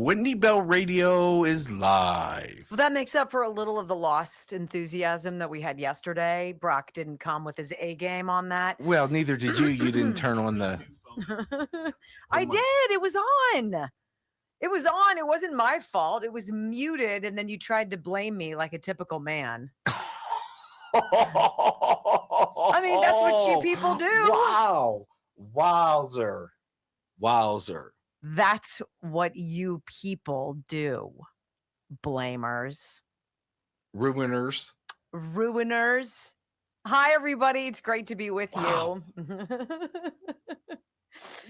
Wendy Bell Radio is live. Well, that makes up for a little of the lost enthusiasm that we had yesterday. Brock didn't come with his A game on that. Well, neither did you. You didn't turn on the... I did. It was on. It was on. It wasn't my fault. It was muted, and then you tried to blame me like a typical man. I mean, that's what you people do. Wow. Wowzer. That's what you people do. Blamers. Ruiners. Hi, everybody. It's great to be with you.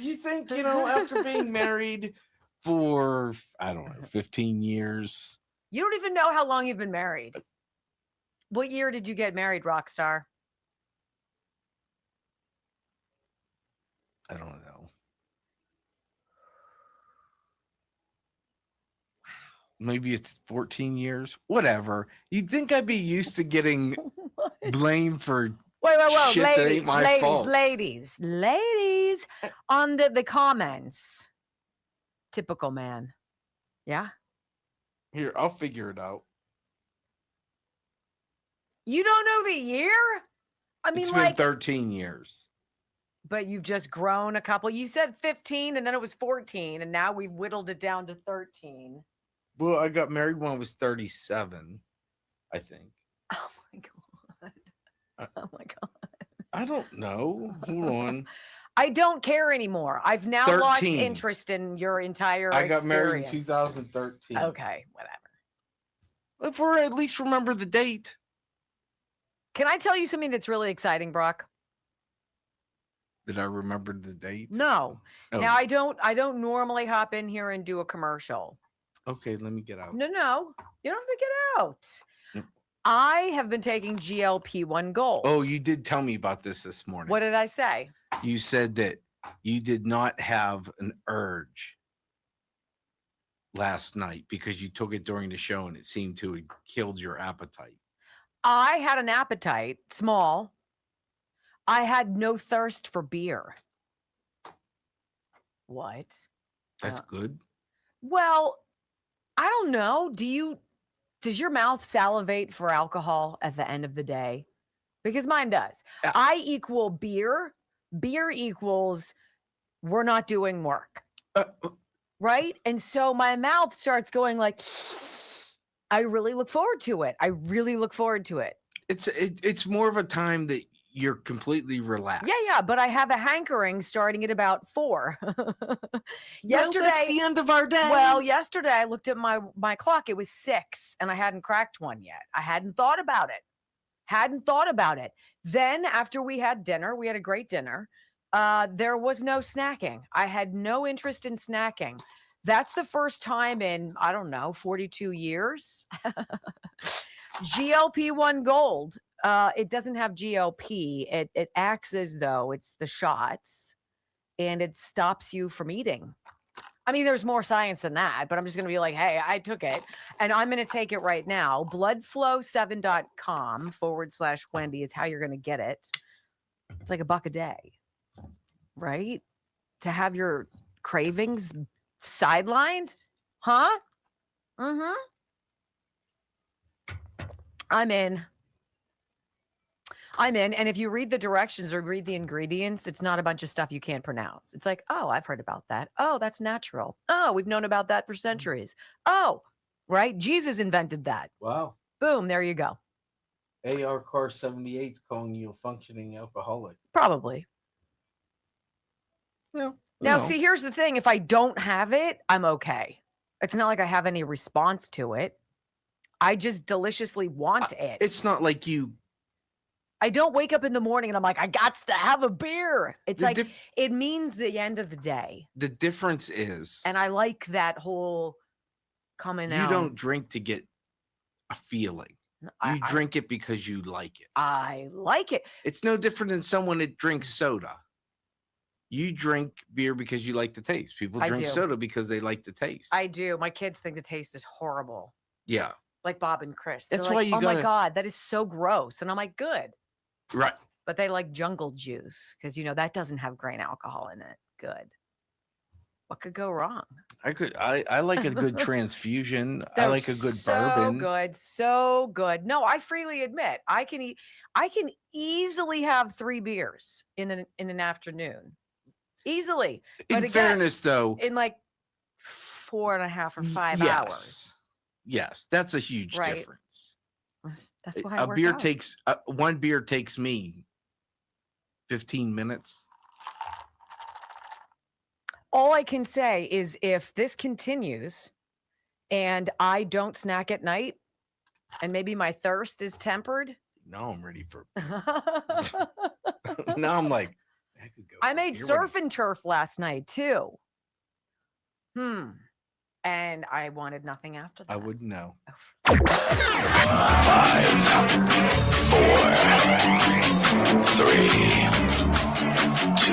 You think, after being married for, 15 years. You don't even know how long you've been married. What year did you get married, Rockstar? I don't know. Maybe it's 14 years. Whatever. You'd think I'd be used to getting blamed for shit that ain't my fault. Ladies. On the comments. Typical man. Yeah? Here, I'll figure it out. You don't know the year? I mean, it's been 13 years. But you've just grown a couple. You said 15 and then it was 14 and now we've whittled it down to 13. Well, I got married when I was 37, I think. Oh my God. I don't know. Hold on. I don't care anymore. I've now 13. Lost interest in your entire experience. I got married in 2013. Okay, whatever. If we at least remember the date. Can I tell you something that's really exciting, Brock? Did I remember the date? No. Oh. Now I don't normally hop in here and do a commercial. Okay, let me get out. No. You don't have to get out. Nope. I have been taking GLP-1 Gold. Oh, you did tell me about this morning. What did I say? You said that you did not have an urge last night because you took it during the show and it seemed to have killed your appetite. I had an appetite, small. I had no thirst for beer. What? That's good. Well, I don't know. Does your mouth salivate for alcohol at the end of the day? Because mine does. I equal beer. Beer equals we're not doing work. Right? And so my mouth starts going like, I really look forward to it. It's more of a time that you're completely relaxed. Yeah. But I have a hankering starting at about 4. Yesterday, that's the end of our day. Well, yesterday I looked at my clock. It was 6 and I hadn't cracked one yet. I hadn't thought about it. Then after we had dinner, we had a great dinner. There was no snacking. I had no interest in snacking. That's the first time in, 42 years. GLP-1 Gold. It doesn't have GLP. It acts as though it's the shots and it stops you from eating. I mean, there's more science than that, but I'm just going to be like, hey, I took it and I'm going to take it right now. Bloodflow7.com/Wendy is how you're going to get it. It's like $1 a day, right? To have your cravings sidelined. Huh? Mm-hmm. I'm in. And if you read the directions or read the ingredients, it's not a bunch of stuff you can't pronounce. It's like, oh, I've heard about that. Oh, that's natural. Oh, we've known about that for centuries. Oh, right. Jesus invented that. Wow. Boom. There you go. AR Car 78 is calling you a functioning alcoholic. Probably. Well, now, see, here's the thing. If I don't have it, I'm okay. It's not like I have any response to it. I just deliciously want it. It's not like you. I don't wake up in the morning and I'm like, I got to have a beer. It's like, it means the end of the day. The difference is. And I like that whole coming out. You don't drink to get a feeling. You drink it because you like it. I like it. It's no different than someone that drinks soda. You drink beer because you like the taste. People drink soda because they like the taste. I do. My kids think the taste is horrible. Yeah. Like Bob and Chris. That's They're why like, you my God, that is so gross. And I'm like, good. Right. But they like jungle juice because, that doesn't have grain alcohol in it. Good. What could go wrong? I like a good transfusion. I like a good bourbon. So good. No, I freely admit I can easily have 3 beers in an afternoon. Easily. But in fairness, though, in like 4.5 or 5 hours. Yes, that's a huge difference. That's why one beer takes me 15 minutes. All I can say is if this continues and I don't snack at night and maybe my thirst is tempered. Now I'm ready for now I'm like, I could go. I made surf and turf last night too. And I wanted nothing after that. I wouldn't know. 5, 4, 3, 2,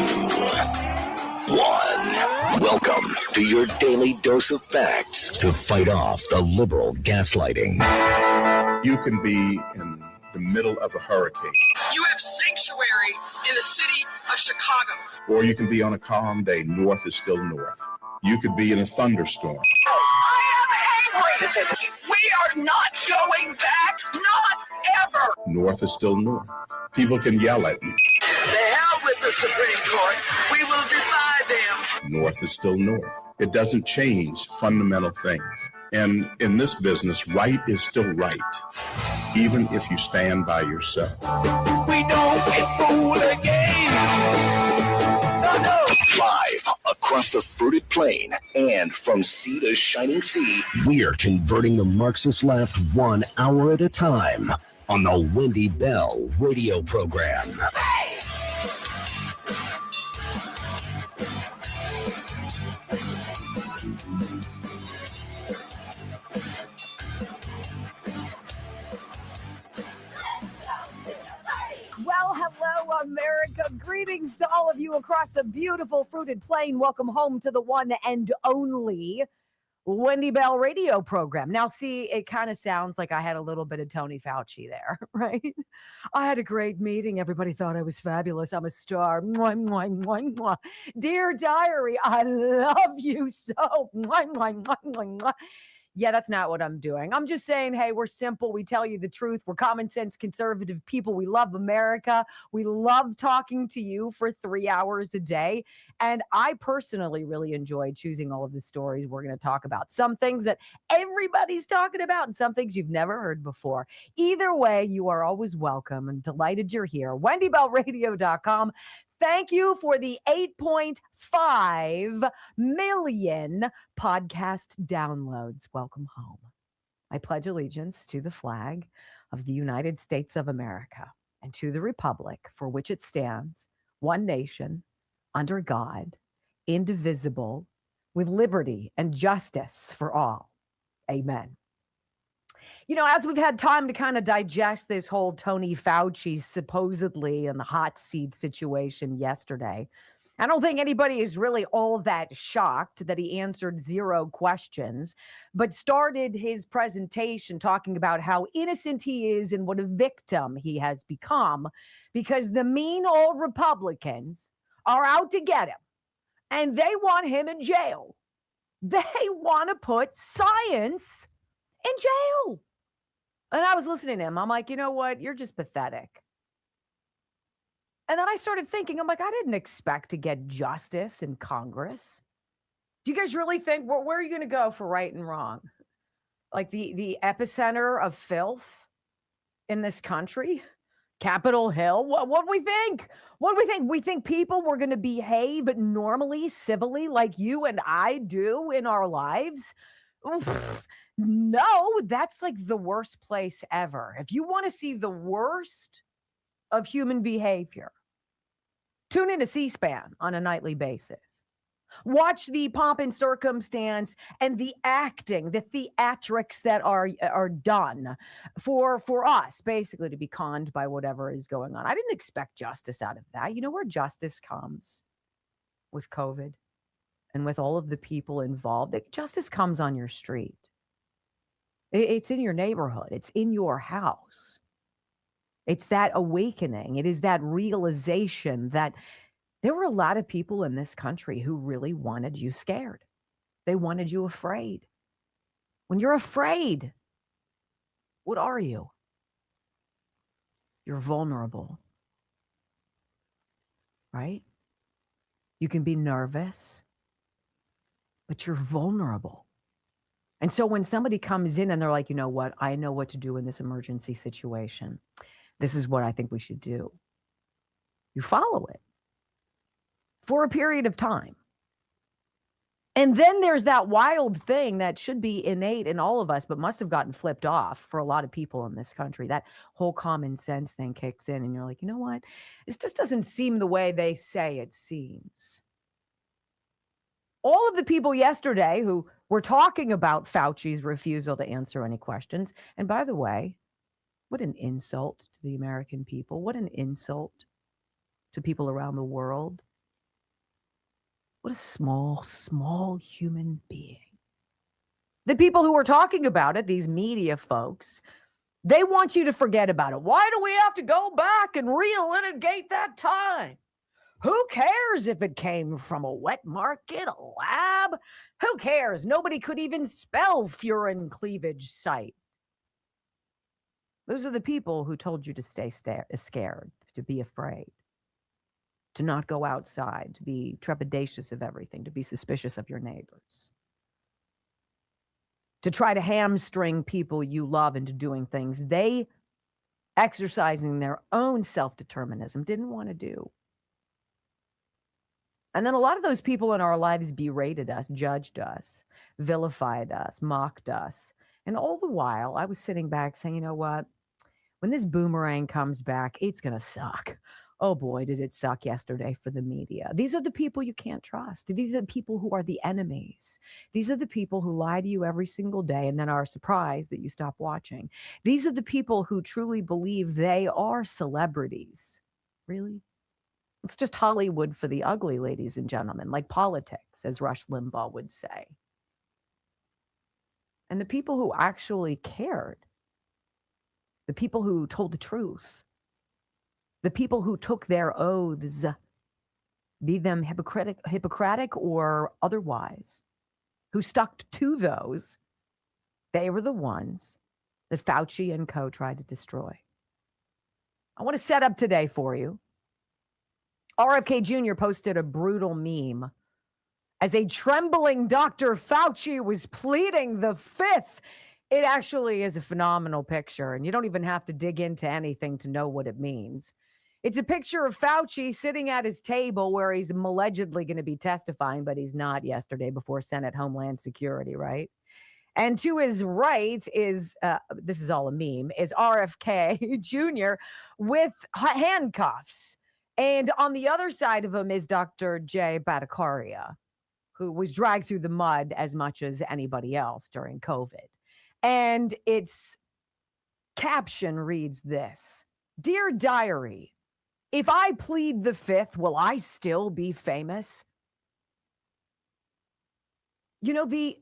1. Welcome to your daily dose of facts to fight off the liberal gaslighting. You can be in the middle of a hurricane. You have sanctuary in the city of Chicago. Or you can be on a calm day. North is still north. You could be in a thunderstorm. I am angry. We are not going back. Not ever. North is still north. People can yell at you. The hell with the Supreme Court. We will defy them. North is still north. It doesn't change fundamental things. And in this business, right is still right, even if you stand by yourself. We don't get fooled again. No. Live across the fruited plain and from sea to shining sea, we're converting the Marxist left 1 hour at a time on the Wendy Bell radio program. Hey! Well, hello, America. Greetings to all of you across the beautiful fruited plain. Welcome home to the one and only Wendy Bell radio program. Now, see, it kind of sounds like I had a little bit of Tony Fauci there, right? I had a great meeting. Everybody thought I was fabulous. I'm a star. Mwah, mwah, mwah, mwah. Dear diary, I love you so. Mwah, mwah, mwah, mwah, mwah. Yeah, that's not what I'm doing. I'm just saying, hey, we're simple. We tell you the truth. We're common sense, conservative people. We love America. We love talking to you for 3 hours a day. And I personally really enjoy choosing all of the stories we're going to talk about. Some things that everybody's talking about and some things you've never heard before. Either way, you are always welcome and delighted you're here. WendyBellRadio.com. Thank you for the 8.5 million podcast downloads. Welcome home. I pledge allegiance to the flag of the United States of America and to the republic for which it stands, one nation, under God, indivisible, with liberty and justice for all. Amen. You know, as we've had time to kind of digest this whole Tony Fauci supposedly in the hot seat situation yesterday, I don't think anybody is really all that shocked that he answered 0 questions, but started his presentation talking about how innocent he is and what a victim he has become because the mean old Republicans are out to get him and they want him in jail. They want to put science in jail. And I was listening to him. I'm like, you know what? You're just pathetic. And then I started thinking, I'm like, I didn't expect to get justice in Congress. Do you guys really think, where are you going to go for right and wrong? Like the epicenter of filth in this country? Capitol Hill? What do we think? What do we think? We think people were going to behave normally, civilly, like you and I do in our lives? No, that's like the worst place ever. If you want to see the worst of human behavior, tune into C-SPAN on a nightly basis. Watch the pomp and circumstance and the acting, the theatrics that are done for us, basically, to be conned by whatever is going on. I didn't expect justice out of that. You know where justice comes with COVID and with all of the people involved? Justice comes on your street. It's in your neighborhood. It's in your house. It's that awakening. It is that realization that There were a lot of people in this country who really wanted you scared. They wanted you afraid. When you're afraid, what are you? You're vulnerable, right? You can be nervous, but you're vulnerable. And so when somebody comes in and they're like, you know what, I know what to do in this emergency situation. This is what I think we should do. You follow it for a period of time. And then there's that wild thing that should be innate in all of us, but must have gotten flipped off for a lot of people in this country. That whole common sense thing kicks in and you're like, you know what? This just doesn't seem the way they say it seems. All of the people yesterday who were talking about Fauci's refusal to answer any questions. And by the way, what an insult to the American people. What an insult to people around the world. What a small, small human being. The people who are talking about it, these media folks, they want you to forget about it. Why do we have to go back and relitigate that time? Who cares if it came from a wet market, a lab? Who cares? Nobody could even spell furin cleavage site. Those are the people who told you to stay scared, to be afraid, to not go outside, to be trepidatious of everything, to be suspicious of your neighbors, to try to hamstring people you love into doing things they, exercising their own self-determinism, didn't want to do. And then a lot of those people in our lives berated us, judged us, vilified us, mocked us. And all the while, I was sitting back saying, you know what? When this boomerang comes back, it's going to suck. Oh boy, did it suck yesterday for the media. These are the people you can't trust. These are the people who are the enemies. These are the people who lie to you every single day and then are surprised that you stop watching. These are the people who truly believe they are celebrities. Really? It's just Hollywood for the ugly, ladies and gentlemen, like politics, as Rush Limbaugh would say. And the people who actually cared, the people who told the truth, the people who took their oaths, be them Hippocratic or otherwise, who stuck to those, they were the ones that Fauci and co. tried to destroy. I want to set up today for you. RFK Jr. posted a brutal meme as a trembling Dr. Fauci was pleading the fifth. It actually is a phenomenal picture, and you don't even have to dig into anything to know what it means. It's a picture of Fauci sitting at his table where he's allegedly going to be testifying, but he's not yesterday before Senate Homeland Security, right? And to his right is, this is all a meme, is RFK Jr. with handcuffs. And on the other side of him is Dr. Jay Bhattacharya, who was dragged through the mud as much as anybody else during COVID. And its caption reads this: Dear Diary, if I plead the fifth, will I still be famous? You know, the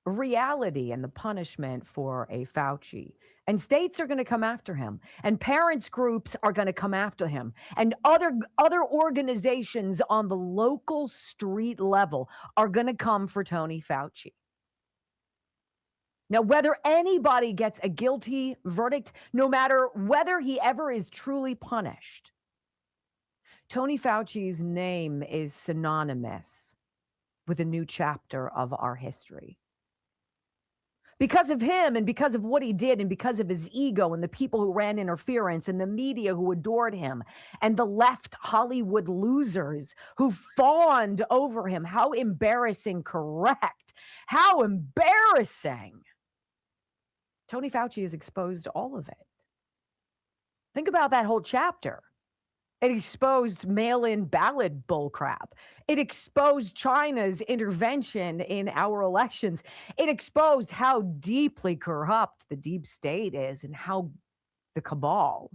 reality and the punishment for a Fauci, and states are going to come after him, and parents groups are going to come after him, and other organizations on the local street level are going to come for Tony Fauci. Now, whether anybody gets a guilty verdict, no matter whether he ever is truly punished, Tony Fauci's name is synonymous with a new chapter of our history. Because of him and because of what he did and because of his ego and the people who ran interference and the media who adored him and the left Hollywood losers who fawned over him. How embarrassing, correct? How embarrassing. Tony Fauci has exposed all of it. Think about that whole chapter. It exposed mail-in ballot bullcrap. It exposed China's intervention in our elections. It exposed how deeply corrupt the deep state is and how the cabal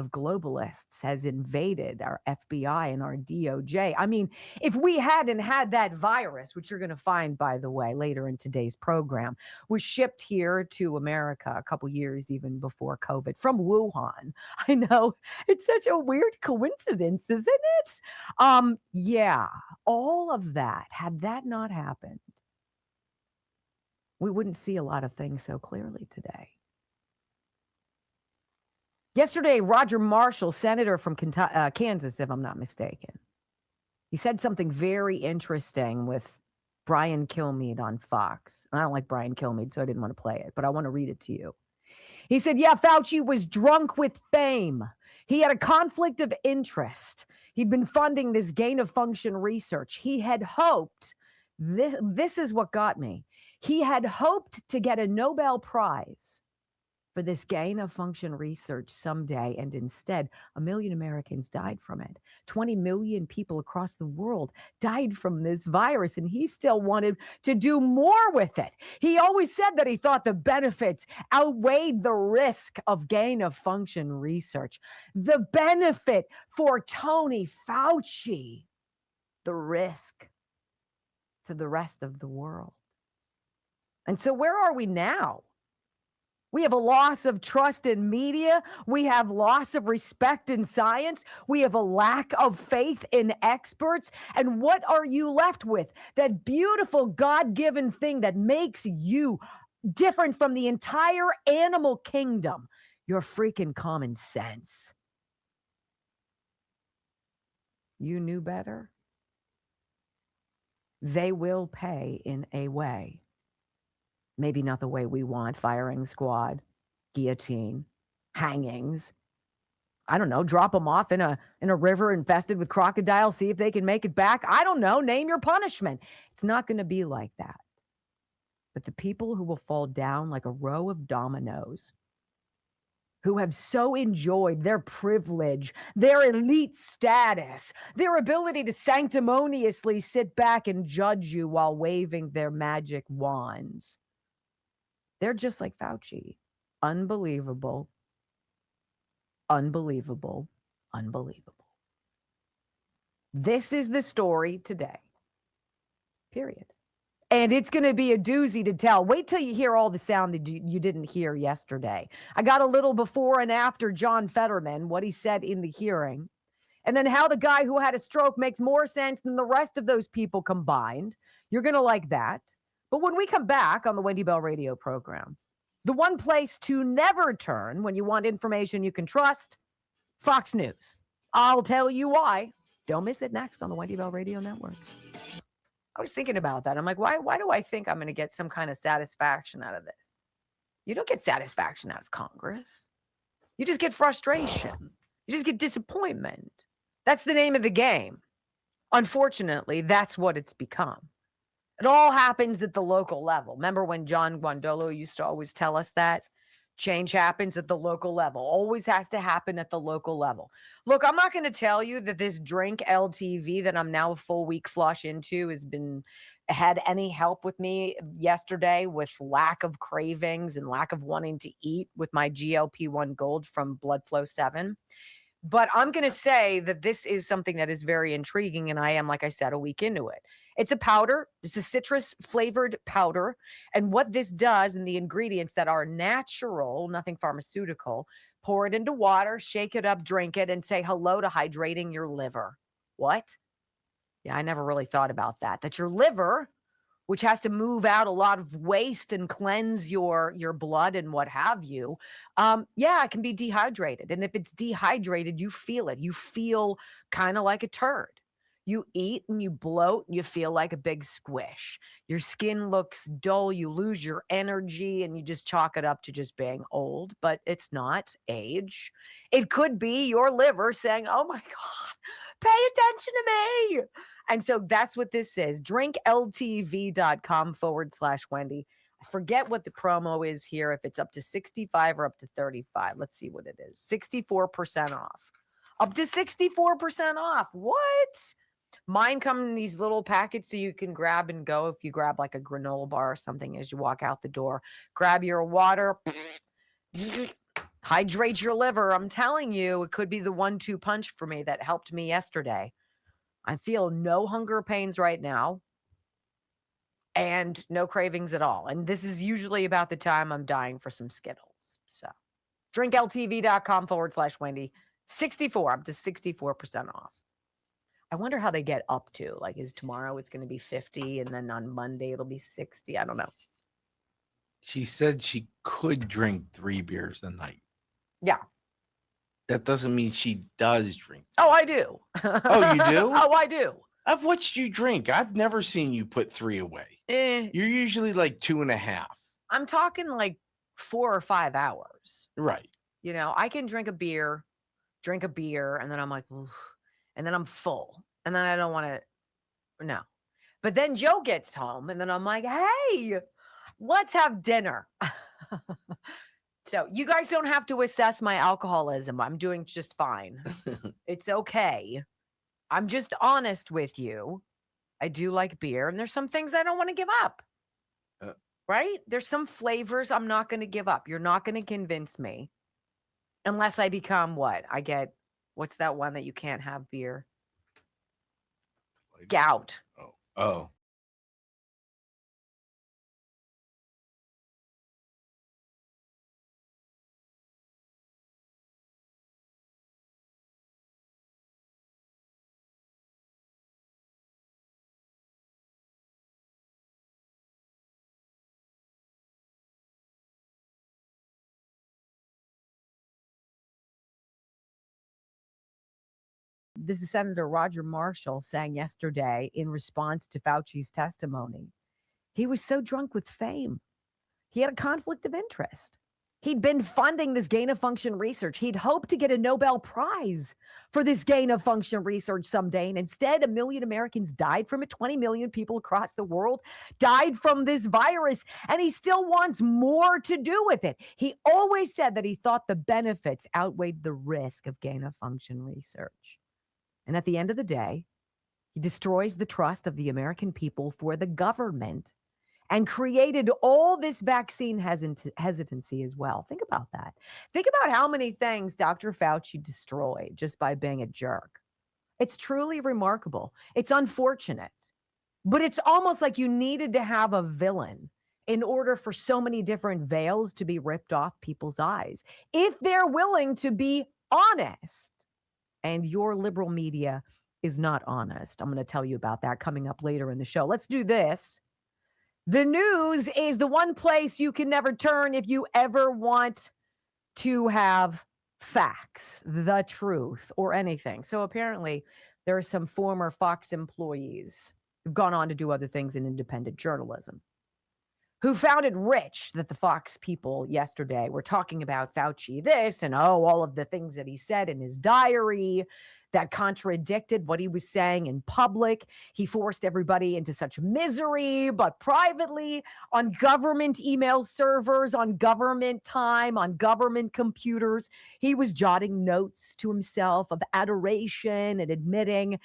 of globalists has invaded our FBI and our DOJ. I mean, if we hadn't had that virus, which you're going to find, by the way, later in today's program, was shipped here to America a couple years even before COVID from Wuhan. I know it's such a weird coincidence, isn't it? Yeah, all of that, had that not happened, we wouldn't see a lot of things so clearly today. Yesterday, Roger Marshall, senator from Kansas, if I'm not mistaken, he said something very interesting with Brian Kilmeade on Fox. And I don't like Brian Kilmeade, so I didn't want to play it, but I want to read it to you. He said, yeah, Fauci was drunk with fame. He had a conflict of interest. He'd been funding this gain-of-function research. He had hoped, this is what got me, he had hoped to get a Nobel Prize for this gain-of-function research someday, and instead, 1 million Americans died from it. 20 million people across the world died from this virus, and he still wanted to do more with it. He always said that he thought the benefits outweighed the risk of gain-of-function research. The benefit for Tony Fauci, the risk to the rest of the world. And so where are we now? We have a loss of trust in media. We have loss of respect in science. We have a lack of faith in experts. And what are you left with? That beautiful God-given thing that makes you different from the entire animal kingdom, your freaking common sense. You knew better. They will pay in a way. Maybe not the way we want, firing squad, guillotine, hangings. I don't know, drop them off in a river infested with crocodiles, see if they can make it back. I don't know, name your punishment. It's not going to be like that. But the people who will fall down like a row of dominoes, who have so enjoyed their privilege, their elite status, their ability to sanctimoniously sit back and judge you while waving their magic wands. They're just like Fauci. Unbelievable. Unbelievable. Unbelievable. This is the story today. Period. And it's going to be a doozy to tell. Wait till you hear all the sound that you didn't hear yesterday. I got a little before and after John Fetterman, what he said in the hearing, and then how the guy who had a stroke makes more sense than the rest of those people combined. You're going to like that. But when we come back on the Wendy Bell radio program, the one place to never turn when you want information you can trust, Fox News. I'll tell you why. Don't miss it next on the Wendy Bell Radio Network. I was thinking about that. I'm like, why do I think I'm going to get some kind of satisfaction out of this? You don't get satisfaction out of Congress. You just get frustration. You just get disappointment. That's the name of the game. Unfortunately, that's what it's become. It all happens at the local level. Remember when John Guandolo used to always tell us that? Change happens at the local level. Always has to happen at the local level. Look, I'm not going to tell you that this drink LTV that I'm now a full week flush into had any help with me yesterday with lack of cravings and lack of wanting to eat with my GLP-1 Gold from Blood Flow 7. But I'm going to say that this is something that is very intriguing, and I am, like I said, a week into it. It's a powder. It's a citrus-flavored powder, and what this does, and the ingredients that are natural, nothing pharmaceutical, pour it into water, shake it up, drink it, and say hello to hydrating your liver. What? Yeah, I never really thought about that. That your liver, which has to move out a lot of waste and cleanse your blood and what have you, it can be dehydrated. And if it's dehydrated, you feel it. You feel kind of like a turd. You eat and you bloat and you feel like a big squish. Your skin looks dull. You lose your energy and you just chalk it up to just being old, but it's not age. It could be your liver saying, oh my God, pay attention to me. And so that's what this is. drinkltv.com/Wendy. I forget what the promo is here, if it's up to 65 or up to 35. Let's see what it is. 64% off. Up to 64% off. What? Mine come in these little packets so you can grab and go. If you grab like a granola bar or something as you walk out the door, grab your water, Hydrate your liver. I'm telling you, it could be the 1-2 punch for me that helped me yesterday. I feel no hunger pains right now and no cravings at all. And this is usually about the time I'm dying for some Skittles. So drinkltv.com/Wendy. 64, up to 64% off. I wonder how they get up to. Like, is tomorrow it's going to be 50 and then on Monday it'll be 60? I don't know. She said she could drink 3 beers a night. Yeah. That doesn't mean she does drink. Oh, I do. Oh, you do? Oh, I do. I've watched you drink. I've never seen you put 3 away. You're usually like 2.5. I'm talking like 4 or 5 hours. Right. You know, I can drink a beer, and then I'm like, oof, and then I'm full. And then I don't want to, no. But then Joe gets home, and then I'm like, hey, let's have dinner. So you guys don't have to assess my alcoholism. I'm doing just fine. It's okay. I'm just honest with you. I do like beer, and there's some things I don't want to give up. Right? There's some flavors I'm not going to give up. You're not going to convince me. Unless I become what? I get, what's that one that you can't have beer? Gout. Oh. This is Senator Roger Marshall saying yesterday in response to Fauci's testimony, he was so drunk with fame. He had a conflict of interest. He'd been funding this gain-of-function research. He'd hoped to get a Nobel Prize for this gain-of-function research someday. And instead, 1 million Americans died from it. 20 million people across the world died from this virus. And he still wants more to do with it. He always said that he thought the benefits outweighed the risk of gain-of-function research. And at the end of the day, he destroys the trust of the American people for the government and created all this vaccine hesitancy as well. Think about that. Think about how many things Dr. Fauci destroyed just by being a jerk. It's truly remarkable. It's unfortunate, but it's almost like you needed to have a villain in order for so many different veils to be ripped off people's eyes, if they're willing to be honest. And your liberal media is not honest. I'm going to tell you about that coming up later in the show. Let's do this. The news is the one place you can never turn if you ever want to have facts, the truth, or anything. So apparently, there are some former Fox employees who've gone on to do other things in independent journalism who found it rich that the Fox people yesterday were talking about Fauci this and, all of the things that he said in his diary that contradicted what he was saying in public. He forced everybody into such misery, but privately on government email servers, on government time, on government computers, he was jotting notes to himself of adoration and admitting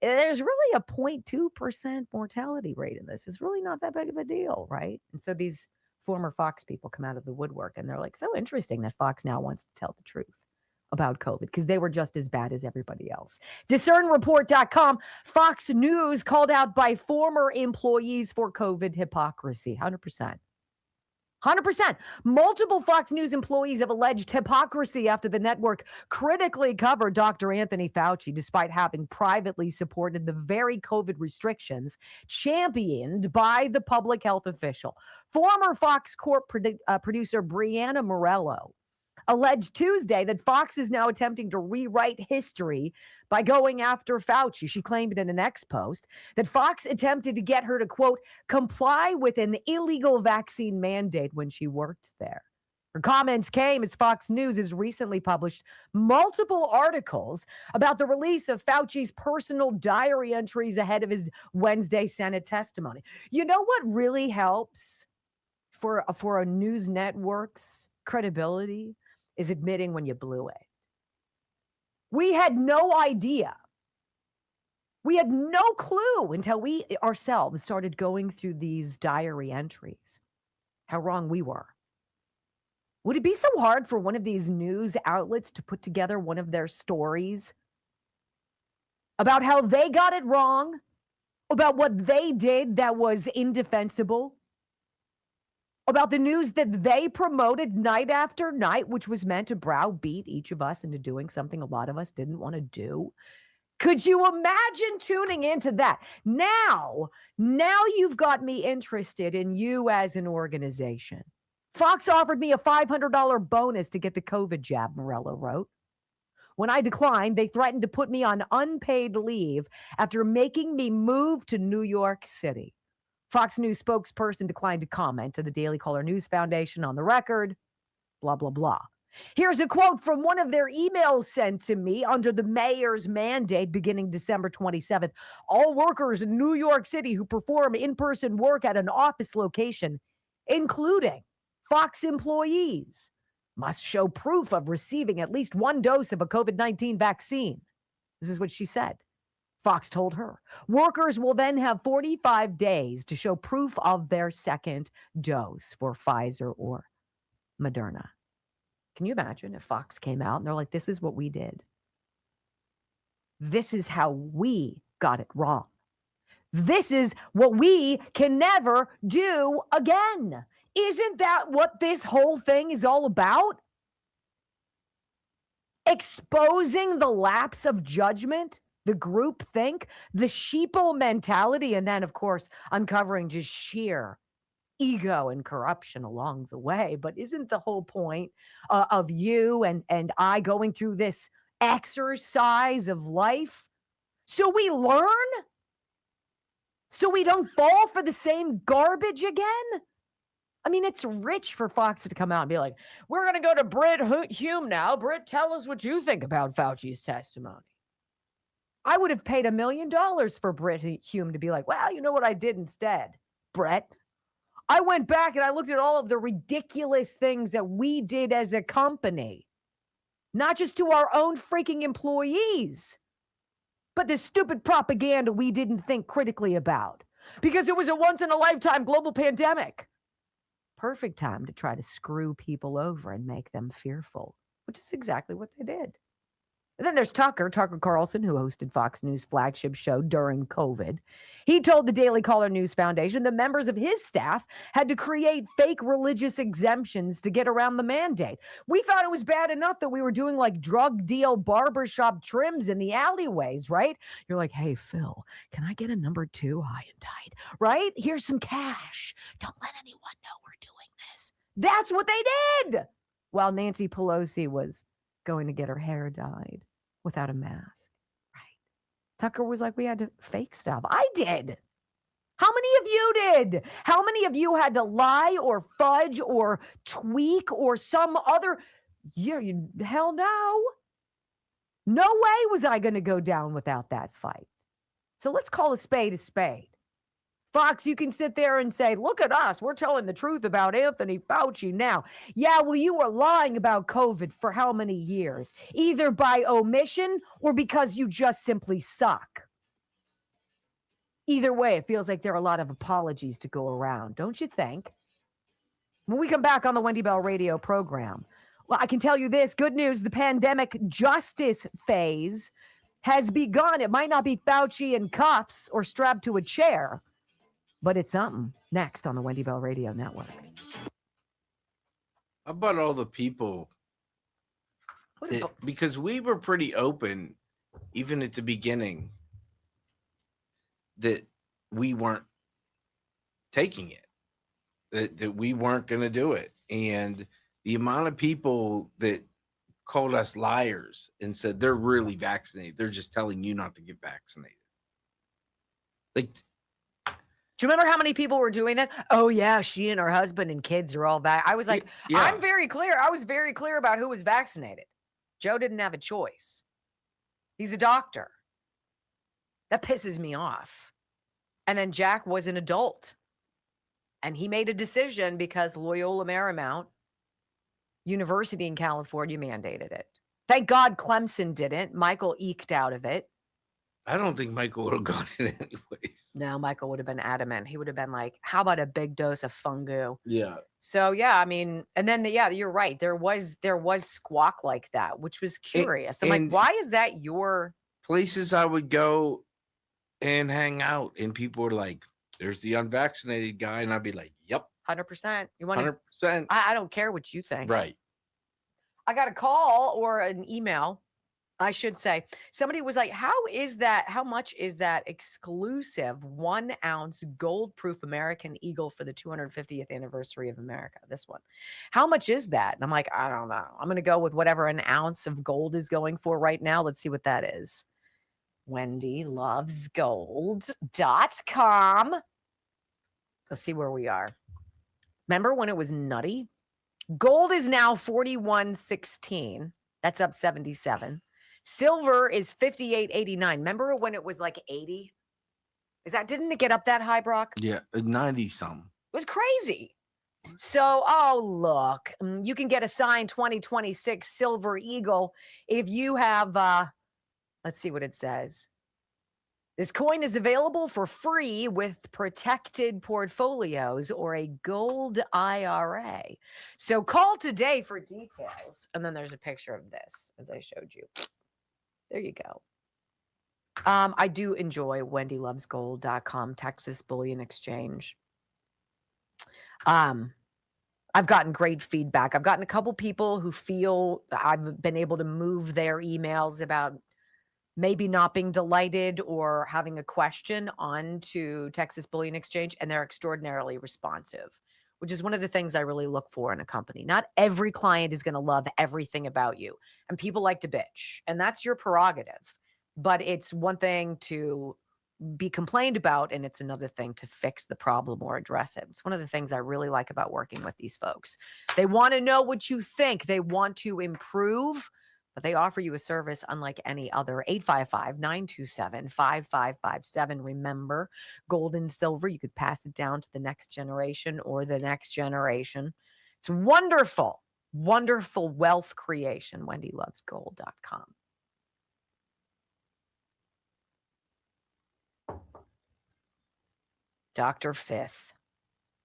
there's really a 0.2% mortality rate in this. It's really not that big of a deal, right? And so these former Fox people come out of the woodwork and they're like, so interesting that Fox now wants to tell the truth about COVID because they were just as bad as everybody else. DiscernReport.com, Fox News called out by former employees for COVID hypocrisy, 100%. 100%. Multiple Fox News employees have alleged hypocrisy after the network critically covered Dr. Anthony Fauci, despite having privately supported the very COVID restrictions championed by the public health official. Former Fox Corp producer Brianna Morello alleged Tuesday that Fox is now attempting to rewrite history by going after Fauci. She claimed in an X post that Fox attempted to get her to, quote, comply with an illegal vaccine mandate when she worked there. Her comments came as Fox News has recently published multiple articles about the release of Fauci's personal diary entries ahead of his Wednesday Senate testimony. You know what really helps for a news network's credibility is admitting when you blew it. We had no idea. We had no clue until we ourselves started going through these diary entries, how wrong we were. Would it be so hard for one of these news outlets to put together one of their stories about how they got it wrong, about what they did that was indefensible, about the news that they promoted night after night, which was meant to browbeat each of us into doing something a lot of us didn't want to do? Could you imagine tuning into that? Now you've got me interested in you as an organization. Fox offered me a $500 bonus to get the COVID jab, Morello wrote. When I declined, they threatened to put me on unpaid leave after making me move to New York City. Fox News spokesperson declined to comment to the Daily Caller News Foundation on the record, blah, blah, blah. Here's a quote from one of their emails sent to me under the mayor's mandate beginning December 27th. All workers in New York City who perform in-person work at an office location, including Fox employees, must show proof of receiving at least one dose of a COVID-19 vaccine. This is what she said. Fox told her. Workers will then have 45 days to show proof of their second dose for Pfizer or Moderna. Can you imagine if Fox came out and they're like, this is what we did. This is how we got it wrong. This is what we can never do again. Isn't that what this whole thing is all about? Exposing the lapse of judgment, the groupthink, the sheeple mentality, and then, of course, uncovering just sheer ego and corruption along the way. But isn't the whole point of you and I going through this exercise of life so we learn? So we don't fall for the same garbage again? I mean, it's rich for Fox to come out and be like, we're going to go to Britt Hume now. Britt, tell us what you think about Fauci's testimony. I would have paid $1 million for Britt Hume to be like, well, you know what I did instead, Brett? I went back and I looked at all of the ridiculous things that we did as a company, not just to our own freaking employees, but the stupid propaganda we didn't think critically about because it was a once-in-a-lifetime global pandemic. Perfect time to try to screw people over and make them fearful, which is exactly what they did. And then there's Tucker Carlson, who hosted Fox News' flagship show during COVID. He told the Daily Caller News Foundation that members of his staff had to create fake religious exemptions to get around the mandate. We thought it was bad enough that we were doing like drug deal barbershop trims in the alleyways, right? You're like, hey, Phil, can I get a number 2 high and tight, right? Here's some cash. Don't let anyone know we're doing this. That's what they did. While Nancy Pelosi was going to get her hair dyed without a mask. Right. Tucker was like, we had to fake stuff. I did. How many of you did? How many of you had to lie or fudge or tweak or some other? Hell no. No way was I going to go down without that fight. So let's call a spade a spade. Fox, you can sit there and say, look at us. We're telling the truth about Anthony Fauci now. Yeah, well, you were lying about COVID for how many years? Either by omission or because you just simply suck. Either way, it feels like there are a lot of apologies to go around, don't you think? When we come back on the Wendy Bell radio program, well, I can tell you this, good news, the pandemic justice phase has begun. It might not be Fauci in cuffs or strapped to a chair, but it's something. Next on the Wendy Bell Radio Network. How about all the people? Because we were pretty open, even at the beginning, that we weren't taking it, that we weren't going to do it. And the amount of people that called us liars and said they're really vaccinated, they're just telling you not to get vaccinated. Like, do you remember how many people were doing that? Oh, yeah, she and her husband and kids are all that. I was like, yeah. I'm very clear. I was very clear about who was vaccinated. Joe didn't have a choice. He's a doctor. That pisses me off. And then Jack was an adult. And he made a decision because Loyola Marymount University in California mandated it. Thank God Clemson didn't. Michael eked out of it. I don't think Michael would have gone in anyways. No, Michael would have been adamant. He would have been like, how about a big dose of fungu? Yeah. So yeah, I mean, and then yeah, you're right. There was squawk like that, which was curious. I'm like, and- why is that your Places I would go and hang out, and people were like, "There's the unvaccinated guy," and I'd be like, "Yep, 100%? You want to? 100%." I don't care what you think. Right. I got a call or an email, I should say. Somebody was like, how much is that exclusive 1 ounce gold proof American Eagle for the 250th anniversary of America? This one. How much is that? And I'm like, I don't know. I'm going to go with whatever an ounce of gold is going for right now. Let's see what that is. WendyLovesGold.com. Let's see where we are. Remember when it was nutty? Gold is now 41.16. That's up 77. Silver is 58.89. Remember when it was like 80? Didn't it get up that high, Brock? Yeah, 90 some. It was crazy. So, oh, look, you can get a signed 2026 Silver Eagle if you have, let's see what it says. This coin is available for free with protected portfolios or a gold IRA. So call today for details. And then there's a picture of this, as I showed you. There you go. I do enjoy WendyLovesGold.com, Texas Bullion Exchange. I've gotten great feedback. I've gotten a couple people who feel I've been able to move their emails about maybe not being delighted or having a question onto Texas Bullion Exchange, and they're extraordinarily responsive, which is one of the things I really look for in a company. Not every client is going to love everything about you, and people like to bitch, and that's your prerogative. But it's one thing to be complained about, and it's another thing to fix the problem or address it. It's one of the things I really like about working with these folks. They want to know what you think. They want to improve, but they offer you a service unlike any other. 855-927-5557. Remember, gold and silver, you could pass it down to the next generation or the next generation. It's wonderful, wonderful wealth creation. WendyLovesGold.com. Dr. Fifth.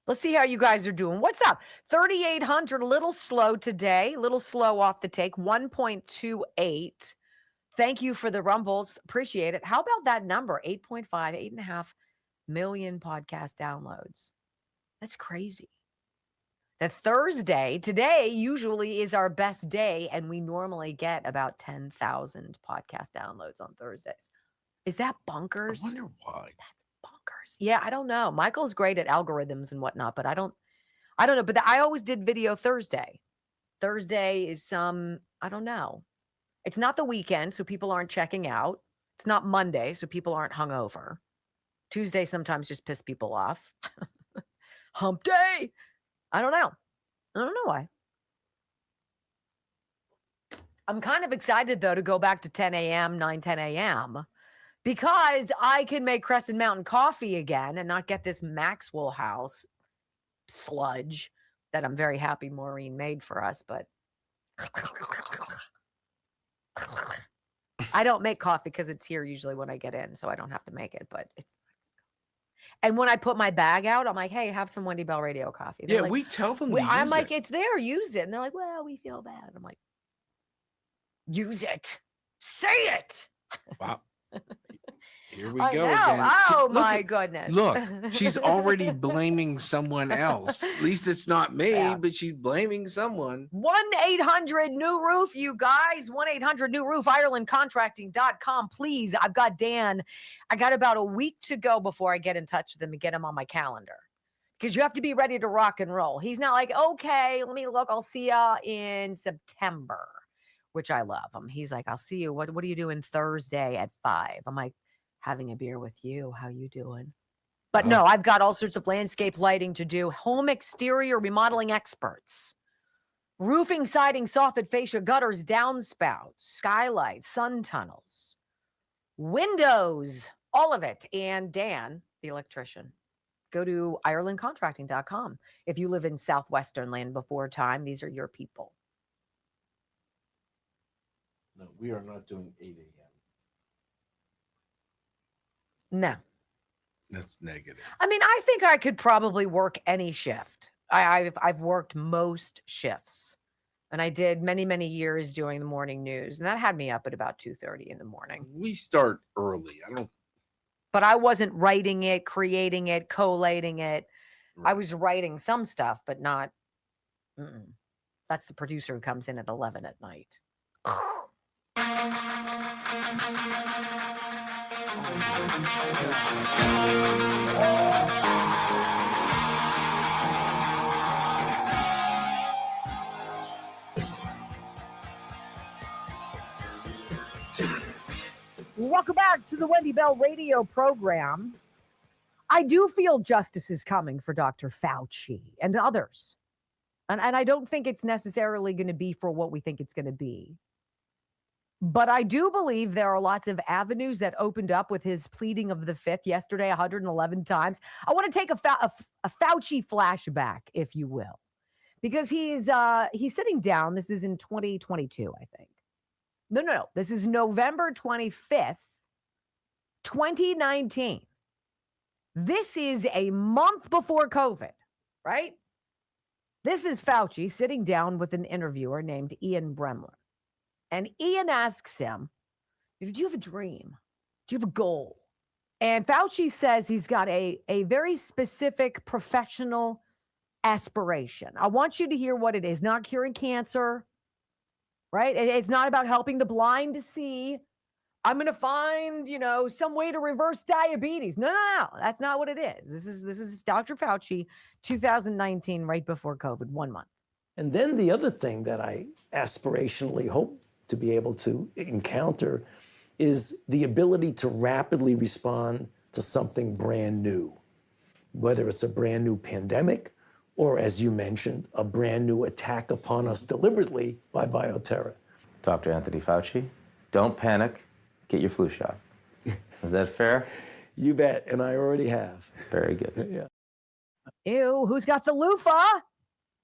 Let's see how you guys are doing. What's up? 3,800, a little slow today, a little slow off the take, 1.28. Thank you for the rumbles. Appreciate it. How about that number? 8.5, 8.5 million podcast downloads. That's crazy. The Thursday, today usually is our best day, and we normally get about 10,000 podcast downloads on Thursdays. Is that bonkers? I wonder why. That's bonkers. Yeah, I don't know. Michael's great at algorithms and whatnot, but I don't know. But I always did video Thursday. Thursday is I don't know. It's not the weekend, so people aren't checking out. It's not Monday, so people aren't hungover. Tuesday sometimes just piss people off. Hump day. I don't know. I don't know why. I'm kind of excited, though, to go back to 10 a.m., 10 a.m., because I can make Crescent Mountain coffee again and not get this Maxwell House sludge that I'm very happy Maureen made for us. But I don't make coffee because it's here usually when I get in, so I don't have to make it. But it's, and when I put my bag out, I'm like, hey, have some Wendy Bell Radio coffee. They're Yeah, like, we tell them. I'm like, it's there, use it. And they're like, well, we feel bad. I'm like, use it, say it. Wow. Here we I go know. again. Oh my goodness. Look, she's already blaming someone else. At least it's not me, Yeah. but she's blaming someone. 1-800-NEW-ROOF, you guys. 1-800-NEW-ROOF, IrelandContracting.com. Please, I've got Dan. I got about a week to go before I get in touch with him and get him on my calendar. Because you have to be ready to rock and roll. He's not like, okay, let me look. I'll see ya in September, which I love him. He's like, I'll see you. What are you doing Thursday at 5? I'm like, having a beer with you. How you doing? But no, I've got all sorts of landscape lighting to do. Home exterior remodeling experts. Roofing, siding, soffit, fascia, gutters, downspouts, skylights, sun tunnels, windows, all of it. And Dan, the electrician. Go to IrelandContracting.com. If you live in Southwestern land before time, these are your people. No, we are not doing 8 a.m. No. That's negative. I mean, I think I could probably work any shift. I've worked most shifts, and I did many, many years doing the morning news, and that had me up at about 2:30 in the morning. We start early. But I wasn't writing it, creating it, collating it. I Right. was writing some stuff, but not. That's the producer who comes in at 11 at night. Welcome back to the Wendy Bell radio program. I do feel justice is coming for Dr. Fauci and others. And I don't think it's necessarily going to be for what we think it's going to be. But I do believe there are lots of avenues that opened up with his pleading of the fifth yesterday 111 times. I want to take a Fauci flashback, if you will, because he's sitting down. This is in 2022, I think. No. This is November 25th, 2019. This is a month before COVID, right? This is Fauci sitting down with an interviewer named Ian Bremner. And Ian asks him, do you have a dream? Do you have a goal? And Fauci says he's got a very specific professional aspiration. I want you to hear what it is. Not curing cancer, right? It's not about helping the blind to see. I'm going to find, some way to reverse diabetes. No. That's not what it is. This is Dr. Fauci, 2019, right before COVID, 1 month. And then the other thing that I aspirationally hope to be able to encounter is the ability to rapidly respond to something brand new, whether it's a brand new pandemic or, as you mentioned, a brand new attack upon us deliberately by bioterror. Dr. Anthony Fauci, don't panic. Get your flu shot. Is that fair? You bet, and I already have. Very good. Yeah. Ew, who's got the loofah?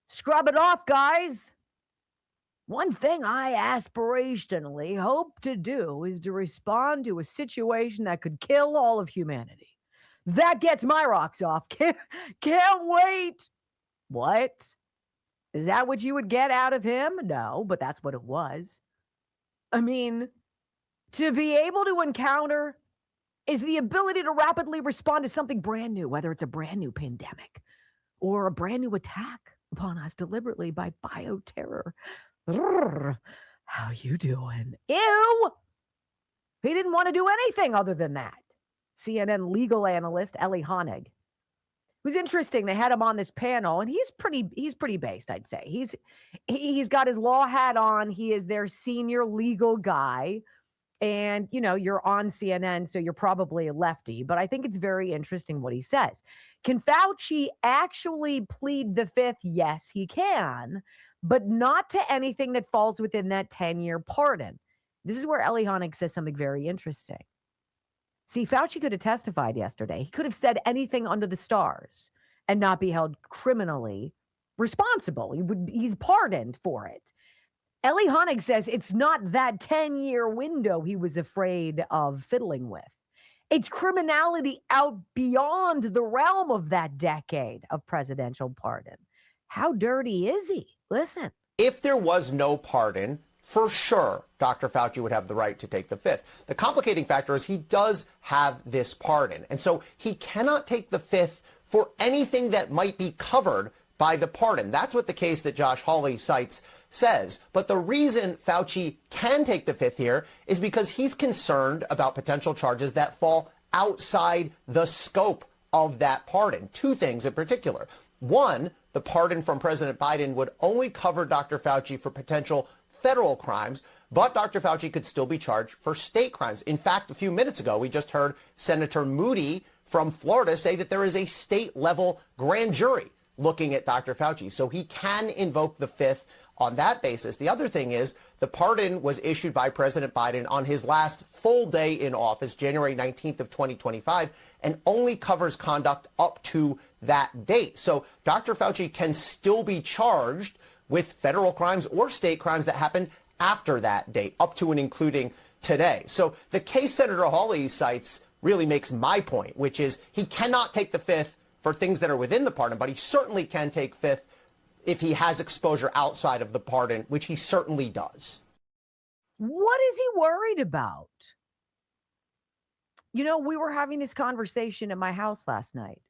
Scrub it off, guys. One thing I aspirationally hope to do is to respond to a situation that could kill all of humanity. That gets my rocks off. Can't wait. What? Is that what you would get out of him? No, but that's what it was. I mean, to be able to encounter is the ability to rapidly respond to something brand new, whether it's a brand new pandemic or a brand new attack upon us deliberately by bioterror. How you doing? Ew! He didn't want to do anything other than that. CNN legal analyst Ellie Honig. It was interesting. They had him on this panel, and he's pretty based, I'd say. He's got his law hat on. He is their senior legal guy. And, you're on CNN, so you're probably a lefty. But I think it's very interesting what he says. Can Fauci actually plead the fifth? Yes, he can, but not to anything that falls within that 10-year pardon. This is where Ellie Honig says something very interesting. See, Fauci could have testified yesterday. He could have said anything under the stars and not be held criminally responsible. He's pardoned for it. Ellie Honig says it's not that 10-year window he was afraid of fiddling with. It's criminality out beyond the realm of that decade of presidential pardon. How dirty is he? Listen. If there was no pardon, for sure, Dr. Fauci would have the right to take the fifth. The complicating factor is he does have this pardon. And so he cannot take the fifth for anything that might be covered by the pardon. That's what the case that Josh Hawley cites says. But the reason Fauci can take the fifth here is because he's concerned about potential charges that fall outside the scope of that pardon. Two things in particular. One, the pardon from President Biden would only cover Dr. Fauci for potential federal crimes, but Dr. Fauci could still be charged for state crimes. In fact, a few minutes ago, we just heard Senator Moody from Florida say that there is a state-level grand jury looking at Dr. Fauci. So he can invoke the fifth on that basis. The other thing is the pardon was issued by President Biden on his last full day in office, January 19th of 2025, and only covers conduct up to that date. So Dr. Fauci can still be charged with federal crimes or state crimes that happened after that date, up to and including today. So the case Senator Hawley cites really makes my point, which is he cannot take the Fifth for things that are within the pardon, but he certainly can take Fifth if he has exposure outside of the pardon, which he certainly does. What is he worried about? You know, we were having this conversation at my house last night.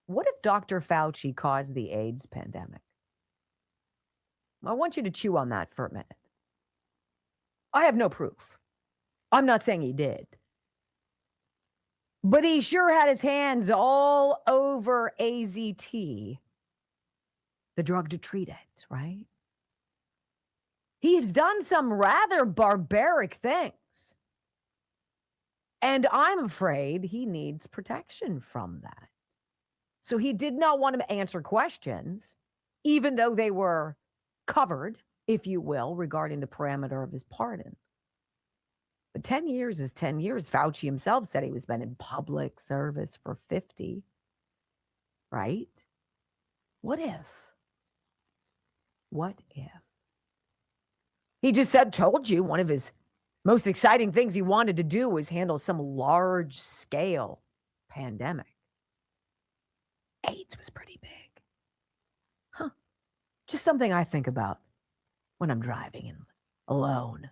What if Dr. Fauci caused the AIDS pandemic? I want you to chew on that for a minute. I have no proof. I'm not saying he did. But he sure had his hands all over AZT, the drug to treat it, right? He's done some rather barbaric things. And I'm afraid he needs protection from that. So he did not want to answer questions, even though they were covered, if you will, regarding the parameter of his pardon. But 10 years is 10 years. Fauci himself said he was been in public service for 50, right? What if? What if? He just told you one of his most exciting things he wanted to do was handle some large-scale pandemic. AIDS was pretty big. Huh. Just something I think about when I'm driving and alone.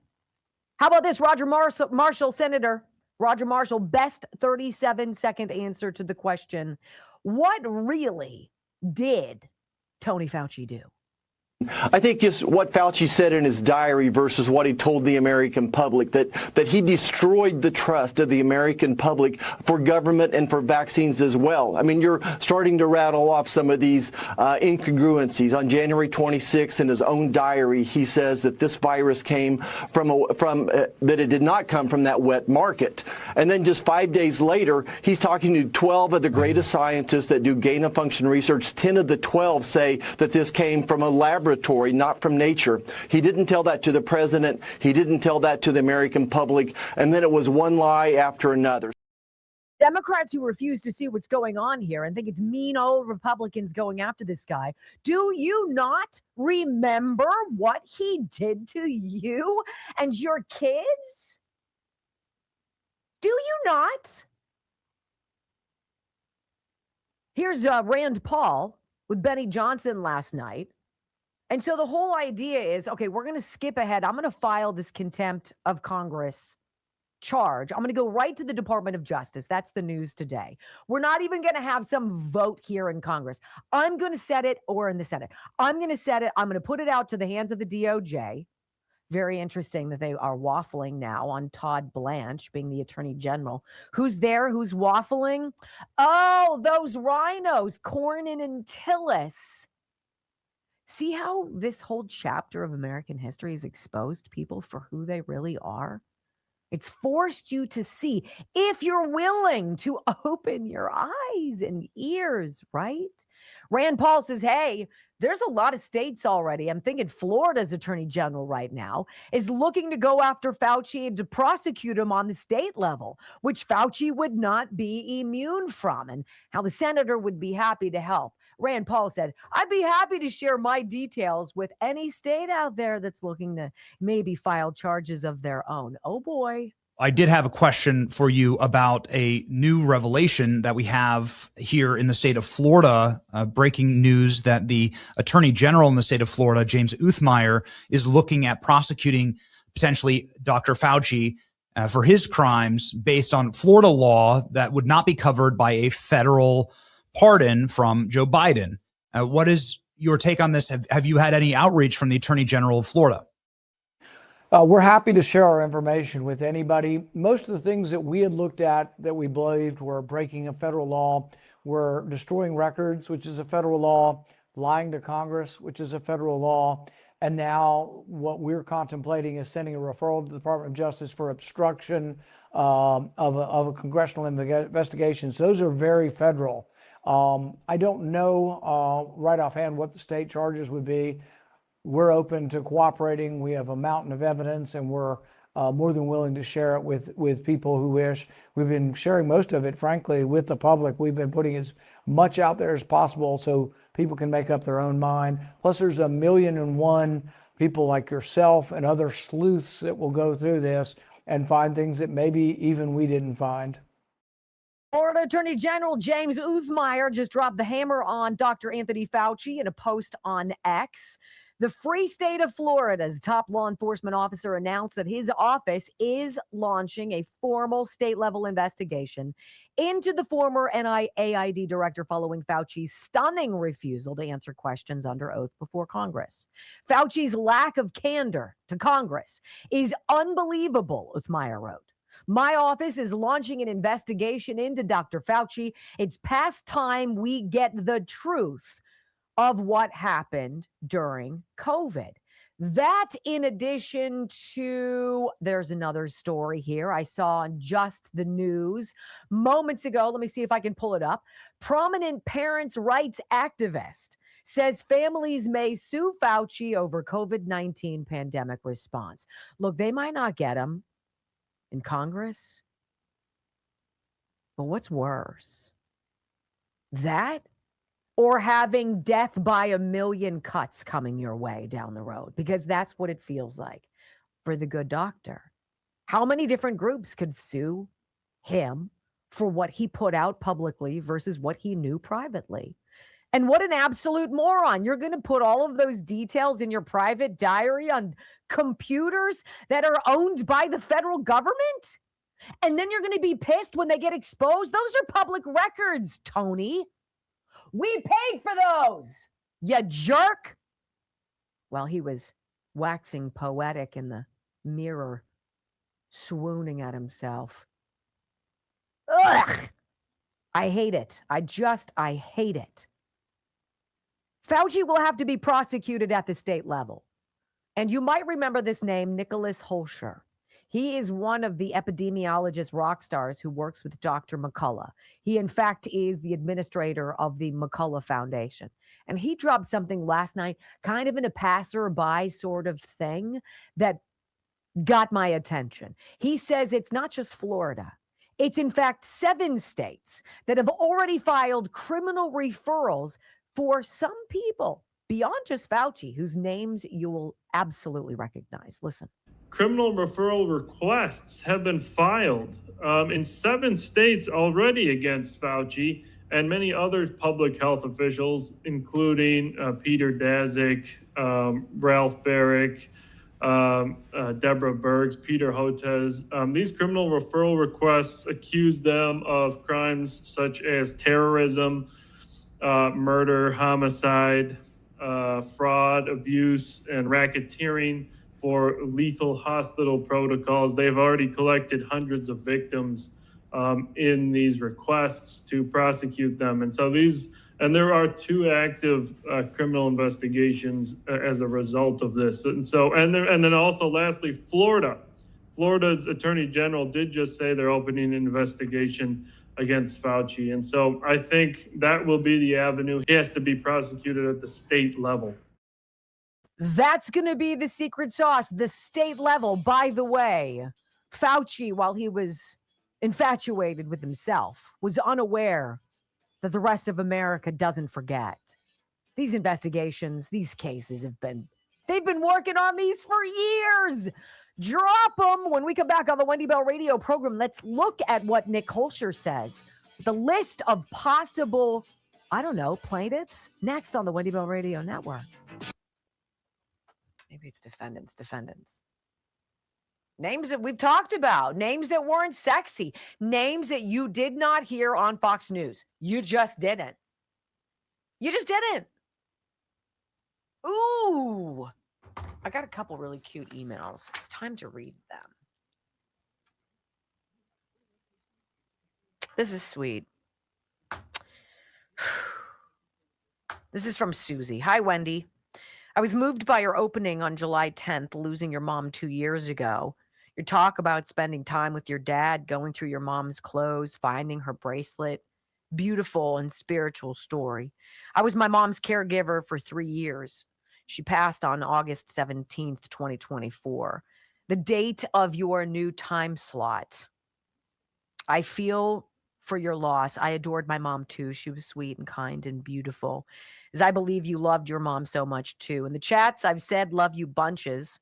How about this, Roger Marshall, Senator Roger Marshall, best 37-second answer to the question, what really did Tony Fauci do? I think it's what Fauci said in his diary versus what he told the American public, that he destroyed the trust of the American public for government and for vaccines as well. I mean, you're starting to rattle off some of these incongruencies. On January 26th, in his own diary, he says that this virus came that it did not come from that wet market. And then just 5 days later, he's talking to 12 of the greatest scientists that do gain-of-function research. 10 of the 12 say that this came from a laboratory, not from nature. He didn't tell that to the president. He didn't tell that to the American public. And then it was one lie after another. Democrats who refuse to see what's going on here and think it's mean old Republicans going after this guy, do you not remember what he did to you and your kids? Do you not? Here's Rand Paul with Benny Johnson last night. And so the whole idea is, okay, we're going to skip ahead. I'm going to file this contempt of Congress charge. I'm going to go right to the Department of Justice. That's the news today. We're not even going to have some vote here in Congress. I'm going to set it, or in the Senate. I'm going to set it. I'm going to put it out to the hands of the DOJ. Very interesting that they are waffling now on Todd Blanche being the Attorney General. Who's there? Who's waffling? Oh, those rhinos, Cornyn and Tillis. See how this whole chapter of American history has exposed people for who they really are? It's forced you to see, if you're willing to open your eyes and ears, right? Rand Paul says, hey, there's a lot of states already. I'm thinking Florida's Attorney General right now is looking to go after Fauci and to prosecute him on the state level, which Fauci would not be immune from, and how the senator would be happy to help. Rand Paul said, I'd be happy to share my details with any state out there that's looking to maybe file charges of their own. Oh, boy. I did have a question for you about a new revelation that we have here in the state of Florida. Breaking news that the Attorney General in the state of Florida, James Uthmeyer, is looking at prosecuting potentially Dr. Fauci for his crimes based on Florida law that would not be covered by a federal pardon from Joe Biden. What is your take on this? Have you had any outreach from the Attorney General of Florida? We're happy to share our information with anybody. Most of the things that we had looked at that we believed were breaking a federal law were destroying records, which is a federal law, lying to Congress, which is a federal law, and now what we're contemplating is sending a referral to the Department of Justice for obstruction of a congressional investigation. So those are very federal. I don't know right offhand what the state charges would be. We're open to cooperating. We have a mountain of evidence, and we're more than willing to share it with people who wish. We've been sharing most of it, frankly, with the public. We've been putting as much out there as possible so people can make up their own mind. Plus, there's 1,000,001 people like yourself and other sleuths that will go through this and find things that maybe even we didn't find. Florida Attorney General James Uthmeier just dropped the hammer on Dr. Anthony Fauci in a post on X. The free state of Florida's top law enforcement officer announced that his office is launching a formal state-level investigation into the former NIAID director following Fauci's stunning refusal to answer questions under oath before Congress. Fauci's lack of candor to Congress is unbelievable, Uthmeier wrote. My office is launching an investigation into Dr. Fauci. It's past time we get the truth of what happened during COVID. That, in addition to, there's another story here I saw on Just the News moments ago. Let me see if I can pull it up. Prominent parents' rights activist says families may sue Fauci over COVID-19 pandemic response. Look, they might not get him in Congress, but what's worse? That or having death by a million cuts coming your way down the road, because that's what it feels like for the good doctor. How many different groups could sue him for what he put out publicly versus what he knew privately? And what an absolute moron. You're going to put all of those details in your private diary on computers that are owned by the federal government? And then you're going to be pissed when they get exposed? Those are public records, Tony. We paid for those, you jerk. While he was waxing poetic in the mirror, swooning at himself. Ugh! I hate it. I hate it. Fauci will have to be prosecuted at the state level. And you might remember this name, Nicholas Holscher. He is one of the epidemiologist rock stars who works with Dr. McCullough. He, in fact, is the administrator of the McCullough Foundation. And he dropped something last night, kind of in a passerby sort of thing, that got my attention. He says it's not just Florida. It's, in fact, 7 states that have already filed criminal referrals for some people beyond just Fauci, whose names you will absolutely recognize. Listen. Criminal referral requests have been filed in 7 states already against Fauci and many other public health officials, including Peter Daszak, Ralph Barrick, Deborah Bergs, Peter Hotez. These criminal referral requests accuse them of crimes such as terrorism, murder, homicide, fraud, abuse, and racketeering for lethal hospital protocols. They've already collected hundreds of victims in these requests to prosecute them. And so there are 2 active criminal investigations as a result of this. And then also lastly, Florida's Attorney General did just say they're opening an investigation against Fauci. And so I think that will be the avenue. He has to be prosecuted at the state level. That's going to be the secret sauce, the state level. By the way, Fauci, while he was infatuated with himself, was unaware that the rest of America doesn't forget. These investigations, these cases they've been working on these for years. Drop them. When we come back on the Wendy Bell radio program, let's look at what Nick Holscher says. The list of possible, plaintiffs, next on the Wendy Bell radio network. Maybe it's defendants. Names that we've talked about, names that weren't sexy, names that you did not hear on Fox News. You just didn't. Ooh, I got a couple really cute emails. It's time to read them. This is sweet. This is from Susie. Hi, Wendy. I was moved by your opening on July 10th, losing your mom 2 years ago. Your talk about spending time with your dad, going through your mom's clothes, finding her bracelet. Beautiful and spiritual story. I was my mom's caregiver for 3 years. She passed on August 17th, 2024. The date of your new time slot. I feel for your loss. I adored my mom too. She was sweet and kind and beautiful. As I believe you loved your mom so much too. In the chats, I've said love you bunches.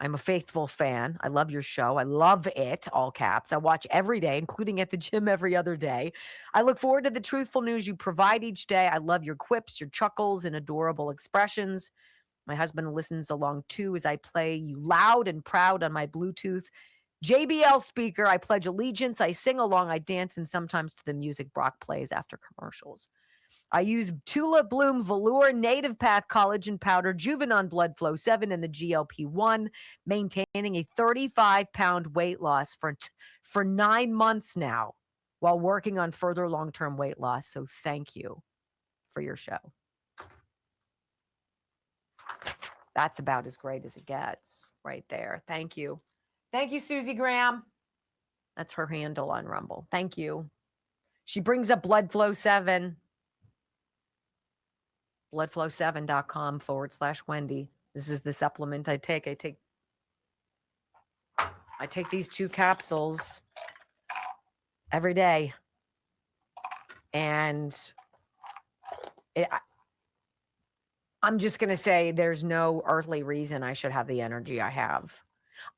I'm a faithful fan. I love your show. I love it, all caps. I watch every day, including at the gym every other day. I look forward to the truthful news you provide each day. I love your quips, your chuckles, and adorable expressions. My husband listens along too as I play you loud and proud on my Bluetooth JBL speaker. I pledge allegiance. I sing along. I dance, and sometimes to the music Brock plays after commercials. I use Tulip Bloom Velour, Native Path Collagen Powder, Juvenon Blood Flow 7, and the GLP-1, maintaining a 35-pound weight loss for 9 months now while working on further long-term weight loss. So thank you for your show. That's about as great as it gets right there. Thank you. Thank you, Susie Graham. That's her handle on Rumble. Thank you. She brings up Blood Flow 7. bloodflow7.com/Wendy. This is the supplement I take. I take these 2 capsules every day. And I'm just going to say there's no earthly reason I should have the energy I have.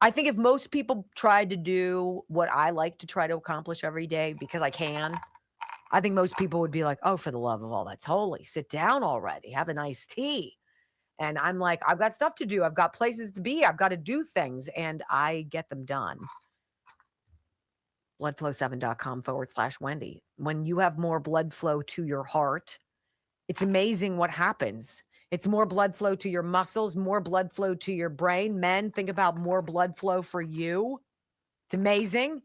I think if most people tried to do what I like to try to accomplish every day because I can, I think most people would be like, oh, for the love of all that's holy, sit down already, have a nice tea. And I'm like, I've got stuff to do. I've got places to be. I've got to do things, and I get them done. bloodflow7.com/Wendy. When you have more blood flow to your heart, it's amazing what happens. It's more blood flow to your muscles, more blood flow to your brain. Men, think about more blood flow for you. It's amazing.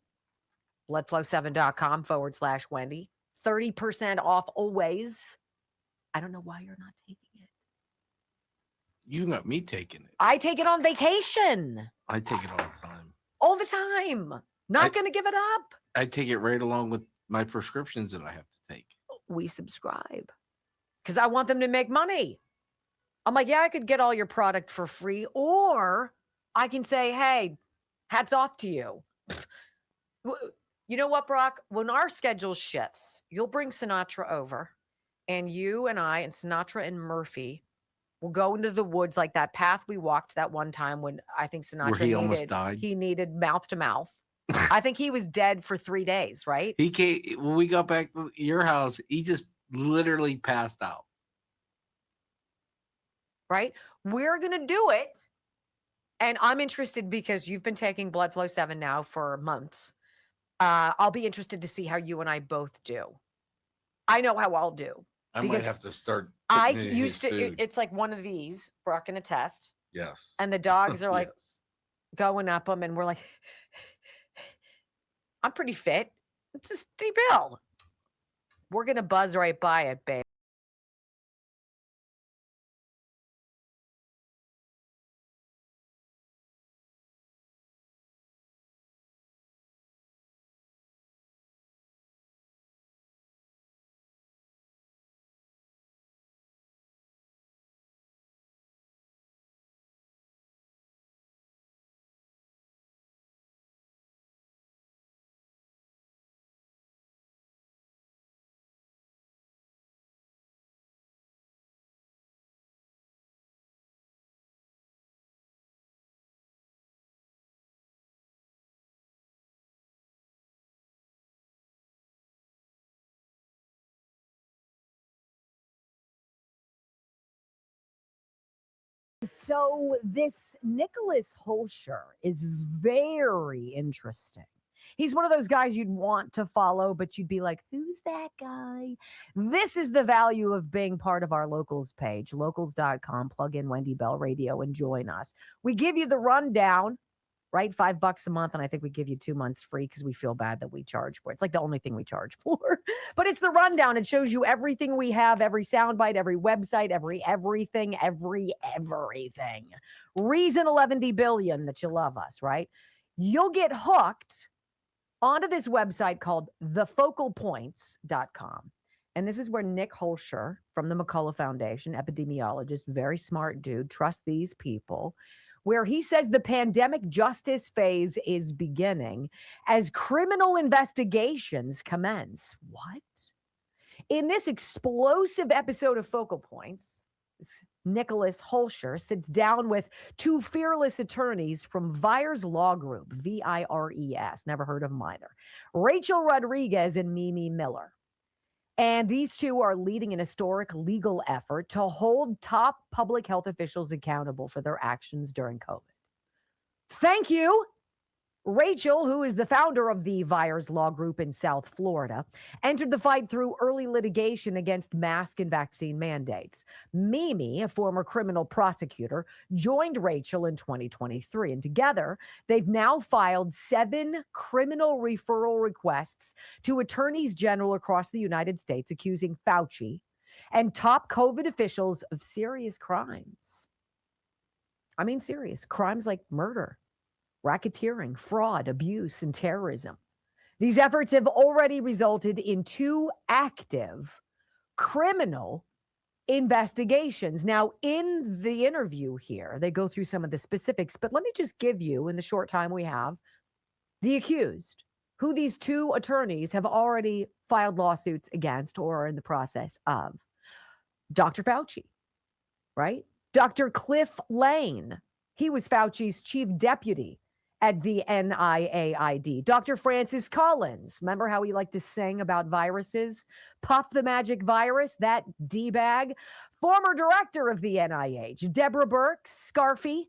bloodflow7.com/Wendy. 30% off always. I don't know why you're not taking it. You got me taking it. I take it on vacation. I take it all the time. All the time. Not going to give it up. I take it right along with my prescriptions that I have to take. We subscribe because I want them to make money. I'm like, yeah, I could get all your product for free, or I can say, hey, hats off to you. You know what, Brock? When our schedule shifts, you'll bring Sinatra over, and you and I and Sinatra and Murphy will go into the woods like that path we walked that one time when I think Sinatra almost died. He needed mouth to mouth. I think he was dead for 3 days, right? He came when we got back to your house. He just literally passed out. Right? We're going to do it. And I'm interested because you've been taking Blood Flow 7 now for months. I'll be interested to see how you and I both do. I know how I'll do. I might have to start. I used to, it's like one of these, Brock can attest. Yes. And the dogs are like going up them, and we're like, I'm pretty fit. It's a steep hill. We're going to buzz right by it, babe. So this Nicholas Holscher is very interesting. He's one of those guys you'd want to follow, but you'd be like, who's that guy? This is the value of being part of our locals page, locals.com. Plug in Wendy Bell Radio and join us. We give you the rundown, right? $5 a month. And I think we give you 2 months free because we feel bad that we charge for it. It's like the only thing we charge for, but it's the rundown. It shows you everything we have, every soundbite, every website, everything. Reason 11 billion that you love us, right? You'll get hooked onto this website called thefocalpoints.com. And this is where Nick Holscher from the McCullough Foundation, epidemiologist, very smart dude, trust these people, where he says the pandemic justice phase is beginning as criminal investigations commence. What? In this explosive episode of Focal Points, Nicholas Holscher, sits down with two fearless attorneys from Vires Law Group, VIRES, never heard of them either, Rachel Rodriguez and Mimi Miller. And these two are leading an historic legal effort to hold top public health officials accountable for their actions during COVID. Thank you. Rachel, who is the founder of the Vires Law Group in South Florida, entered the fight through early litigation against mask and vaccine mandates. Mimi, a former criminal prosecutor, joined Rachel in 2023, and together they've now filed 7 criminal referral requests to attorneys general across the United States accusing Fauci and top COVID officials of serious crimes. I mean, serious crimes like murder, racketeering, fraud, abuse, and terrorism. These efforts have already resulted in 2 active criminal investigations. Now, in the interview here, they go through some of the specifics, but let me just give you, in the short time we have, the accused, who these 2 attorneys have already filed lawsuits against or are in the process of. Dr. Fauci, right? Dr. Cliff Lane. He was Fauci's chief deputy at the NIAID. Dr. Francis Collins, remember how he liked to sing about viruses? Puff the magic virus, that D-bag. Former director of the NIH, Deborah Birx, Scarfy.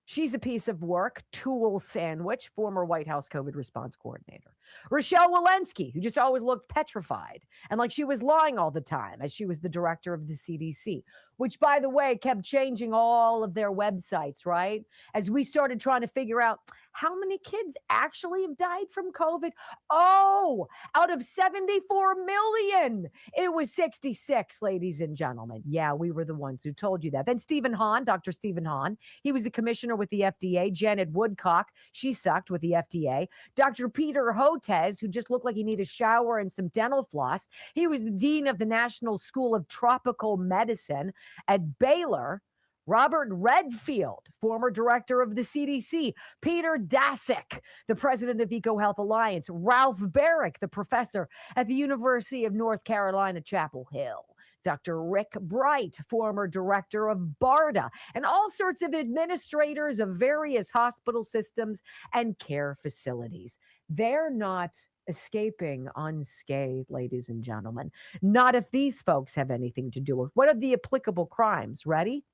She's a piece of work. Tool sandwich, former White House COVID response coordinator. Rochelle Walensky, who just always looked petrified and like she was lying all the time as she was the director of the CDC, which, by the way, kept changing all of their websites, right? As we started trying to figure out how many kids actually have died from COVID. Oh, out of 74 million, it was 66, ladies and gentlemen. Yeah, we were the ones who told you that. Then Stephen Hahn, Dr. Stephen Hahn, he was a commissioner with the FDA. Janet Woodcock, she sucked with the FDA. Dr. Peter Hotez, who just looked like he needed a shower and some dental floss. He was the dean of the National School of Tropical Medicine at Baylor. Robert Redfield, former director of the CDC. Peter Daszak, the president of EcoHealth Alliance. Ralph Barrick, the professor at the University of North Carolina, Chapel Hill. Dr. Rick Bright, former director of BARDA, and all sorts of administrators of various hospital systems and care facilities. They're not escaping unscathed, ladies and gentlemen. Not if these folks have anything to do with. What are the applicable crimes? Ready?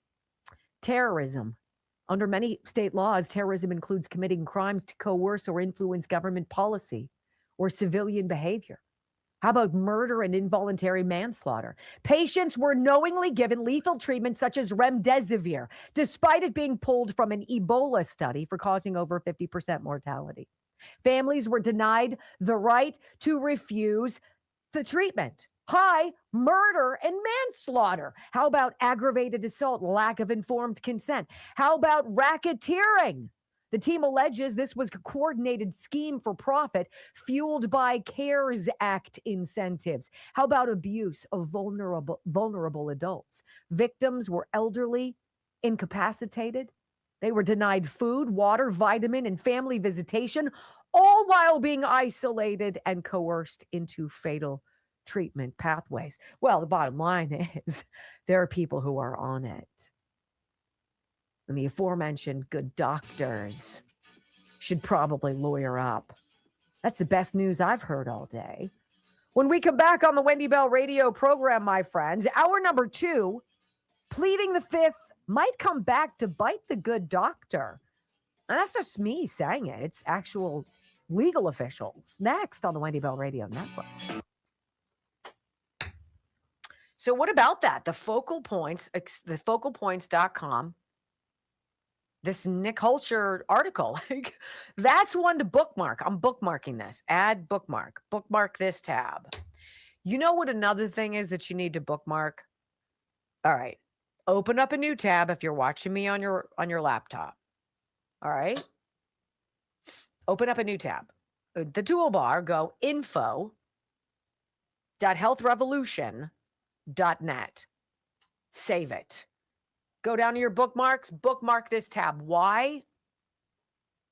Terrorism. Under many state laws, terrorism includes committing crimes to coerce or influence government policy or civilian behavior. How about murder and involuntary manslaughter? Patients were knowingly given lethal treatment such as remdesivir, despite it being pulled from an Ebola study for causing over 50% mortality. Families were denied the right to refuse the treatment. Hi, murder and manslaughter. How about aggravated assault, lack of informed consent? How about racketeering? The team alleges this was a coordinated scheme for profit fueled by CARES Act incentives. How about abuse of vulnerable adults? Victims were elderly, incapacitated. They were denied food, water, vitamin, and family visitation, all while being isolated and coerced into fatal treatment pathways. Well, the bottom line is there are people who are on it. And the aforementioned good doctors should probably lawyer up. That's the best news I've heard all day. When we come back on the Wendy Bell radio program, my friends, hour number 2, pleading the fifth might come back to bite the good doctor. And that's just me saying it. It's actual legal officials. Next on the Wendy Bell Radio Network. So what about that? The Focal Points, thefocalpoints.com. This Nick Holscher article, that's one to bookmark. I'm bookmarking this. Add bookmark. Bookmark this tab. You know what another thing is that you need to bookmark? All right. Open up a new tab if you're watching me on your laptop. All right. Open up a new tab. The toolbar, go info.healthrevolution.net. Save it. Go down to your bookmarks, bookmark this tab. Why?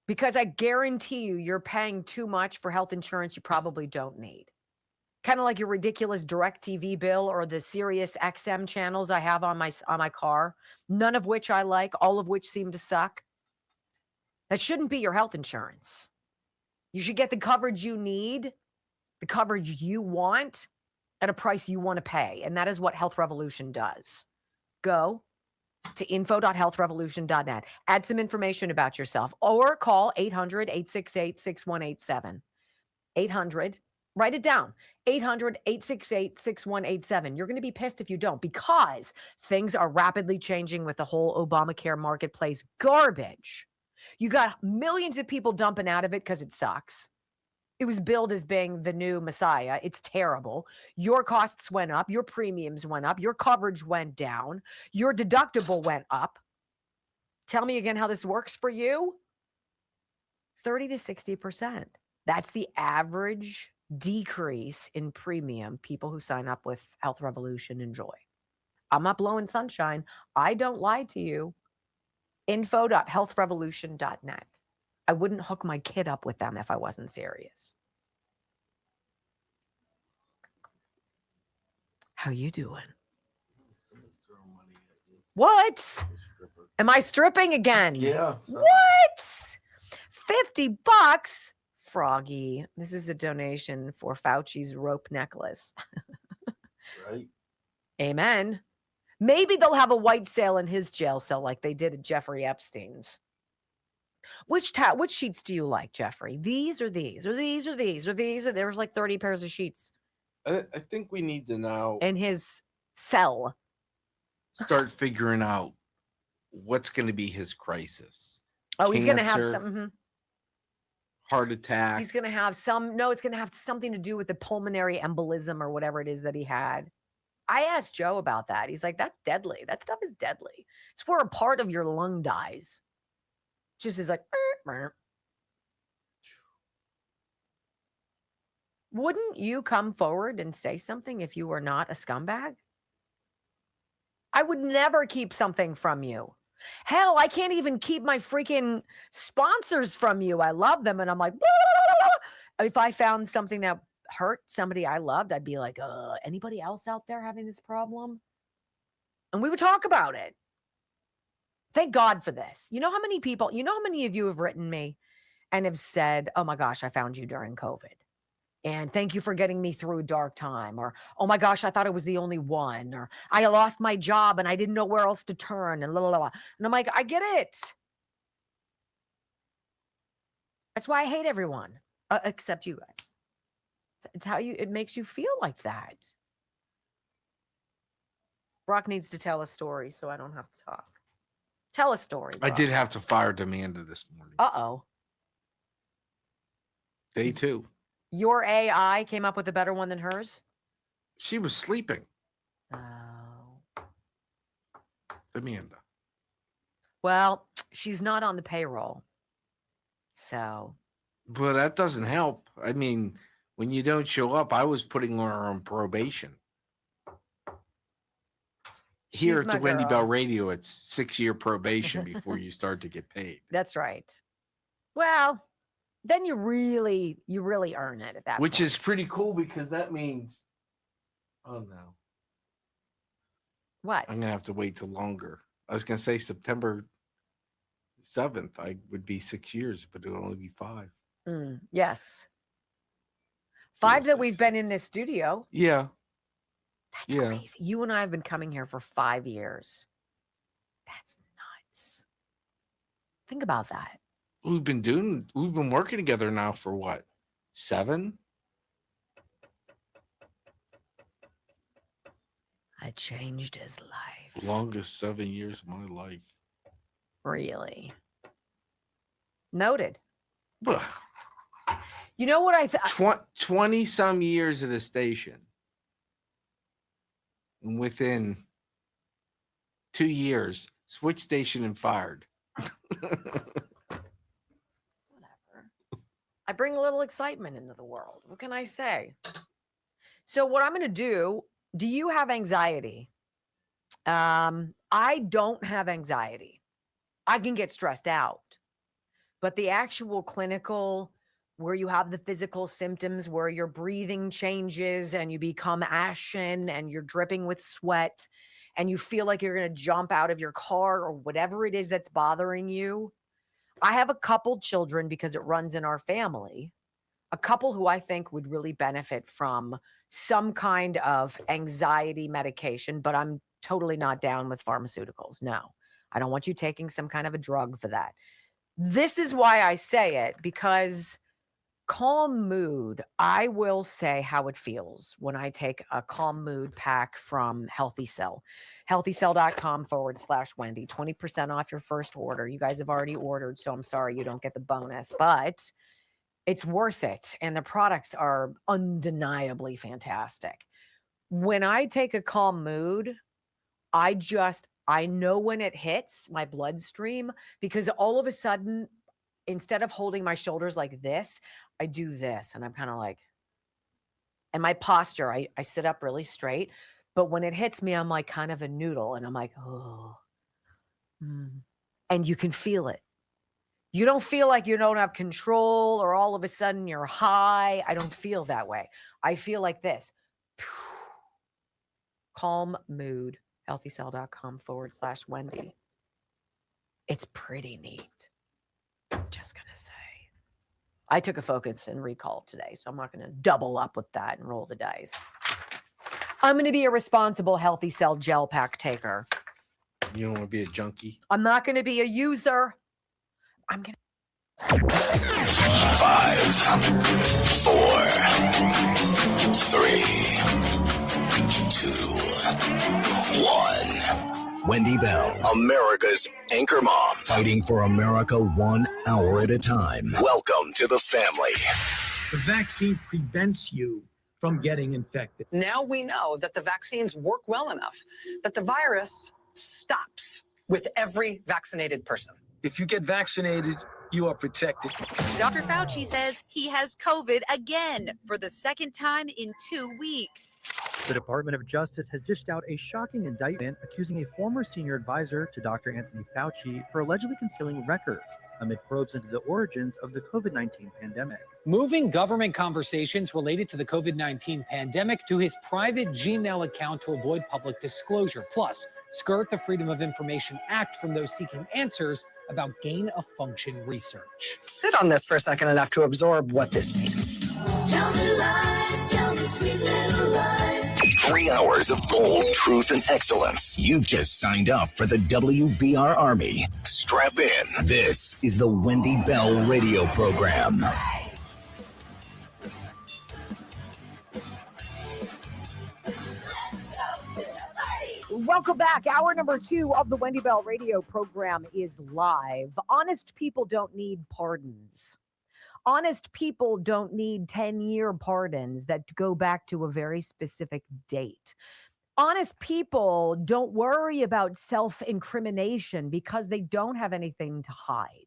Because I guarantee you're paying too much for health insurance you probably don't need. Kind of like your ridiculous DirecTV bill or the Sirius XM channels I have on my car, none of which I like, all of which seem to suck. That shouldn't be your health insurance. You should get the coverage you need, the coverage you want, at a price you want to pay. And that is what Health Revolution does. Go to info.healthrevolution.net. Add some information about yourself or call 800-868-6187. 800, write it down. 800-868-6187. You're going to be pissed if you don't, because things are rapidly changing with the whole Obamacare marketplace garbage. You got millions of people dumping out of it because it sucks. It was billed as being the new messiah. It's terrible. Your costs went up. Your premiums went up. Your coverage went down. Your deductible went up. Tell me again how this works for you. 30 to 60%. That's the average decrease in premium people who sign up with Health Revolution enjoy. I'm not blowing sunshine. I don't lie to you. Info.healthrevolution.net. I wouldn't hook my kid up with them if I wasn't serious. How you doing? What? Am I stripping again? Yeah. What? $50? Froggy. This is a donation for Fauci's rope necklace. Right. Amen. Maybe they'll have a white sale in his jail cell like they did at Jeffrey Epstein's. Which sheets do you like, Jeffrey? These or these? Or these or these? Or these? Or there's like 30 pairs of sheets I think we need to now in his cell. start figuring out what's going to be his crisis. Oh, he's going to have Cancer, some heart attack. He's going to have some. No, it's going to have something to do with the pulmonary embolism or whatever it is that he had. I asked Joe about that. He's like, that's deadly. That stuff is deadly. It's where a part of your lung dies. Just is like, wouldn't you come forward and say something if you were not a scumbag? I would never keep something from you. Hell, I can't even keep my freaking sponsors from you. I love them. And I'm like, if I found something that hurt somebody I loved, I'd be like, anybody else out there having this problem? And we would talk about it. Thank God for this. You know how many people, you know how many of you have written me and have said, oh my gosh, I found you during COVID. And thank you for getting me through a dark time. Or, oh my gosh, I thought I was the only one. Or I lost my job and I didn't know where else to turn. And blah, blah, blah. And I'm like, I get it. That's why I hate everyone, except you guys. It's how it makes you feel like that. Brock needs to tell a story so I don't have to talk. Tell a story, Brock. I did have to fire Amanda this morning. Uh-oh. Day 2. Your AI came up with a better one than hers? She was sleeping. Oh. Amanda. Well, she's not on the payroll. So. But that doesn't help. I mean, when you don't show up, I was putting her on probation. Here at the Wendy Bell Radio, it's 6-year probation before you start to get paid. That's right. Well, then you really earn it at that point. Which is pretty cool because that means, oh no. What? I'm going to have to wait till longer. I was going to say September 7th, I would be 6 years, but it would only be 5. Yes. 5 that we've been in this studio. Yeah. That's crazy. You and I have been coming here for 5 years. That's nuts. Think about that. We've been working together now for what? 7? I changed his life. Longest 7 years of my life. Really? Noted. You know what I thought? 20 some years at a station. And within 2 years, switched station and fired. Whatever. I bring a little excitement into the world. What can I say? So what I'm going to do you have anxiety? I don't have anxiety. I can get stressed out. But the actual clinical where you have the physical symptoms, where your breathing changes and you become ashen and you're dripping with sweat and you feel like you're going to jump out of your car or whatever it is that's bothering you. I have a couple children because it runs in our family, a couple who I think would really benefit from some kind of anxiety medication, but I'm totally not down with pharmaceuticals. No, I don't want you taking some kind of a drug for that. This is why I say it, because Calm Mood, I will say how it feels when I take a Calm Mood pack from Healthy Cell. HealthyCell.com/Wendy. 20% off your first order. You guys have already ordered, so I'm sorry you don't get the bonus, but it's worth it. And the products are undeniably fantastic. When I take a Calm Mood, I know when it hits my bloodstream, because all of a sudden, instead of holding my shoulders like this, I do this. And I'm kind of like, and my posture, I sit up really straight. But when it hits me, I'm like kind of a noodle. And I'm like, oh. And you can feel it. You don't feel like you don't have control or all of a sudden you're high. I don't feel that way. I feel like this. Calm Mood. HealthyCell.com/Wendy. It's pretty neat. Just going to say. I took a Focus and Recall today, so I'm not going to double up with that and roll the dice. I'm going to be a responsible Healthy Cell gel pack taker. You don't want to be a junkie? I'm not going to be a user. I'm going to. 5, 4, 3, 2, 1. Wendy Bell, America's anchor mom, fighting for America 1 hour at a time. Welcome to the family. The vaccine prevents you from getting infected. Now we know that the vaccines work well enough that the virus stops with every vaccinated person. If you get vaccinated, you are protected. Dr. Fauci says he has COVID again for the second time in 2 weeks. The Department of Justice has dished out a shocking indictment accusing a former senior advisor to Dr. Anthony Fauci for allegedly concealing records amid probes into the origins of the COVID-19 pandemic. Moving government conversations related to the COVID-19 pandemic to his private Gmail account to avoid public disclosure, plus skirt the Freedom of Information Act from those seeking answers about gain-of-function research. Sit on this for a second enough to absorb what this means. Tell me lies, tell me sweet little lies. 3 hours of bold truth and excellence. You've just signed up for the WBR Army. Strap in. This is the Wendy Bell radio program. Welcome back. Hour number 2 of the Wendy Bell radio program is live. Honest people don't need pardons. Honest people don't need 10-year pardons that go back to a very specific date. Honest people don't worry about self-incrimination because they don't have anything to hide.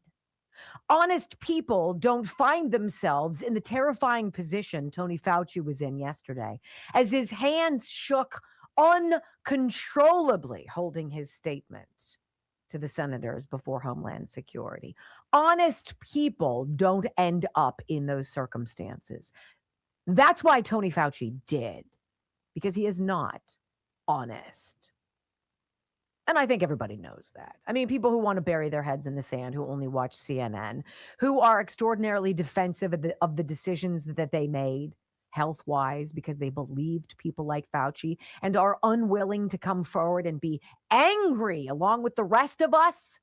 Honest people don't find themselves in the terrifying position Tony Fauci was in yesterday, as his hands shook uncontrollably holding his statement to the senators before Homeland Security. Honest people don't end up in those circumstances. That's why Tony Fauci did, because he is not honest. And I think everybody knows that. I mean, people who want to bury their heads in the sand, who only watch CNN, who are extraordinarily defensive of the decisions that they made health-wise because they believed people like Fauci and are unwilling to come forward and be angry along with the rest of us.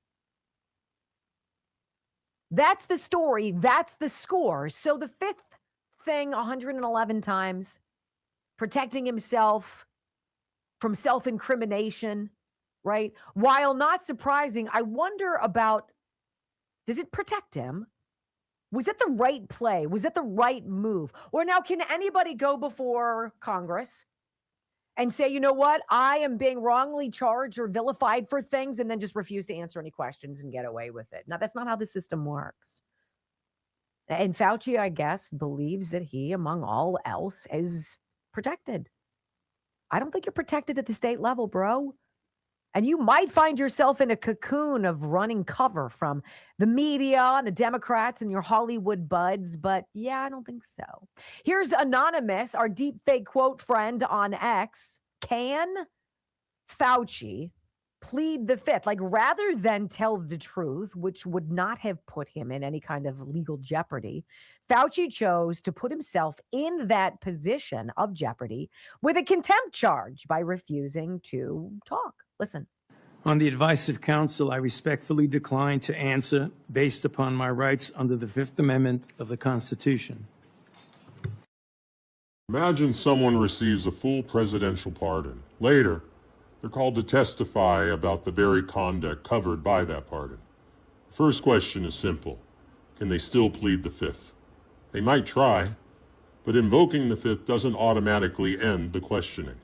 That's the story. That's the score. So the fifth thing 111 times, protecting himself from self-incrimination, right? While not surprising, I wonder about, does it protect him? Was that the right play? Was that the right move? Or now, can anybody go before Congress and say, you know what, I am being wrongly charged or vilified for things, and then just refuse to answer any questions and get away with it? Now, that's not how the system works. And Fauci, I guess, believes that he, among all else, is protected. I don't think you're protected at the state level, bro. And you might find yourself in a cocoon of running cover from the media and the Democrats and your Hollywood buds. But yeah, I don't think so. Here's Anonymous, our deep fake quote friend on X. Can Fauci plead the fifth? Like, rather than tell the truth, which would not have put him in any kind of legal jeopardy, Fauci chose to put himself in that position of jeopardy with a contempt charge by refusing to talk. Listen. On the advice of counsel, I respectfully decline to answer based upon my rights under the Fifth Amendment of the Constitution. Imagine someone receives a full presidential pardon. Later, they're called to testify about the very conduct covered by that pardon. The first question is simple. Can they still plead the fifth? They might try, but invoking the fifth doesn't automatically end the questioning.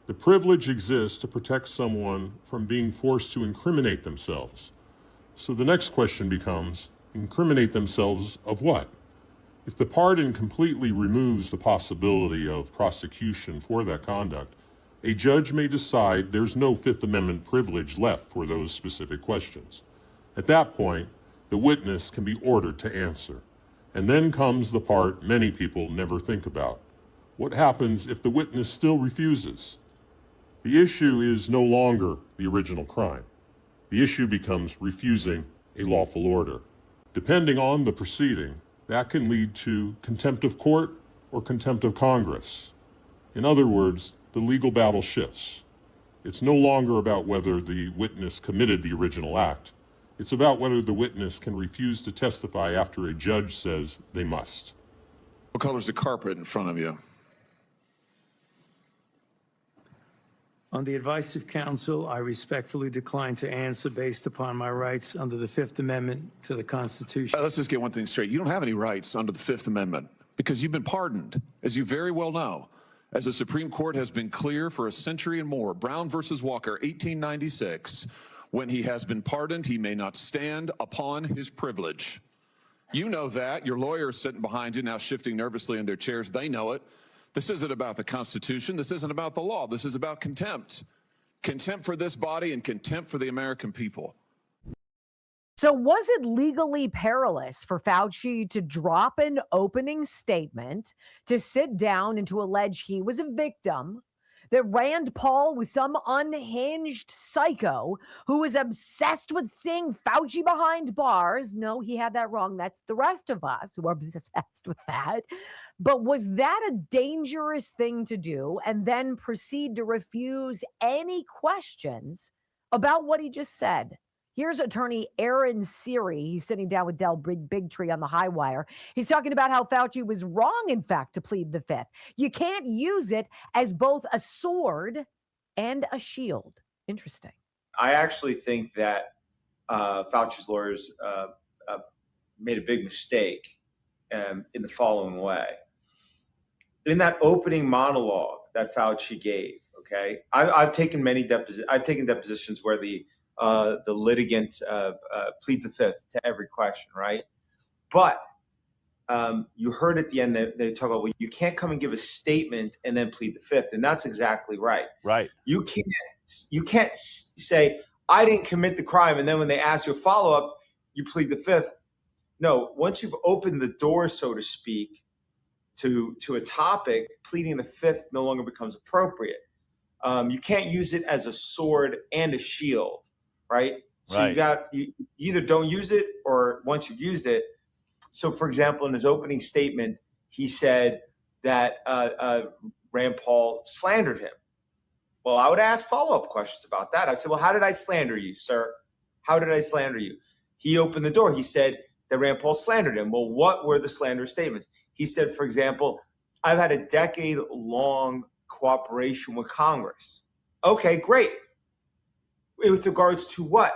The privilege exists to protect someone from being forced to incriminate themselves. So the next question becomes, incriminate themselves of what? If the pardon completely removes the possibility of prosecution for that conduct, a judge may decide there's no Fifth Amendment privilege left for those specific questions. At that point, the witness can be ordered to answer. And then comes the part many people never think about. What happens if the witness still refuses? The issue is no longer the original crime. The issue becomes refusing a lawful order. Depending on the proceeding, that can lead to contempt of court or contempt of Congress. In other words, the legal battle shifts. It's no longer about whether the witness committed the original act. It's about whether the witness can refuse to testify after a judge says they must. What color is the carpet in front of you? On the advice of counsel, I respectfully decline to answer based upon my rights under the Fifth Amendment to the Constitution. Let's just get one thing straight. You don't have any rights under the Fifth Amendment because you've been pardoned, as you very well know. As the Supreme Court has been clear for a century and more, Brown versus Walker, 1896, when he has been pardoned, he may not stand upon his privilege. You know that. Your lawyer is sitting behind you now shifting nervously in their chairs. They know it. This isn't about the Constitution. This isn't about the law. This is about contempt. Contempt for this body and contempt for the American people. So was it legally perilous for Fauci to drop an opening statement, to sit down and to allege he was a victim, that Rand Paul was some unhinged psycho who was obsessed with seeing Fauci behind bars? No, he had that wrong. That's the rest of us who are obsessed with that. But was that a dangerous thing to do and then proceed to refuse any questions about what he just said? Here's attorney Aaron Seary. He's sitting down with Del Bigtree on the High Wire. He's talking about how Fauci was wrong, in fact, to plead the fifth. You can't use it as both a sword and a shield. Interesting. I actually think that Fauci's lawyers made a big mistake in the following way. In that opening monologue that Fauci gave, okay, I've taken many depositions where the litigant pleads the fifth to every question, right? But you heard at the end that they talk about, well, you can't come and give a statement and then plead the fifth, and that's exactly right. Right. You can't say I didn't commit the crime, and then when they ask you a follow up, you plead the fifth. No, once you've opened the door, so to speak, to a topic, pleading the fifth no longer becomes appropriate. You can't use it as a sword and a shield. Right. So right. You either don't use it or once you've used it. So, for example, in his opening statement, he said that Rand Paul slandered him. Well, I would ask follow-up questions about that. I'd say, well, how did I slander you, sir? How did I slander you? He opened the door. He said that Rand Paul slandered him. Well, what were the slander statements? He said, for example, I've had a decade-long cooperation with Congress. Okay, great. With regards to what?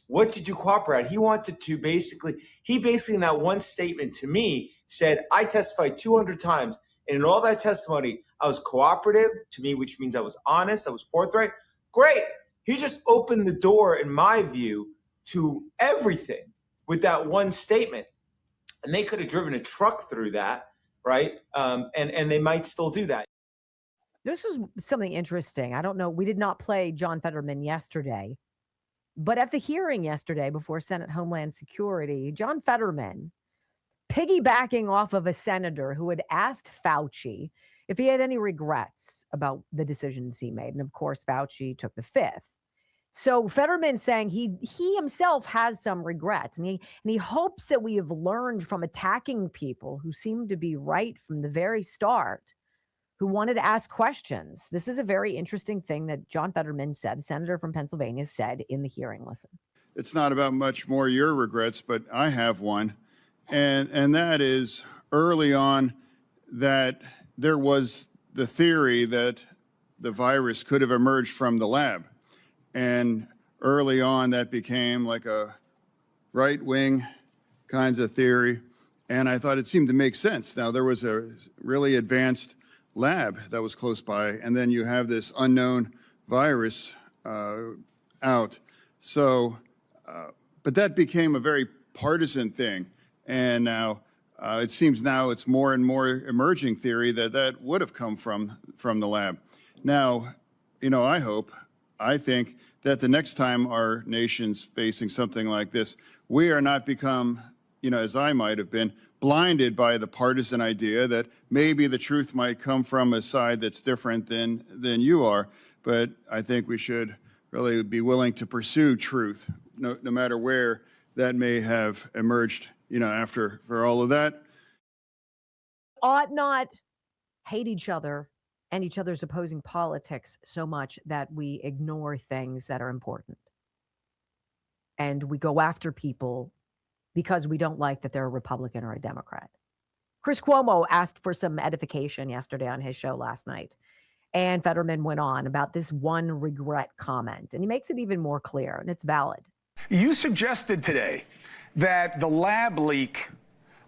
What did you cooperate? He wanted to basically in that one statement to me said, I testified 200 times. And in all that testimony, I was cooperative to me, which means I was honest. I was forthright. Great. He just opened the door, in my view, to everything with that one statement. And they could have driven a truck through that, right? And they might still do that. This is something interesting. I don't know. We did not play John Fetterman yesterday, but at the hearing yesterday before Senate Homeland Security, John Fetterman, piggybacking off of a senator who had asked Fauci if he had any regrets about the decisions he made. And of course, Fauci took the fifth. So Fetterman saying he himself has some regrets, and he hopes that we have learned from attacking people who seem to be right from the very start, who wanted to ask questions. This is a very interesting thing that John Fetterman said, the senator from Pennsylvania said in the hearing. Listen. It's not about much more your regrets, but I have one. And that is early on that there was the theory that the virus could have emerged from the lab. And early on that became like a right-wing kinds of theory. And I thought it seemed to make sense. Now, there was a really advanced lab that was close by, and then you have this unknown virus out. So, but that became a very partisan thing. And now it seems now it's more and more emerging theory that that would have come from the lab. Now, you know, I think that the next time our nation's facing something like this, we are not become, you know, as I might have been, blinded by the partisan idea that maybe the truth might come from a side that's different than you are. But I think we should really be willing to pursue truth, no matter where that may have emerged, you know, for all of that. Ought not hate each other and each other's opposing politics so much that we ignore things that are important. And we go after people because we don't like that they're a Republican or a Democrat. Chris Cuomo asked for some edification yesterday on his show last night. And Fetterman went on about this one regret comment. And he makes it even more clear, and it's valid. You suggested today that the lab leak,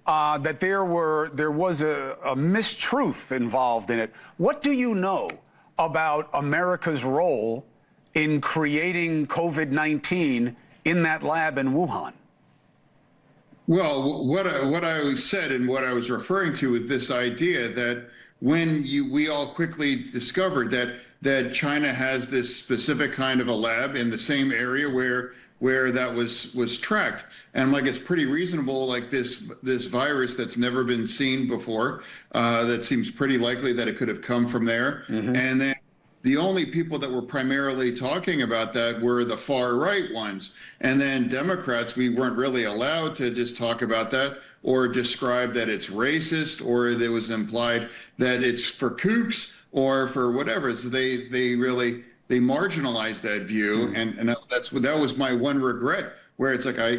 that there was a mistruth involved in it. What do you know about America's role in creating COVID-19 in that lab in Wuhan? Well, what I said and what I was referring to is this idea that when we all quickly discovered that China has this specific kind of a lab in the same area where that was tracked, and like it's pretty reasonable, like this virus that's never been seen before, that seems pretty likely that it could have come from there. Mm-hmm. And then the only people that were primarily talking about that were the far right ones. And then Democrats, we weren't really allowed to just talk about that or describe that it's racist, or there was implied that it's for kooks or for whatever. So they marginalized that view. And that was my one regret, where it's like, I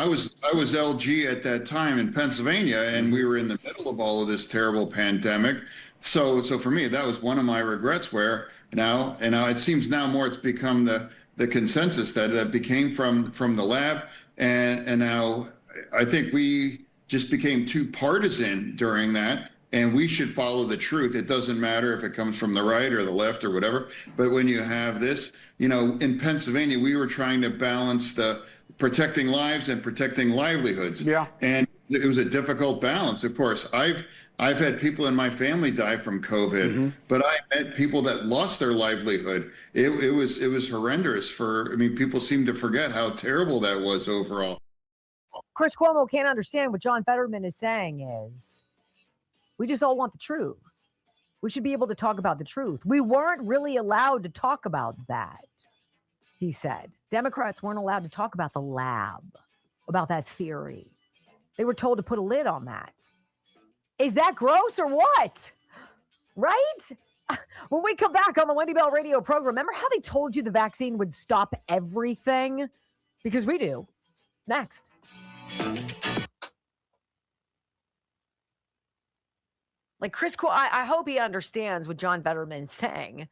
was LG at that time in Pennsylvania, and we were in the middle of all of this terrible pandemic. So for me, that was one of my regrets, where now it seems now more it's become the consensus that became from the lab. And now I think we just became too partisan during that, and we should follow the truth. It doesn't matter if it comes from the right or the left or whatever. But when you have this, in Pennsylvania, we were trying to balance the protecting lives and protecting livelihoods. Yeah. And it was a difficult balance. Of course, I've had people in my family die from COVID, mm-hmm. but I met people that lost their livelihood. It was horrendous. People seem to forget how terrible that was overall. Chris Cuomo can't understand what John Fetterman is saying is, we just all want the truth. We should be able to talk about the truth. We weren't really allowed to talk about that, he said. Democrats weren't allowed to talk about the lab, about that theory. They were told to put a lid on that. Is that gross or what? Right? When we come back on the Wendy Bell radio program, remember how they told you the vaccine would stop everything? Because we do. Next. Like I hope he understands what John Fetterman's saying.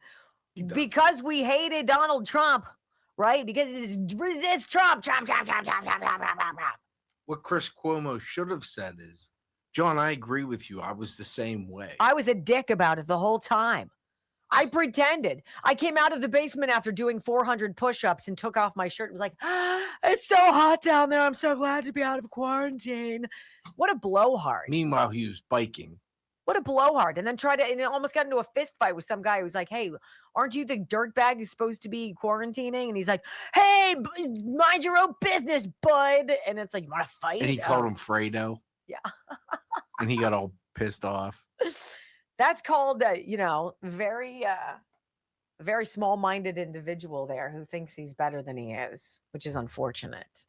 Because we hated Donald Trump, right? Because it's resist Trump. Trump. What Chris Cuomo should have said is, John, I agree with you. I was the same way. I was a dick about it the whole time. I pretended. I came out of the basement after doing 400 push-ups and took off my shirt and was like, it's so hot down there. I'm so glad to be out of quarantine. What a blowhard. Meanwhile, he was biking. What a blowhard. And then and it almost got into a fist fight with some guy who's like, hey, aren't you the dirtbag who's supposed to be quarantining? And he's like, hey, mind your own business, bud. And it's like, you want to fight? And he called him Fredo. Yeah. And he got all pissed off. That's called, very small-minded individual there who thinks he's better than he is, which is unfortunate.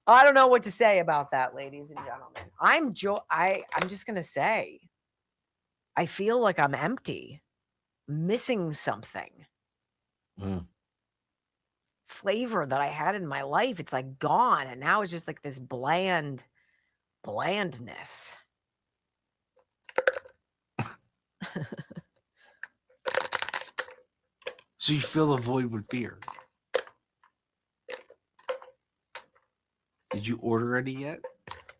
I don't know what to say about that, ladies and gentlemen. I'm just going to say, I feel like I'm empty, missing something. Flavor that I had in my life, it's like gone. And now it's just like this blandness. So you fill the void with beer. Did you order any yet?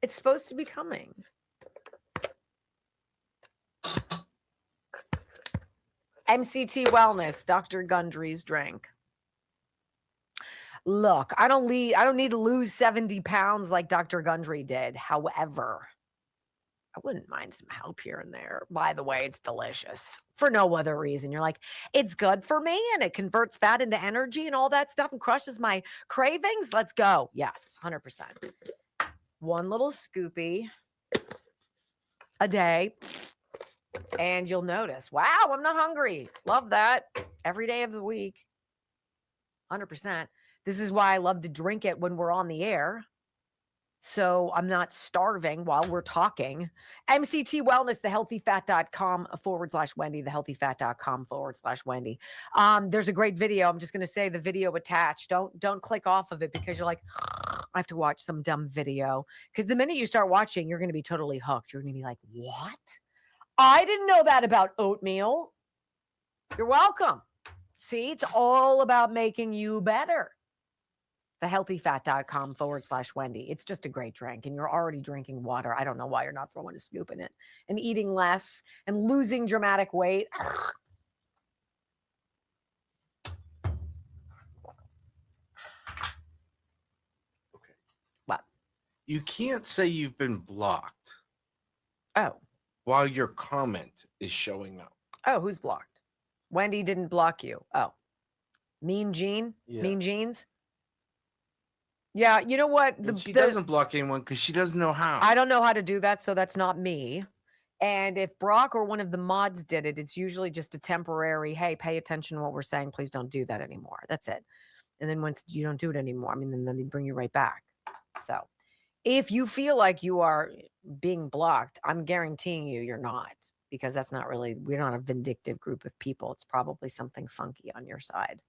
It's supposed to be coming. MCT Wellness, Dr. Gundry's drink. Look, I don't need to lose 70 pounds like Dr. Gundry did. However, I wouldn't mind some help here and there. By the way, it's delicious for no other reason. You're like, it's good for me and it converts fat into energy and all that stuff and crushes my cravings. Let's go. Yes, 100%. One little scoopy a day and you'll notice, wow, I'm not hungry. Love that. Every day of the week. 100%. This is why I love to drink it when we're on the air. So I'm not starving while we're talking. MCT Wellness, thehealthyfat.com/Wendy, thehealthyfat.com/Wendy. There's a great video. I'm just going to say the video attached. Don't click off of it because you're like, I have to watch some dumb video. Because the minute you start watching, you're going to be totally hooked. You're going to be like, what? I didn't know that about oatmeal. You're welcome. See, it's all about making you better. Thehealthyfat.com/Wendy. It's just a great drink, and you're already drinking water. I don't know why you're not throwing a scoop in it and eating less and losing dramatic weight. Okay. What? You can't say you've been blocked. Oh. While your comment is showing up. Oh, who's blocked? Wendy didn't block you. Oh. Mean Gene? Yeah. Mean Jeans? Yeah, you know what? She doesn't block anyone because she doesn't know how. I don't know how to do that, so that's not me. And if Brock or one of the mods did it, it's usually just a temporary, hey, pay attention to what we're saying. Please don't do that anymore. That's it. And then once you don't do it anymore, then they bring you right back. So if you feel like you are being blocked, I'm guaranteeing you're not, because that's not really, we're not a vindictive group of people. It's probably something funky on your side.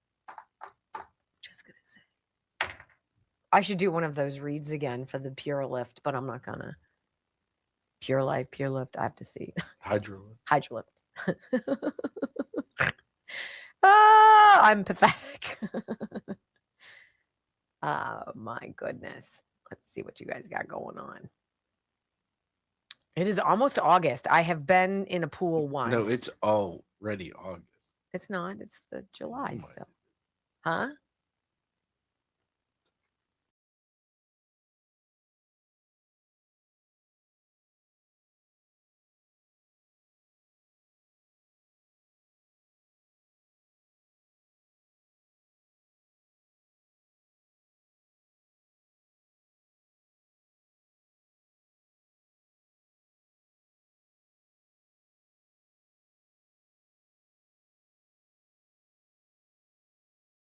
Just going to say. I should do one of those reads again for the Pure Lift, but I'm not gonna. Pure Life, Pure Lift. I have to see. Hydrolift. I'm pathetic. Oh my goodness. Let's see what you guys got going on. It is almost August. I have been in a pool once. No, it's already August. It's not. It's the July still. Huh?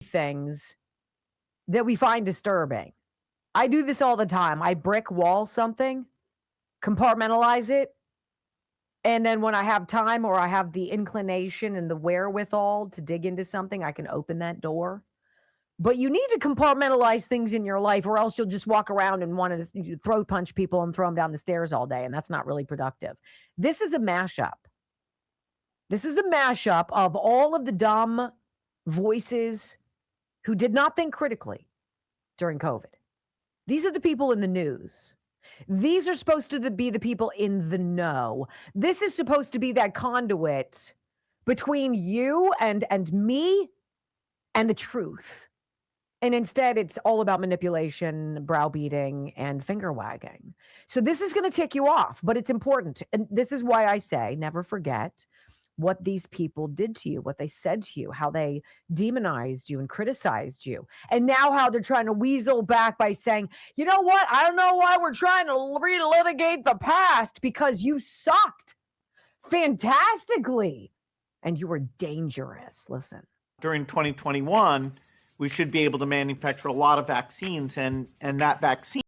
Things that we find disturbing. I do this all the time. I brick wall something, compartmentalize it, and then when I have time or I have the inclination and the wherewithal to dig into something, I can open that door. But you need to compartmentalize things in your life, or else you'll just walk around and want to throat punch people and throw them down the stairs all day, and that's not really productive. This is a mashup. This is the mashup of all of the dumb voices who did not think critically during COVID. These are the people in the news. These are supposed to be the people in the know. This is supposed to be that conduit between you and me and the truth. And instead, it's all about manipulation, browbeating, and finger wagging. So this is going to tick you off, but it's important. And this is why I say never forget what these people did to you, what they said to you, how they demonized you and criticized you. And now how they're trying to weasel back by saying, you know what? I don't know why we're trying to relitigate the past, because you sucked fantastically and you were dangerous. Listen. During 2021, we should be able to manufacture a lot of vaccines, and that vaccine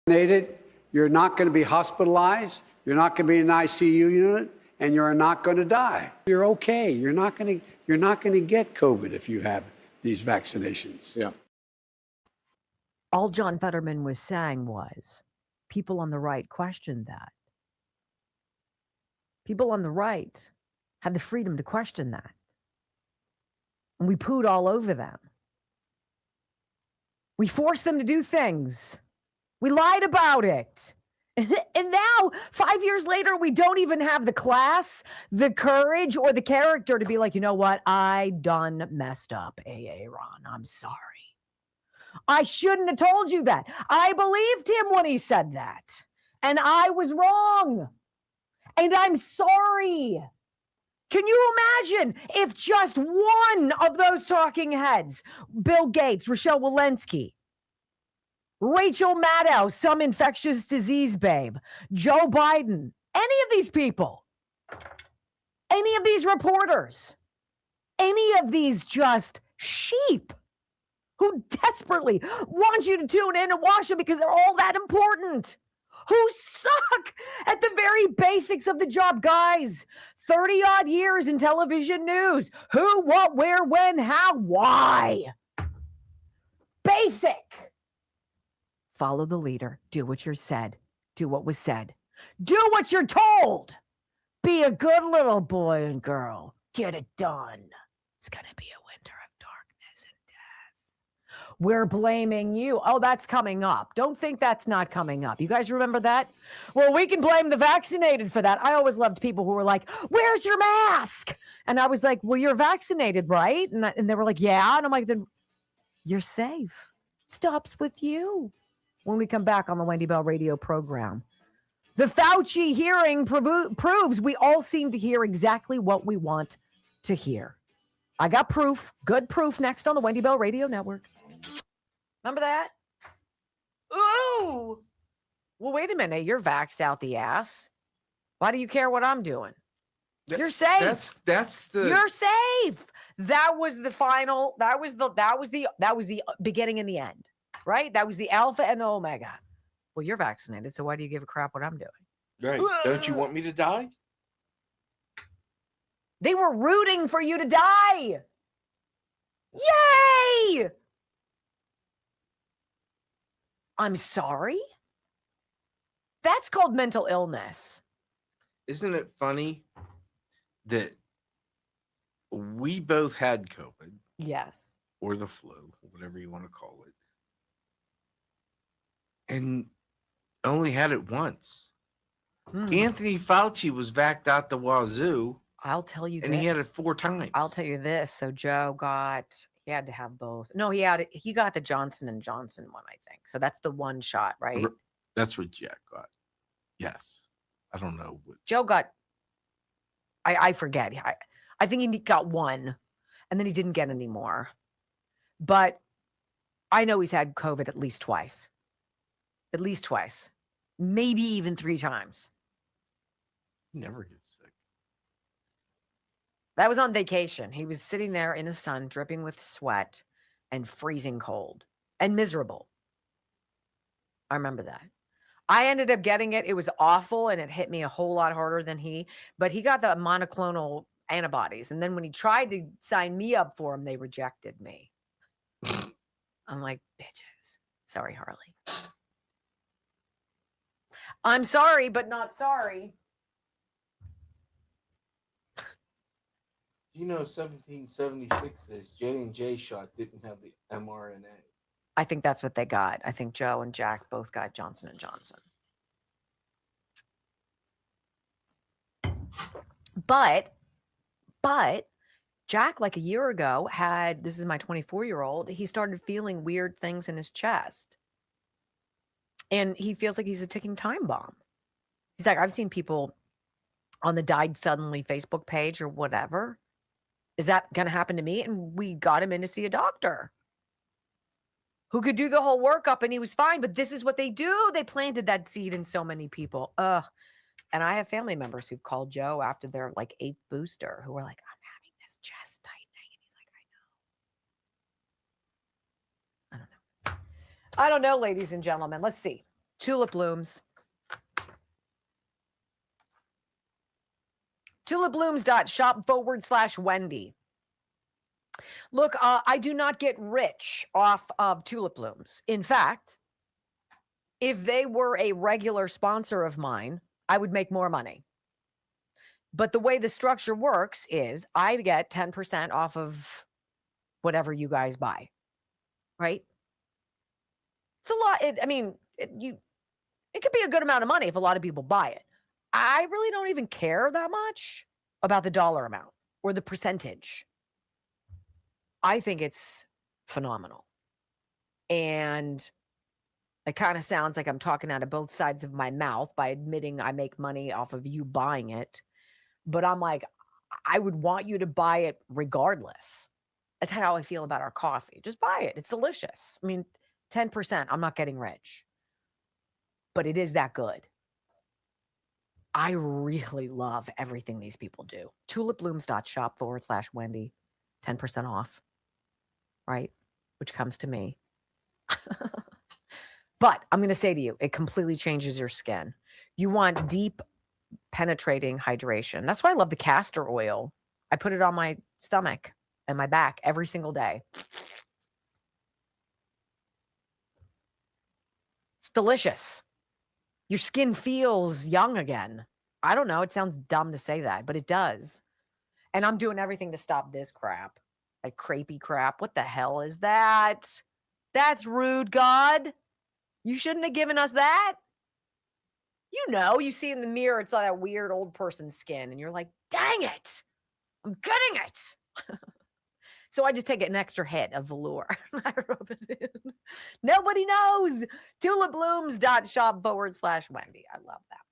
You're not going to be hospitalized. You're not going to be in an ICU unit, and you're not going to die. You're okay. You're not going to get COVID if you have these vaccinations. Yeah. All John Fetterman was saying was people on the right questioned that. People on the right had the freedom to question that. And we pooed all over them. We forced them to do things. We lied about it. And now, 5 years later, we don't even have the class, the courage, or the character to be like, you know what? I done messed up, Aaron. I'm sorry. I shouldn't have told you that. I believed him when he said that. And I was wrong. And I'm sorry. Can you imagine if just one of those talking heads, Bill Gates, Rochelle Walensky, Rachel Maddow, some infectious disease babe, Joe Biden, any of these people, any of these reporters, any of these just sheep who desperately want you to tune in and watch them because they're all that important, who suck at the very basics of the job. Guys, 30 odd years in television news. Who, what, where, when, how, why. Basic. Follow the leader. Do what you're said. Do what was said. Do what you're told. Be a good little boy and girl. Get it done. It's going to be a winter of darkness and death. We're blaming you. Oh, that's coming up. Don't think that's not coming up. You guys remember that? Well, we can blame the vaccinated for that. I always loved people who were like, where's your mask? And I was like, well, you're vaccinated, right? And they were like, yeah. And I'm like, then you're safe. Stops with you. When we come back on the Wendy Bell radio program. The Fauci hearing proves we all seem to hear exactly what we want to hear. I got proof, good proof, next on the Wendy Bell radio network. Remember that? Ooh. Well, wait a minute. You're vaxxed out the ass. Why do you care what I'm doing? You're safe. That's the. You're safe. That was the final. That was the beginning and the end, right? That was the alpha and the omega. Well, you're vaccinated, so why do you give a crap what I'm doing? Right. Don't you want me to die? They were rooting for you to die. Yay! I'm sorry? That's called mental illness. Isn't it funny that we both had COVID? Yes. Or the flu, whatever you want to call it. And only had it once. Anthony Fauci was vaxxed out the wazoo. I'll tell you, and he had it 4 times. I'll tell you this. So Joe he had to have both. No, he got the Johnson & Johnson one, I think. So that's the one shot, right? That's what Jack got. Yes. I don't know. Joe got, I forget. I think he got one and then he didn't get any more. But I know he's had COVID at least twice. At least twice. Maybe even 3 times. He never gets sick. That was on vacation. He was sitting there in the sun, dripping with sweat and freezing cold and miserable. I remember that. I ended up getting it. It was awful, and it hit me a whole lot harder than but he got the monoclonal antibodies. And then when he tried to sign me up for them, they rejected me. I'm like, bitches. Sorry, Harley. I'm sorry, but not sorry. You know, 1776 says J&J shot didn't have the mRNA. I think that's what they got. I think Joe and Jack both got Johnson & Johnson. But Jack, like a year ago, this is my 24-year-old, he started feeling weird things in his chest. And he feels like he's a ticking time bomb. He's like, I've seen people on the Died Suddenly Facebook page or whatever. Is that going to happen to me? And we got him in to see a doctor who could do the whole workup, and he was fine. But this is what they do. They planted that seed in so many people. And I have family members who've called Joe after their 8th booster who are like, I'm having this chest tightening. And he's like, I know. I don't know, ladies and gentlemen. Let's see. Tulip blooms. tulipblooms.shop/Wendy. Look, I do not get rich off of tulip blooms. In fact, if they were a regular sponsor of mine, I would make more money. But the way the structure works is I get 10% off of whatever you guys buy, right? It's a lot. It could be a good amount of money if a lot of people buy it. I really don't even care that much about the dollar amount or the percentage. I think it's phenomenal. And it kind of sounds like I'm talking out of both sides of my mouth by admitting I make money off of you buying it. But I'm like, I would want you to buy it regardless. That's how I feel about our coffee. Just buy it. It's delicious. 10%, I'm not getting rich. But it is that good. I really love everything these people do. tulipblooms.shop/Wendy. 10% off. Right? Which comes to me. But I'm going to say to you, it completely changes your skin. You want deep, penetrating hydration. That's why I love the castor oil. I put it on my stomach and my back every single day. It's delicious. Your skin feels young again. I don't know. It sounds dumb to say that, but it does. And I'm doing everything to stop this crap. Like crepey crap. What the hell is that? That's rude, God. You shouldn't have given us that. You see in the mirror, it's like that weird old person's skin. And you're like, dang it. I'm getting it. So I just take an extra hit of velour. I rub it in. Nobody knows. tulipblooms.shop/Wendy. I love that.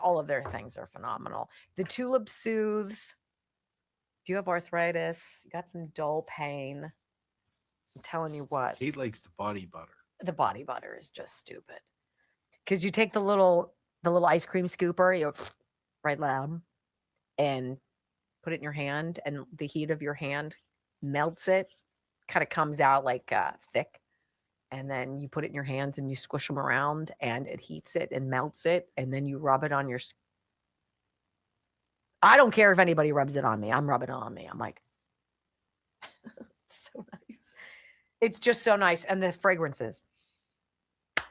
All of their things are phenomenal. The Tulip Soothe. If you have arthritis, you got some dull pain, I'm telling you what. He likes the body butter. The body butter is just stupid. Because you take the little ice cream scooper, you right loud. and put it in your hand, and the heat of your hand melts it, kind of comes out like thick. And then you put it in your hands and you squish them around and it heats it and melts it. And then you rub it on your skin. I don't care if anybody rubs it on me. I'm rubbing it on me. I'm like, it's so nice. It's just so nice. And the fragrances. I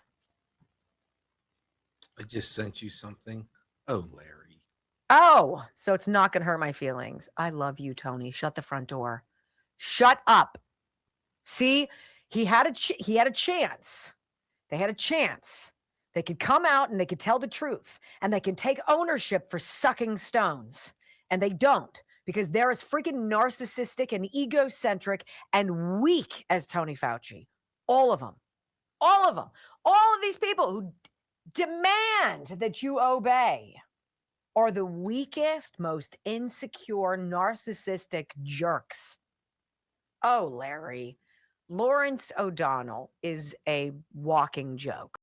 just sent you something. Oh, Larry. Oh, so it's not going to hurt my feelings. I love you, Tony. Shut the front door. Shut up. See, he had a chance. They had a chance. They could come out and they could tell the truth and they can take ownership for sucking stones. And they don't, because they're as freaking narcissistic and egocentric and weak as Tony Fauci. All of them. All of them. All of these people who demand that you obey are the weakest, most insecure, narcissistic jerks. Oh, Larry. Lawrence O'Donnell is a walking joke.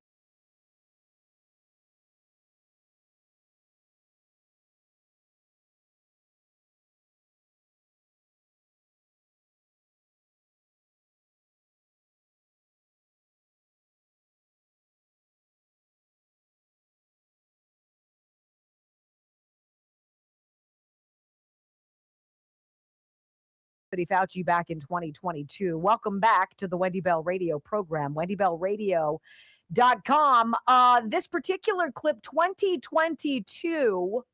Fauci back in 2022. Welcome back to the Wendy Bell Radio program, wendybellradio.com. This particular clip, 2022,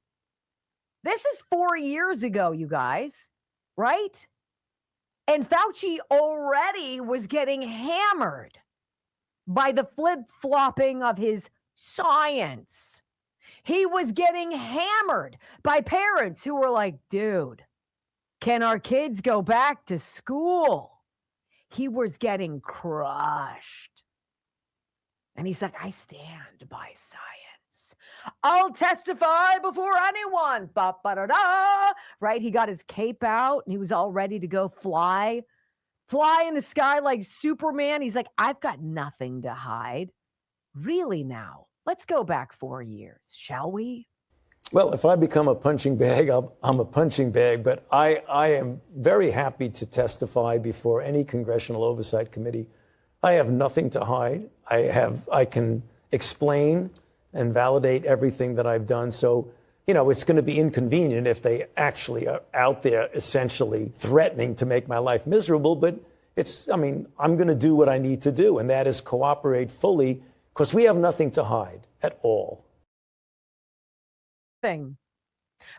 this is 4 years ago, you guys, right? And Fauci already was getting hammered by the flip-flopping of his science. He was getting hammered by parents who were like, dude, can our kids go back to school? He was getting crushed. And he's like, I stand by science. I'll testify before anyone. Ba-ba-da-da. Right? He got his cape out and he was all ready to go fly in the sky like Superman. He's like, I've got nothing to hide. Really now? Let's go back 4 years, shall we? Well, if I become a punching bag, I'm a punching bag, but I am very happy to testify before any congressional oversight committee. I have nothing to hide. I can explain and validate everything that I've done. So, it's going to be inconvenient if they actually are out there essentially threatening to make my life miserable. But I'm going to do what I need to do, and that is cooperate fully because we have nothing to hide at all.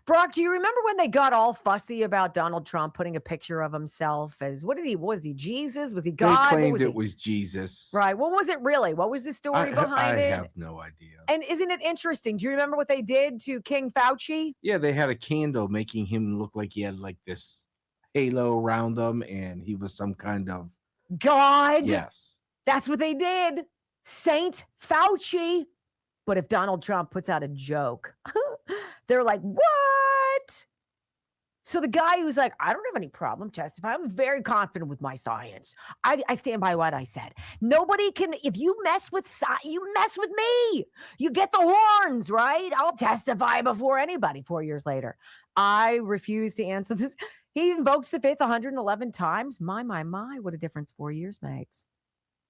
Brock, do you remember when they got all fussy about Donald Trump putting a picture of himself as, was he Jesus? Was he God? They claimed it was Jesus. Right. What was it really? What was the story behind it? I have no idea. And isn't it interesting? Do you remember what they did to King Fauci? Yeah, they had a candle making him look like he had like this halo around him and he was some kind of God. Yes. That's what they did. Saint Fauci. But if Donald Trump puts out a joke, they're like, what? So the guy who's like, I don't have any problem testifying. I'm very confident with my science. I stand by what I said. Nobody can, if you mess with science, you mess with me. You get the horns, right? I'll testify before anybody 4 years later. I refuse to answer this. He invokes the fifth 111 times. My, what a difference 4 years makes.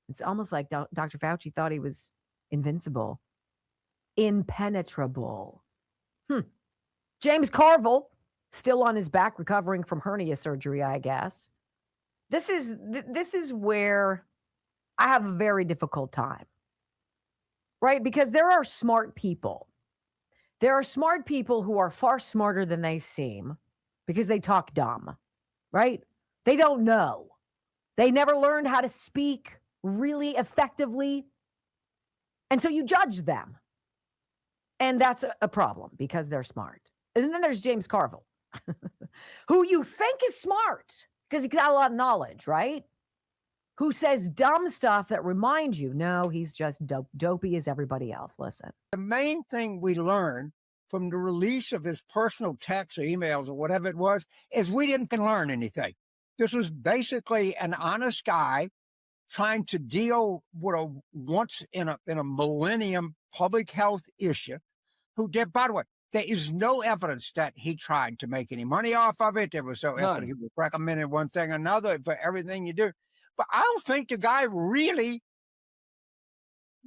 It's almost like Dr. Fauci thought he was invincible. Impenetrable. James Carville, still on his back, recovering from hernia surgery, I guess. This is where I have a very difficult time, right? Because there are smart people. There are smart people who are far smarter than they seem because they talk dumb, right? They don't know. They never learned how to speak really effectively. And so you judge them. And that's a problem because they're smart. And then there's James Carville, who you think is smart because he's got a lot of knowledge, right? Who says dumb stuff that reminds you, no, he's just dopey as everybody else. Listen. The main thing we learned from the release of his personal texts or emails or whatever it was is we didn't learn anything. This was basically an honest guy trying to deal with a once in a millennium public health issue who did, by the way, There is no evidence that he tried to make any money off of it. There was no evidence he was recommending one thing or another for everything you do. But I don't think the guy really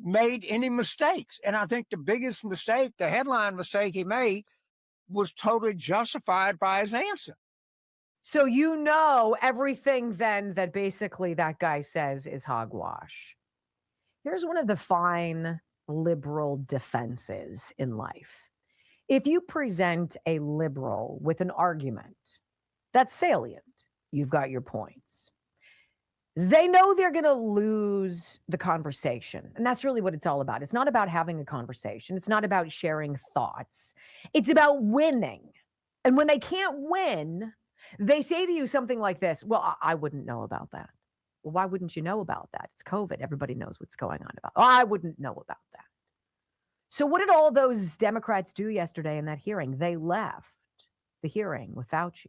made any mistakes. And I think the biggest mistake, the headline mistake he made, was totally justified by his answer. So you know everything then that basically that guy says is hogwash. Here's one of the fine liberal defenses in life. If you present a liberal with an argument that's salient, you've got your points. They know they're going to lose the conversation. And that's really what it's all about. It's not about having a conversation. It's not about sharing thoughts. It's about winning. And when they can't win, they say to you something like this, well, I wouldn't know about that. Well, why wouldn't you know about that? It's COVID. Everybody knows what's going on about. Oh, I wouldn't know about that. So what did all those Democrats do yesterday in that hearing? They left the hearing with Fauci.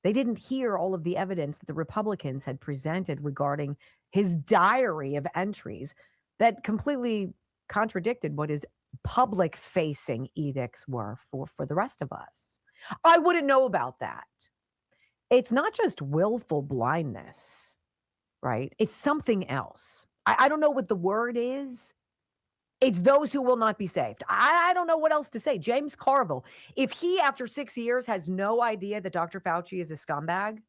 They didn't hear all of the evidence that the Republicans had presented regarding his diary of entries that completely contradicted what his public-facing edicts were for the rest of us. I wouldn't know about that. It's not just willful blindness, right? It's something else. I don't know what the word is. It's those who will not be saved. I don't know what else to say. James Carville, if he, after 6 years, has no idea that Dr. Fauci is a scumbag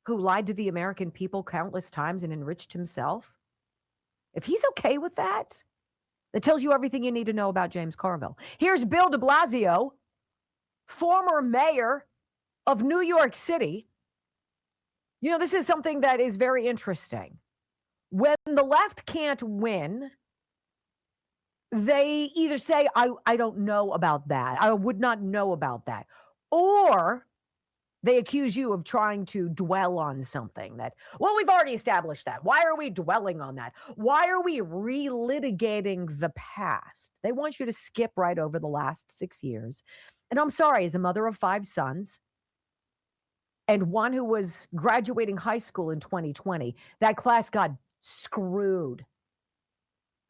who lied to the American people countless times and enriched himself, if he's okay with that, that tells you everything you need to know about James Carville. Here's Bill de Blasio, former mayor of New York City. You know, this is something that is very interesting. When the left can't win, they either say, I don't know about that. I would not know about that. Or they accuse you of trying to dwell on something that, well, we've already established that. Why are we dwelling on that? Why are we relitigating the past? They want you to skip right over the last 6 years. And I'm sorry, as a mother of 5 sons, and one who was graduating high school in 2020, that class got screwed.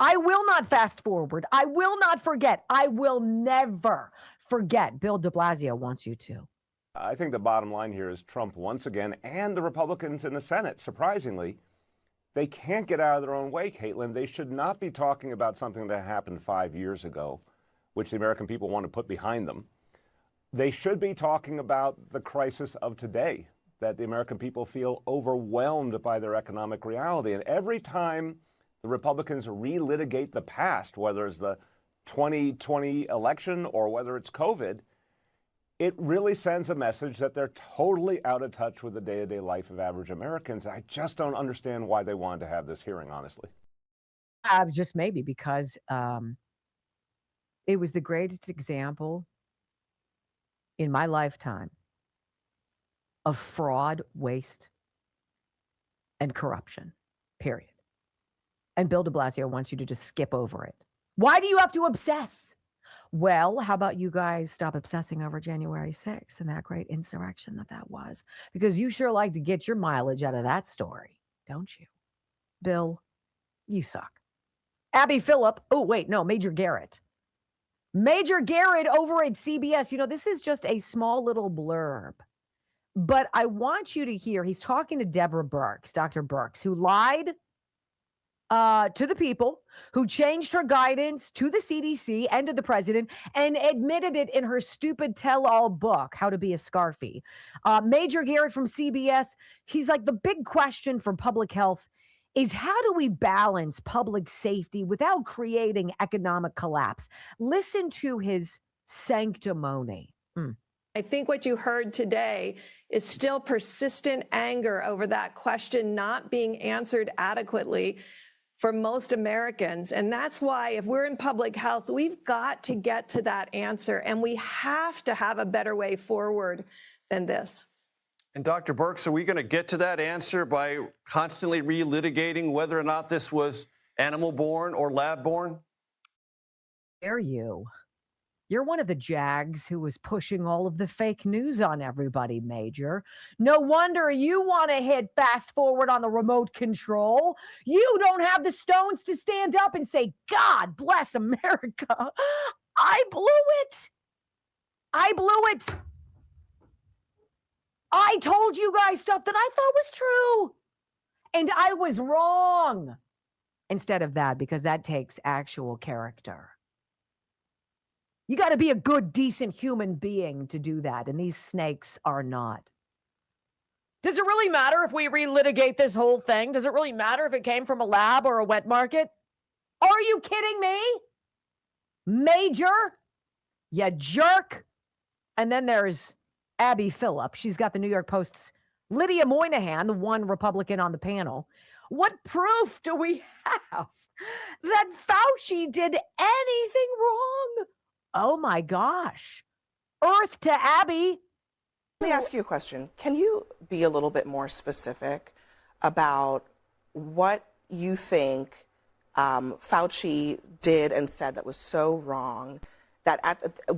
I will not fast forward. I will not forget. I will never forget. Bill de Blasio wants you to. I think the bottom line here is Trump once again, and the Republicans in the Senate, surprisingly, they can't get out of their own way, Caitlin. They should not be talking about something that happened 5 years ago, which the American people want to put behind them. They should be talking about the crisis of today, that the American people feel overwhelmed by their economic reality. And every time the Republicans relitigate the past, whether it's the 2020 election or whether it's COVID, it really sends a message that they're totally out of touch with the day-to-day life of average Americans. I just don't understand why they wanted to have this hearing, honestly. Just maybe because it was the greatest example in my lifetime of fraud, waste, and corruption, period. And Bill de Blasio wants you to just skip over it. Why do you have to obsess? Well, how about you guys stop obsessing over January 6th and that great insurrection that was? Because you sure like to get your mileage out of that story, don't you? Bill, you suck. Abby Phillip. Oh, wait, no, Major Garrett. Major Garrett over at CBS. You know, this is just a small little blurb. But I want you to hear, he's talking to Deborah Birx, Dr. Birx, who lied to the people, who changed her guidance to the CDC and to the president and admitted it in her stupid tell-all book, How to Be a Scarfie. Major Garrett from CBS, he's like, the big question for public health is how do we balance public safety without creating economic collapse? Listen to his sanctimony. I think what you heard today is still persistent anger over that question not being answered adequately for most Americans. And that's why if we're in public health, we've got to get to that answer. And we have to have a better way forward than this. And Dr. Birx, are we going to get to that answer by constantly relitigating whether or not this was animal-born or lab-born? Dare you? You're one of the jags who was pushing all of the fake news on everybody, Major. No wonder you want to hit fast forward on the remote control. You don't have the stones to stand up and say, God bless America. I blew it. I blew it. I told you guys stuff that I thought was true. And I was wrong. Instead of that, because that takes actual character. You got to be a good, decent human being to do that. And these snakes are not. Does it really matter if we relitigate this whole thing? Does it really matter if it came from a lab or a wet market? Are you kidding me? Major? You jerk. And then there's Abby Phillip. She's got the New York Post's Lydia Moynihan, the one Republican on the panel. What proof do we have that Fauci did anything wrong? Oh my gosh. Earth to Abby. Let me ask you a question. Can you be a little bit more specific about what you think Fauci did and said that was so wrong that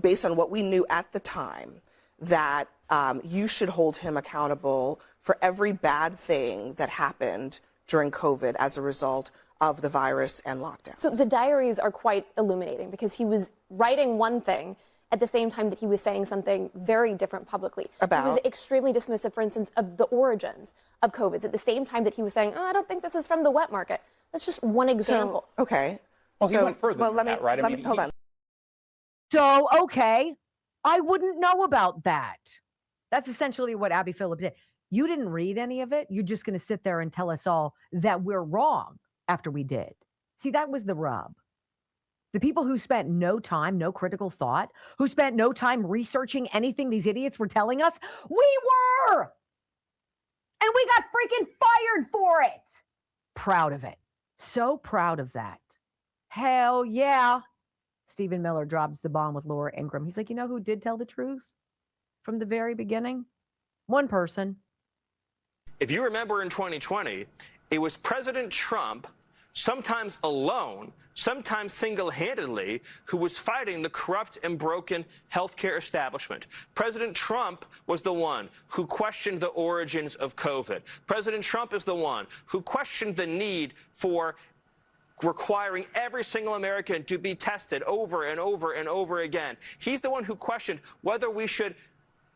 based on what we knew at the time, that you should hold him accountable for every bad thing that happened during COVID as a result of the virus and lockdown? So the diaries are quite illuminating because he was writing one thing at the same time that he was saying something very different publicly. About? He was extremely dismissive, for instance, of the origins of COVID at the same time that he was saying, oh, I don't think this is from the wet market. That's just one example. So, okay. Well, he So- went further well, than let me- that, right? let me- hold on. So, okay, I wouldn't know about that. That's essentially what Abby Phillip did. You didn't read any of it. You're just going to sit there and tell us all that we're wrong after we did. See, that was the rub. The people who spent no time, no critical thought, who spent no time researching anything these idiots were telling us, we were! And we got freaking fired for it. Proud of it. So proud of that. Hell yeah. Stephen Miller drops the bomb with Laura Ingraham. He's like, you know who did tell the truth from the very beginning? One person. If you remember in 2020, it was President Trump, sometimes alone, sometimes single-handedly, who was fighting the corrupt and broken healthcare establishment. President Trump was the one who questioned the origins of COVID. President Trump is the one who questioned the need for requiring every single American to be tested over and over and over again. He's the one who questioned whether we should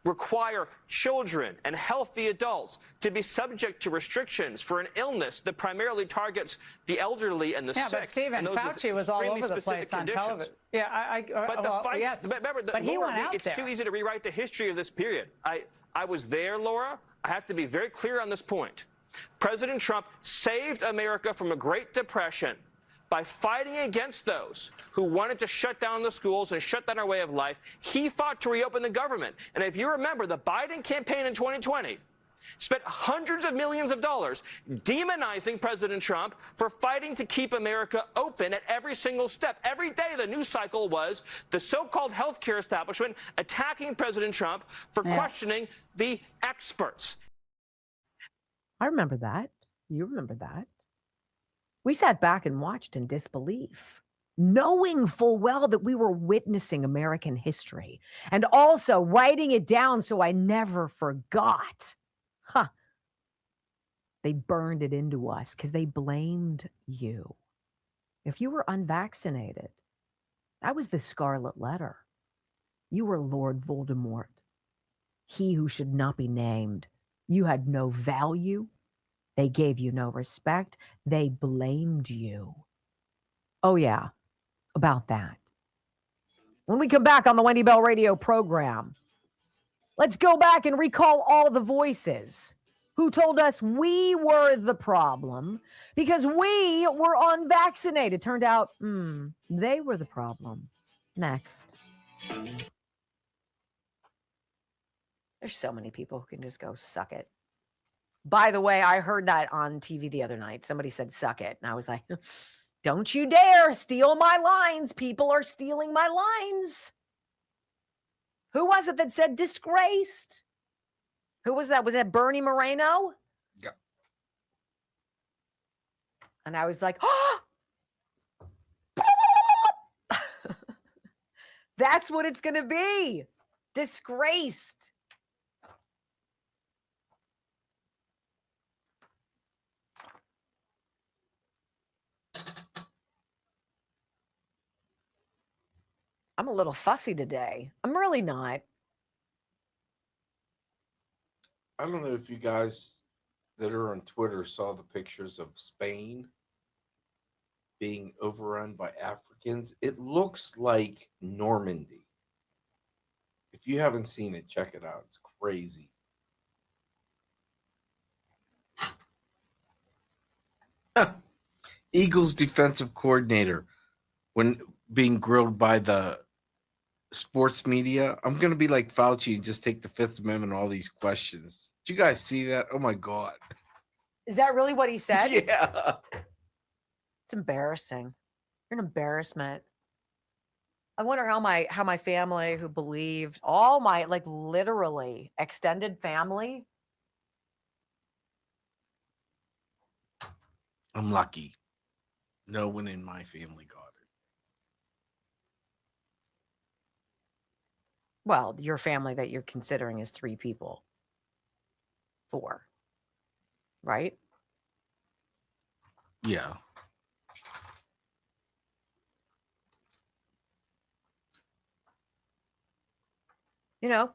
require children and healthy adults to be subject to restrictions for an illness that primarily targets the elderly and the Yeah, sick. but Stephen, and those with Fauci was all extremely over the specific place on conditions. television. Yeah, But the well, fights, yes. remember, But he Laura, went out it's there. too easy to rewrite the history of this period. I was there, Laura. I have to be very clear on this point. President Trump saved America from a Great Depression by fighting against those who wanted to shut down the schools and shut down our way of life. He fought to reopen the government. And if you remember, the Biden campaign in 2020 spent hundreds of millions of dollars demonizing President Trump for fighting to keep America open at every single step. Every day the news cycle was the so-called healthcare establishment attacking President Trump for questioning the experts. I remember that. You remember that. We sat back and watched in disbelief, knowing full well that we were witnessing American history and also writing it down so I never forgot. Huh. They burned it into us because they blamed you. If you were unvaccinated, that was the scarlet letter. You were Lord Voldemort, he who should not be named. You had no value. They gave you no respect. They blamed you. Oh, yeah, about that. When we come back on the Wendy Bell radio program, let's go back and recall all the voices who told us we were the problem because we were unvaccinated. Turned out, they were the problem. Next. There's so many people who can just go suck it. By the way, I heard that on TV the other night. Somebody said, suck it. And I was like, don't you dare steal my lines. People are stealing my lines. Who was it that said disgraced? Who was that? Was that Bernie Moreno? Yeah. And I was like, oh! That's what it's going to be. Disgraced. I'm a little fussy today. I'm really not. I don't know if you guys that are on Twitter saw the pictures of Spain being overrun by Africans. It looks like Normandy. If you haven't seen it, check it out. It's crazy. Eagles defensive coordinator, when being grilled by the sports media, I'm going to be like Fauci and just take the Fifth Amendment, all these questions. Did you guys see that? Oh my God. Is that really what he said? Yeah. It's embarrassing. You're an embarrassment. I wonder how my family, who believed, all my, like, literally extended family. I'm lucky. No one in my family got it. Well, your family that you're considering is 3 people. 4. Right? Yeah. You know,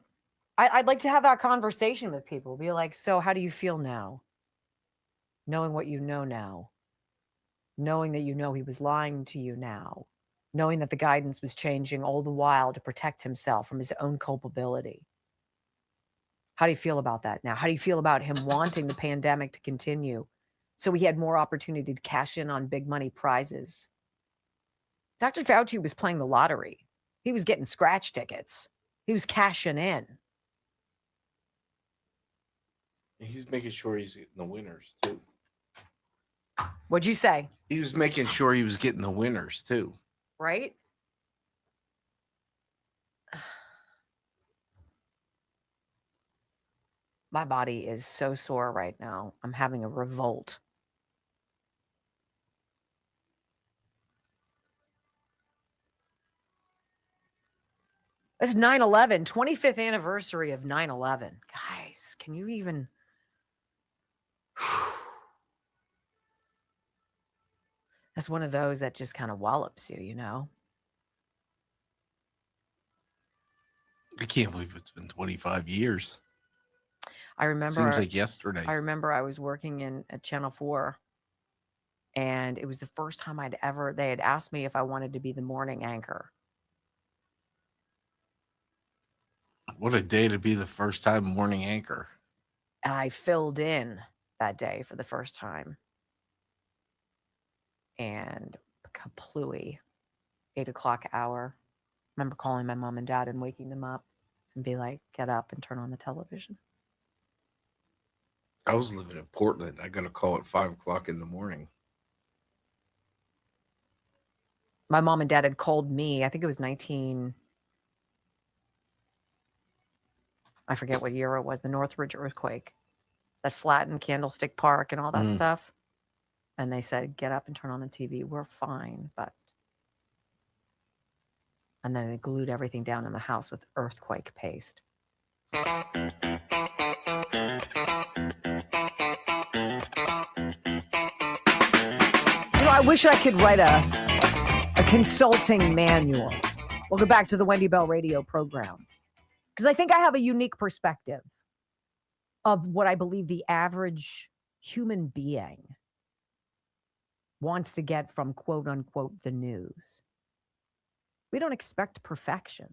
I'd like to have that conversation with people. Be like, so how do you feel now? Knowing what you know now. Knowing that you know he was lying to you now. Knowing that the guidance was changing all the while to protect himself from his own culpability. How do you feel about that now? How do you feel about him wanting the pandemic to continue so he had more opportunity to cash in on big money prizes? Dr. Fauci was playing the lottery. He was getting scratch tickets. He was cashing in. He's making sure he's getting the winners too. What'd you say? He was making sure he was getting the winners too. Right? My body is so sore right now. I'm having a revolt. It's 9/11, 25th anniversary of 9/11. Guys, can you even... That's one of those that just kind of wallops you, you know? I can't believe it's been 25 years. I remember... Seems like yesterday. I remember I was working at Channel 4, and it was the first time they had asked me if I wanted to be the morning anchor. What a day to be the first time morning anchor. I filled in that day for the first time. And kaplooey, 8 o'clock hour. Remember calling my mom and dad and waking them up and be like, get up and turn on the television. I was living in Portland. I got a call at 5 o'clock in the morning. My mom and dad had called me. I think it was I forget what year it was, the Northridge earthquake that flattened Candlestick Park and all that stuff. And they said, get up and turn on the TV. We're fine, but... And then they glued everything down in the house with earthquake paste. You know, I wish I could write a consulting manual. We'll go back to the Wendy Bell radio program. Because I think I have a unique perspective of what I believe the average human being wants to get from quote unquote the news. We don't expect perfection.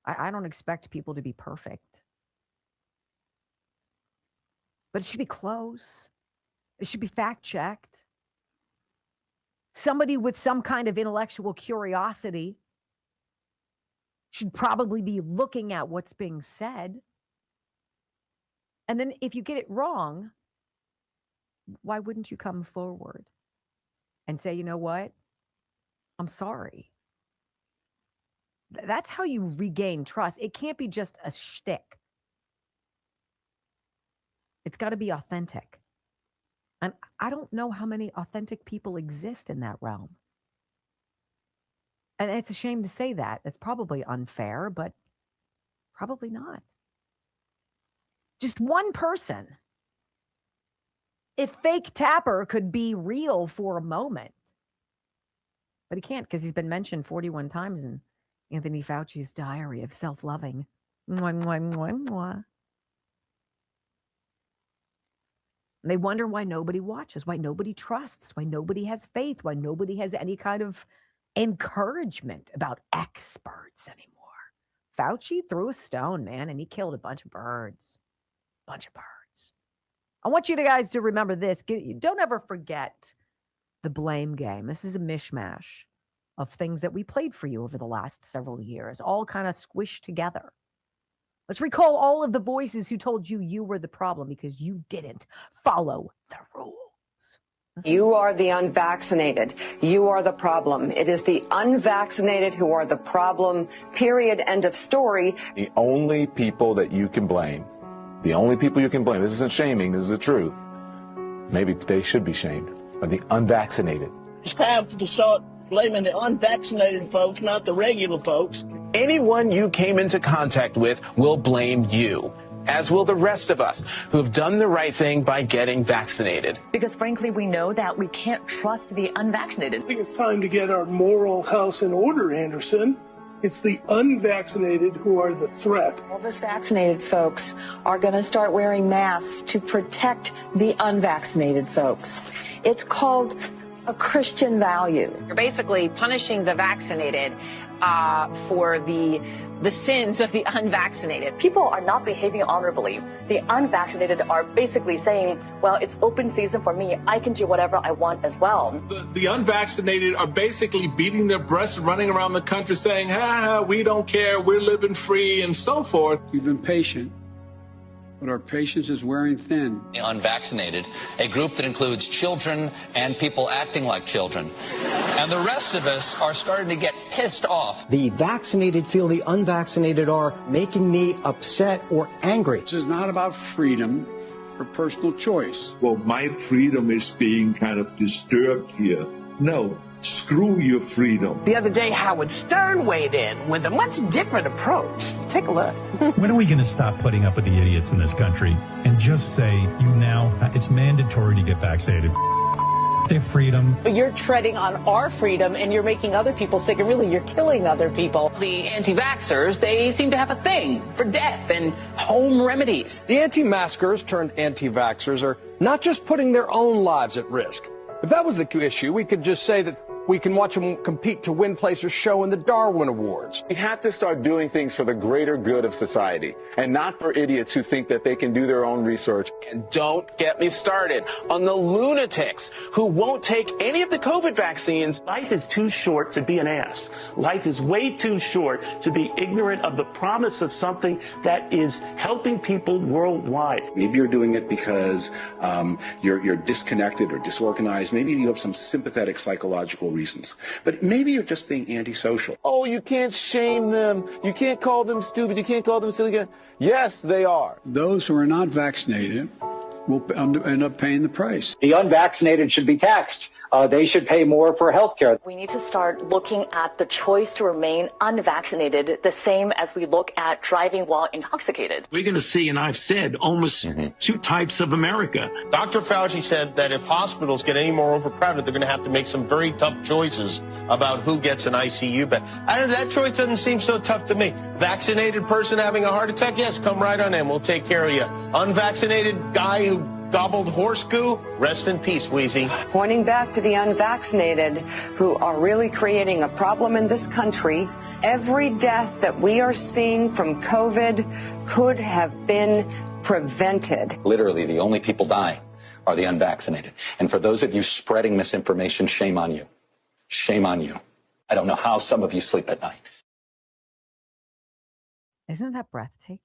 I don't expect people to be perfect. But it should be close. It should be fact checked. Somebody with some kind of intellectual curiosity should probably be looking at what's being said. And then if you get it wrong, why wouldn't you come forward and say, you know what? I'm sorry. That's how you regain trust. It can't be just a shtick. It's got to be authentic. And I don't know how many authentic people exist in that realm. And it's a shame to say that. It's probably unfair, but probably not. Just one person. If fake Tapper could be real for a moment. But he can't because he's been mentioned 41 times in Anthony Fauci's diary of self-loving. Mwah, mwah, mwah, mwah. And they wonder why nobody watches, why nobody trusts, why nobody has faith, why nobody has any kind of encouragement about experts anymore. Fauci threw a stone, man, and he killed a bunch of birds. Bunch of birds. I want you guys to remember this. Don't ever forget the blame game. This is a mishmash of things that we played for you over the last several years, all kind of squished together. Let's recall all of the voices who told you you were the problem because you didn't follow the rules. You are the unvaccinated. You are the problem. It is the unvaccinated who are the problem, period, end of story. The only people that you can blame, this isn't shaming, this is the truth, maybe they should be shamed, are the unvaccinated. It's time to start blaming the unvaccinated folks, not the regular folks. Anyone you came into contact with will blame you, as will the rest of us who have done the right thing by getting vaccinated. Because frankly, we know that we can't trust the unvaccinated. I think it's time to get our moral house in order, Anderson. It's the unvaccinated who are the threat. All those vaccinated folks are going to start wearing masks to protect the unvaccinated folks. It's called a Christian value. You're basically punishing the vaccinated for the sins of the unvaccinated. People are not behaving honorably. The unvaccinated are basically saying, well, it's open season for me. I can do whatever I want as well. The unvaccinated are basically beating their breasts, running around the country saying, we don't care, we're living free, and so forth. You've been patient, but our patience is wearing thin. The unvaccinated, a group that includes children and people acting like children. And the rest of us are starting to get pissed off. The vaccinated feel the unvaccinated are making me upset or angry. This is not about freedom or personal choice. Well, my freedom is being kind of disturbed here. No, screw your freedom. The other day, Howard Stern weighed in with a much different approach. Take a look. When are we going to stop putting up with the idiots in this country and just say, it's mandatory to get vaccinated? Their freedom. But you're treading on our freedom and you're making other people sick, and really you're killing other people. The anti-vaxxers, they seem to have a thing for death and home remedies. The anti-maskers turned anti-vaxxers are not just putting their own lives at risk. If that was the issue, we could just say that we can watch them compete to win place or show in the Darwin Awards. We have to start doing things for the greater good of society and not for idiots who think that they can do their own research. And don't get me started on the lunatics who won't take any of the COVID vaccines. Life is too short to be an ass. Life is way too short to be ignorant of the promise of something that is helping people worldwide. Maybe you're doing it because you're disconnected or disorganized. Maybe you have some sympathetic psychological reasons. But maybe you're just being antisocial. Oh, you can't shame them. You can't call them stupid. You can't call them silly. Yes, they are. Those who are not vaccinated will end up paying the price. The unvaccinated should be taxed. They should pay more for health care. We need to start looking at the choice to remain unvaccinated the same as we look at driving while intoxicated. We're going to see, and I've said, almost two types of America. Dr. Fauci said that if hospitals get any more overcrowded, they're going to have to make some very tough choices about who gets an ICU bed. That choice doesn't seem so tough to me. Vaccinated person having a heart attack, yes, come right on in. We'll take care of you. Unvaccinated guy who gobbled horse goo, rest in peace, Wheezy. Pointing back to the unvaccinated who are really creating a problem in this country, every death that we are seeing from COVID could have been prevented. Literally, the only people dying are the unvaccinated. And for those of you spreading misinformation, shame on you. Shame on you. I don't know how some of you sleep at night. Isn't that breathtaking?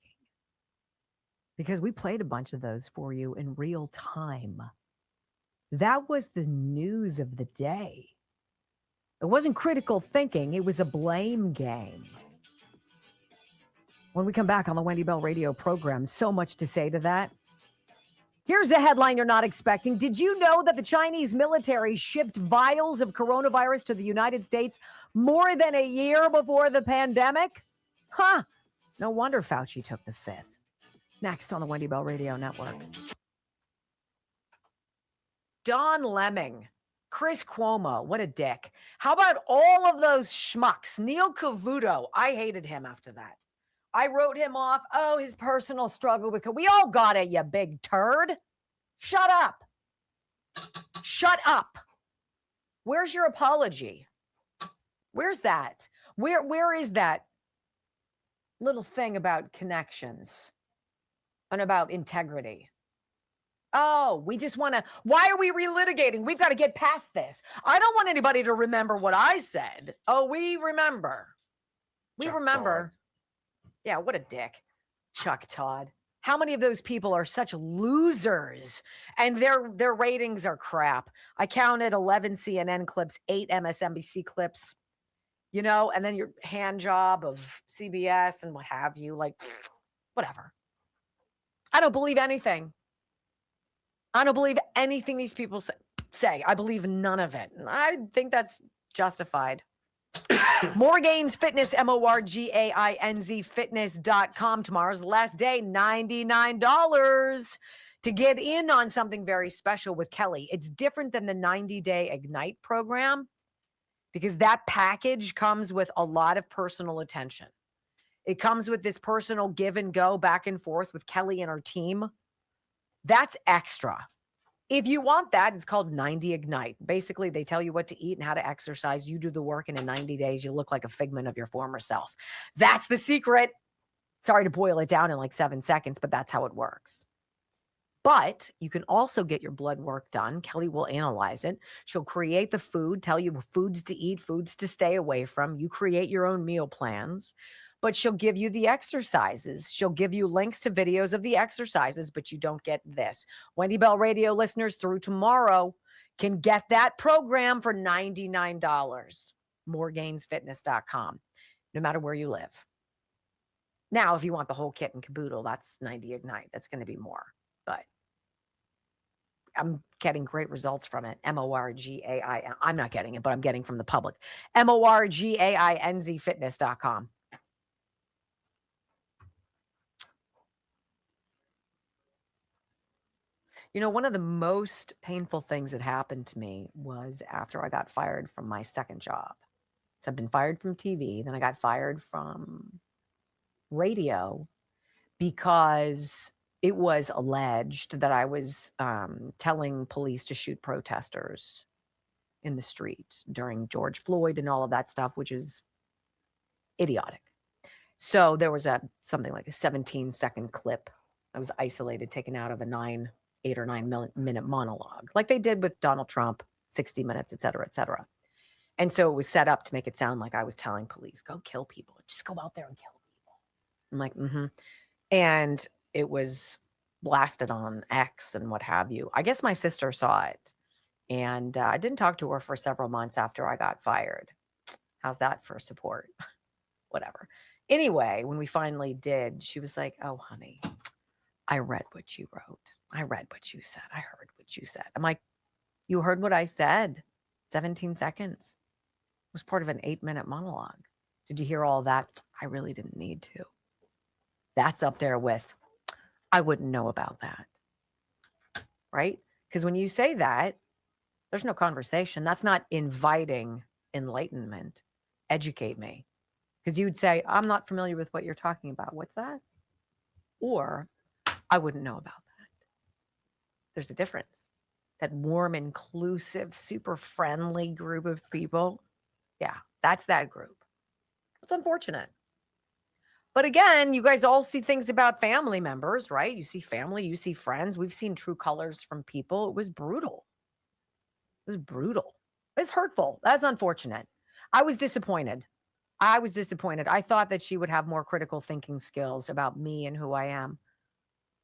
Because we played a bunch of those for you in real time. That was the news of the day. It wasn't critical thinking. It was a blame game. When we come back on the Wendy Bell radio program, so much to say to that. Here's a headline you're not expecting. Did you know that the Chinese military shipped vials of coronavirus to the United States more than a year before the pandemic? Huh. No wonder Fauci took the fifth. Next on the Wendy Bell Radio Network. Don Leming. Chris Cuomo, what a dick. How about all of those schmucks? Neil Cavuto, I hated him after that. I wrote him off. Oh, his personal struggle with we all got it, you big turd. Shut up. Shut up. Where's your apology? Where's that? Where is that little thing about connections and about integrity? Oh, we just want to, why are we relitigating? We've got to get past this. I don't want anybody to remember what I said. Oh, we remember. We remember. Yeah, what a dick. Chuck Todd. How many of those people are such losers and their ratings are crap? I counted 11 CNN clips, 8 MSNBC clips, you know, and then your hand job of CBS and what have you, like, whatever. I don't believe anything. I don't believe anything these people say. I believe none of it. And I think that's justified. Morgain's Fitness, MORGAINZ Fitness.com. Tomorrow's the last day, $99 to get in on something very special with Kelly. It's different than the 90-day Ignite program because that package comes with a lot of personal attention. It comes with this personal give and go back and forth with Kelly and her team. That's extra. If you want that, it's called 90 Ignite. Basically, they tell you what to eat and how to exercise. You do the work, and in 90 days, you look like a figment of your former self. That's the secret. Sorry to boil it down in like 7 seconds, but that's how it works. But you can also get your blood work done. Kelly will analyze it. She'll create the food, tell you foods to eat, foods to stay away from. You create your own meal plans. But she'll give you the exercises. She'll give you links to videos of the exercises, but you don't get this. Wendy Bell Radio listeners through tomorrow can get that program for $99. Morgainsfitness.com, no matter where you live. Now, if you want the whole kit and caboodle, that's 90 Ignite. That's going to be more, but I'm getting great results from it. MORGAIN. I'm not getting it, but I'm getting from the public. MORGAINZ Fitness.com. You know, one of the most painful things that happened to me was after I got fired from my second job. So I've been fired from TV, then I got fired from radio because it was alleged that I was telling police to shoot protesters in the street during George Floyd and all of that stuff, which is idiotic. So there was something like a 17-second clip. I was isolated, taken out of a 8 or 9 minute monologue, like they did with Donald Trump, 60 Minutes, et cetera, et cetera. And so it was set up to make it sound like I was telling police, go kill people. Just go out there and kill people. I'm like, And it was blasted on X and what have you. I guess my sister saw it. And I didn't talk to her for several months after I got fired. How's that for support? Whatever. Anyway, when we finally did, she was like, oh, honey, I read what you wrote. I read what you said. I heard what you said. I'm like, you heard what I said. 17 seconds. It was part of an 8-minute monologue. Did you hear all that? I really didn't need to. That's up there with, I wouldn't know about that. Right? Because when you say that, there's no conversation. That's not inviting enlightenment. Educate me. Because you'd say, I'm not familiar with what you're talking about. What's that? Or I wouldn't know about that. There's a difference. That warm, inclusive, super friendly group of people. Yeah, that's that group. It's unfortunate. But again, you guys all see things about family members, right? You see family, you see friends. We've seen true colors from people. It was brutal. It was brutal. It's hurtful. That's unfortunate. I was disappointed. I thought that she would have more critical thinking skills about me and who I am.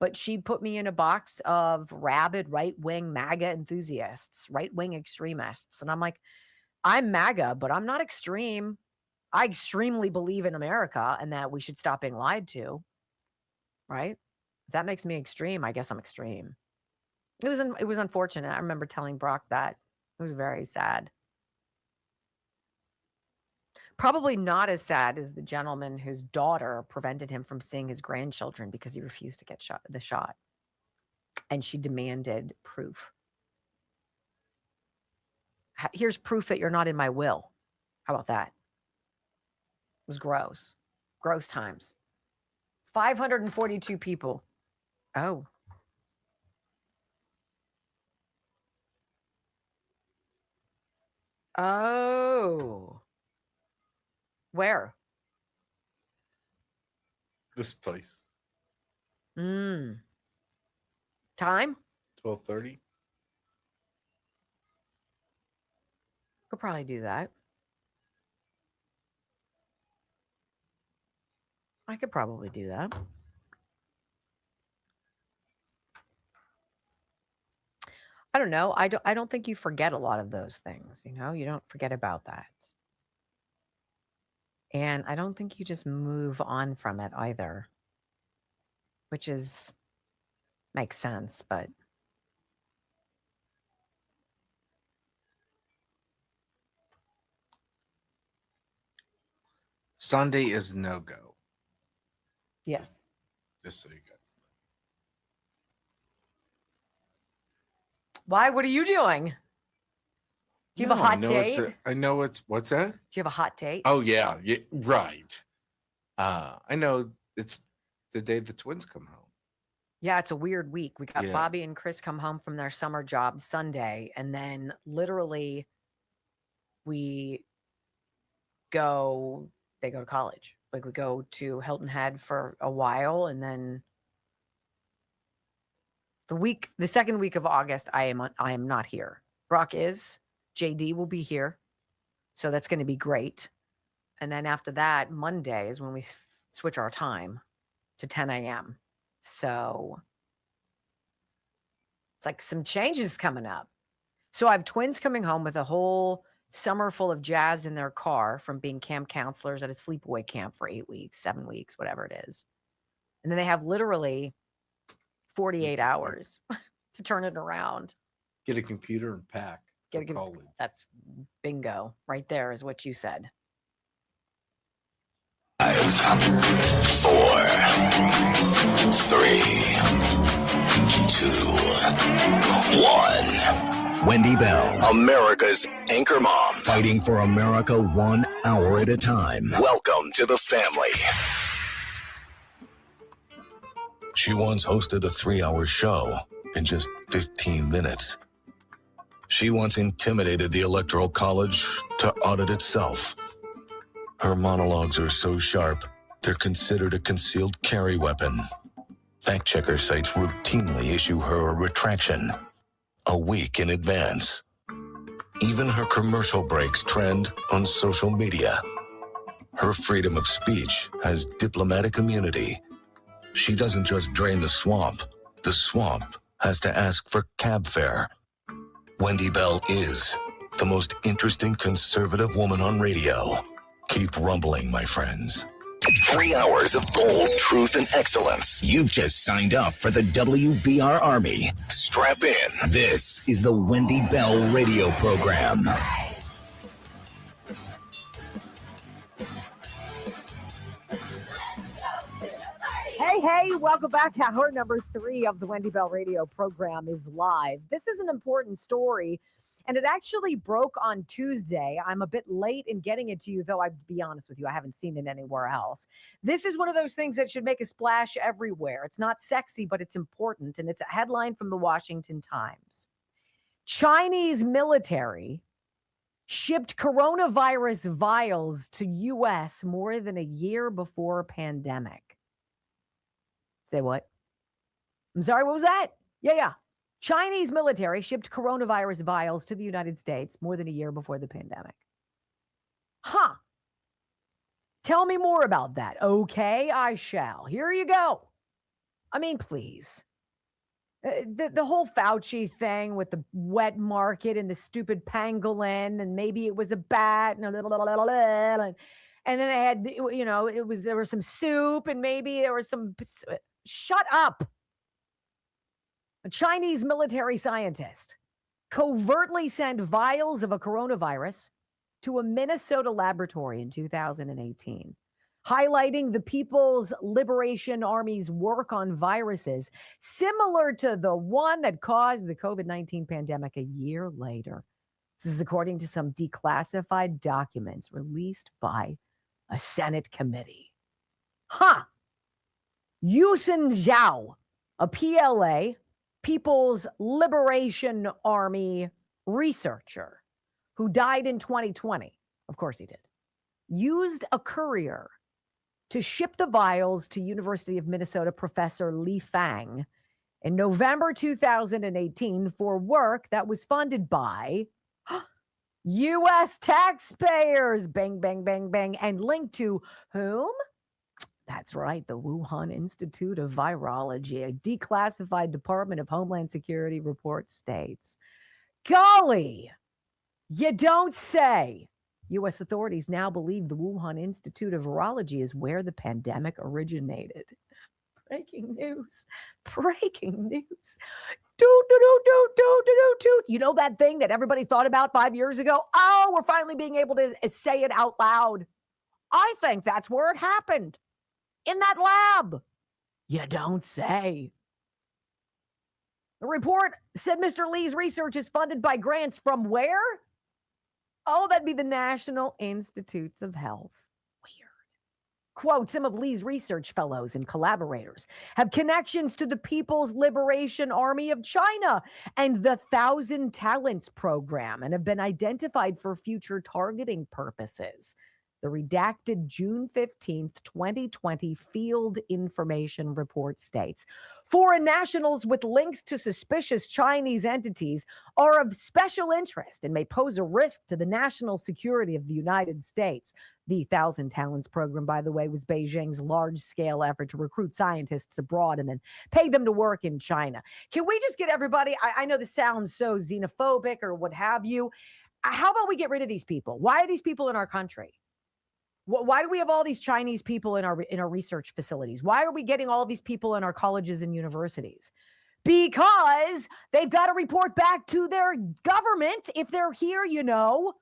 But she put me in a box of rabid right-wing MAGA enthusiasts, right-wing extremists. And I'm like, I'm MAGA, but I'm not extreme. I extremely believe in America and that we should stop being lied to. Right? If that makes me extreme, I guess I'm extreme. It was unfortunate. I remember telling Brock that. It was very sad. Probably not as sad as the gentleman whose daughter prevented him from seeing his grandchildren because he refused to get the shot. And she demanded proof. Here's proof that you're not in my will. How about that? It was gross. Gross times. 542 people. Oh. Oh. Where? This place. Time? 12:30. Could probably do that. I could probably do that. I don't know. I don't think you forget a lot of those things, you know? You don't forget about that. And I don't think you just move on from it either. Which makes sense, but Sunday is no go. yes. Just so you guys know. Why? What are you doing? Do you have a hot date? I know it's what's that? Do you have a hot date? Oh yeah, right. I know it's the day the twins come home. Yeah, it's a weird week. We got Yeah. Bobby and Chris come home from their summer job Sunday, and then literally they go to college. Like we go to Hilton Head for a while, and then the second week of August, I am not here. Brock is. JD will be here. So that's going to be great. And then after that, Monday is when we switch our time to 10 a.m. So it's like some changes coming up. So I have twins coming home with a whole summer full of jazz in their car from being camp counselors at a sleepaway camp for 8 weeks, 7 weeks, whatever it is. And then they have literally 48 hours to turn it around. Get a computer and pack. That's bingo. Right there is what you said. 5, 4, 3, 2, 1. Wendy Bell, America's anchor mom, fighting for America 1 hour at a time. Welcome to the family. She once hosted a 3-hour show in just 15 minutes. She once intimidated the Electoral College to audit itself. Her monologues are so sharp, they're considered a concealed carry weapon. Fact-checker sites routinely issue her a retraction a week in advance. Even her commercial breaks trend on social media. Her freedom of speech has diplomatic immunity. She doesn't just drain the swamp has to ask for cab fare. Wendy Bell is the most interesting conservative woman on radio. Keep rumbling, my friends. 3 hours of bold truth and excellence. You've just signed up for the WBR Army. Strap in. This is the Wendy Bell radio program. Hey, welcome back. Hour number 3 of the Wendy Bell radio program is live. This is an important story, and it actually broke on Tuesday. I'm a bit late in getting it to you, though I'd be honest with you, I haven't seen it anywhere else. This is one of those things that should make a splash everywhere. It's not sexy, but it's important, and it's a headline from the Washington Times. Chinese military shipped coronavirus vials to U.S. more than a year before pandemic. Say what? I'm sorry, what was that? Yeah. Chinese military shipped coronavirus vials to the United States more than a year before the pandemic. Huh. Tell me more about that. Okay, I shall. Here you go. I mean, please. The whole Fauci thing with the wet market and the stupid pangolin, and maybe it was a bat, and then they had, there was some soup, and maybe there was some. Shut up. A Chinese military scientist covertly sent vials of a coronavirus to a Minnesota laboratory in 2018, highlighting the People's Liberation Army's work on viruses similar to the one that caused the COVID-19 pandemic a year later. This is according to some declassified documents released by a Senate committee. Yusen Zhao, a PLA, People's Liberation Army researcher who died in 2020, of course he did, used a courier to ship the vials to University of Minnesota professor Li Fang in November 2018 for work that was funded by U.S. taxpayers. Bang, bang, bang, bang. And linked to whom? That's right, the Wuhan Institute of Virology, a declassified Department of Homeland Security report states. Golly, you don't say. U.S. authorities now believe the Wuhan Institute of Virology is where the pandemic originated. Breaking news. Breaking news. Doot, doot, doot, doot, doot, doot, doot. You know that thing that everybody thought about 5 years ago? Oh, we're finally being able to say it out loud. I think that's where it happened. In that lab. You don't say. The report said Mr. Lee's research is funded by grants from where? Oh, that'd be the National Institutes of Health. Weird. Quote, some of Lee's research fellows and collaborators have connections to the People's Liberation Army of China and the Thousand Talents program and have been identified for future targeting purposes. The redacted June 15th, 2020 field information report states, foreign nationals with links to suspicious Chinese entities are of special interest and may pose a risk to the national security of the United States. The Thousand Talents program, by the way, was Beijing's large-scale effort to recruit scientists abroad and then pay them to work in China. Can we just get everybody, I know this sounds so xenophobic or what have you. How about we get rid of these people? Why are these people in our country? Why do we have all these Chinese people in our research facilities? Why are we getting all these people in our colleges and universities? Because they've got to report back to their government if they're here, you know.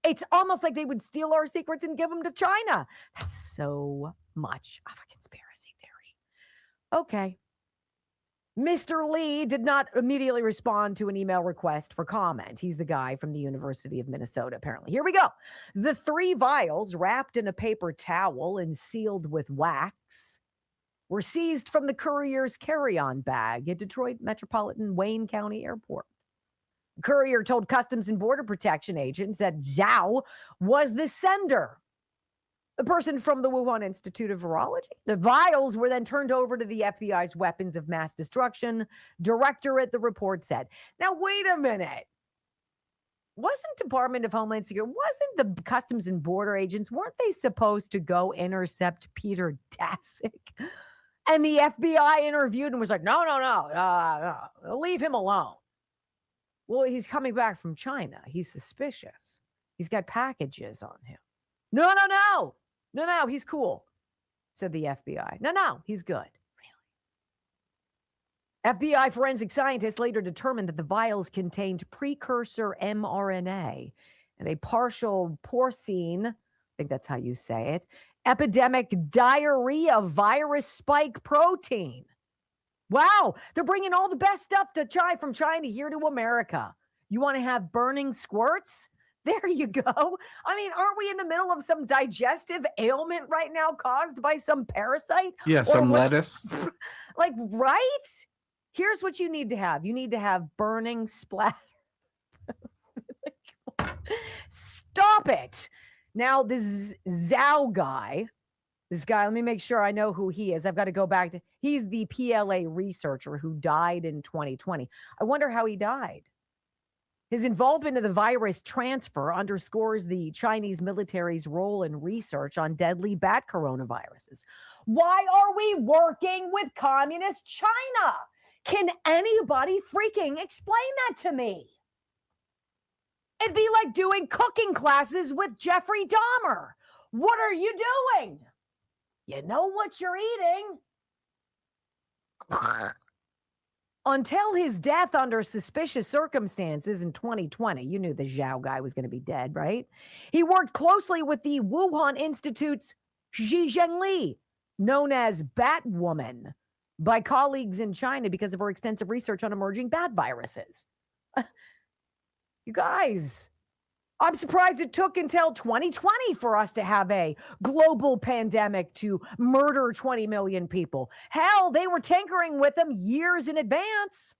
It's almost like they would steal our secrets and give them to China. That's so much of a conspiracy theory. Okay. Mr. Lee did not immediately respond to an email request for comment. He's the guy from the University of Minnesota, apparently. Here we go. The 3 vials wrapped in a paper towel and sealed with wax were seized from the courier's carry-on bag at Detroit Metropolitan Wayne County Airport. The courier told Customs and Border Protection agents that Zhao was the sender. The person from the Wuhan Institute of Virology. The vials were then turned over to the FBI's Weapons of Mass Destruction Directorate, the report said. Now, wait a minute. Wasn't Department of Homeland Security, wasn't the Customs and Border agents, weren't they supposed to go intercept Peter Daszak? And the FBI interviewed and was like, no, leave him alone. Well, he's coming back from China. He's suspicious. He's got packages on him. No, he's cool, said the FBI. No, he's good. Really? FBI forensic scientists later determined that the vials contained precursor mRNA and a partial porcine, I think that's how you say it, epidemic diarrhea virus spike protein. Wow, they're bringing all the best stuff from China here to America. You want to have burning squirts? There you go. I mean, aren't we in the middle of some digestive ailment right now caused by some parasite? Yeah, some lettuce. Like, right? Here's what you need to have. You need to have burning splatter. Stop it. Now, this Zhao guy, let me make sure I know who he is. I've got to go back to, he's the PLA researcher who died in 2020. I wonder how he died. His involvement in the virus transfer underscores the Chinese military's role in research on deadly bat coronaviruses. Why are we working with communist China? Can anybody freaking explain that to me? It'd be like doing cooking classes with Jeffrey Dahmer. What are you doing? You know what you're eating. Until his death under suspicious circumstances in 2020, you knew the Zhao guy was going to be dead, right? He worked closely with the Wuhan Institute's Xi Zhengli, known as Batwoman, by colleagues in China because of her extensive research on emerging bat viruses. You guys, I'm surprised it took until 2020 for us to have a global pandemic to murder 20 million people. Hell, they were tinkering with them years in advance.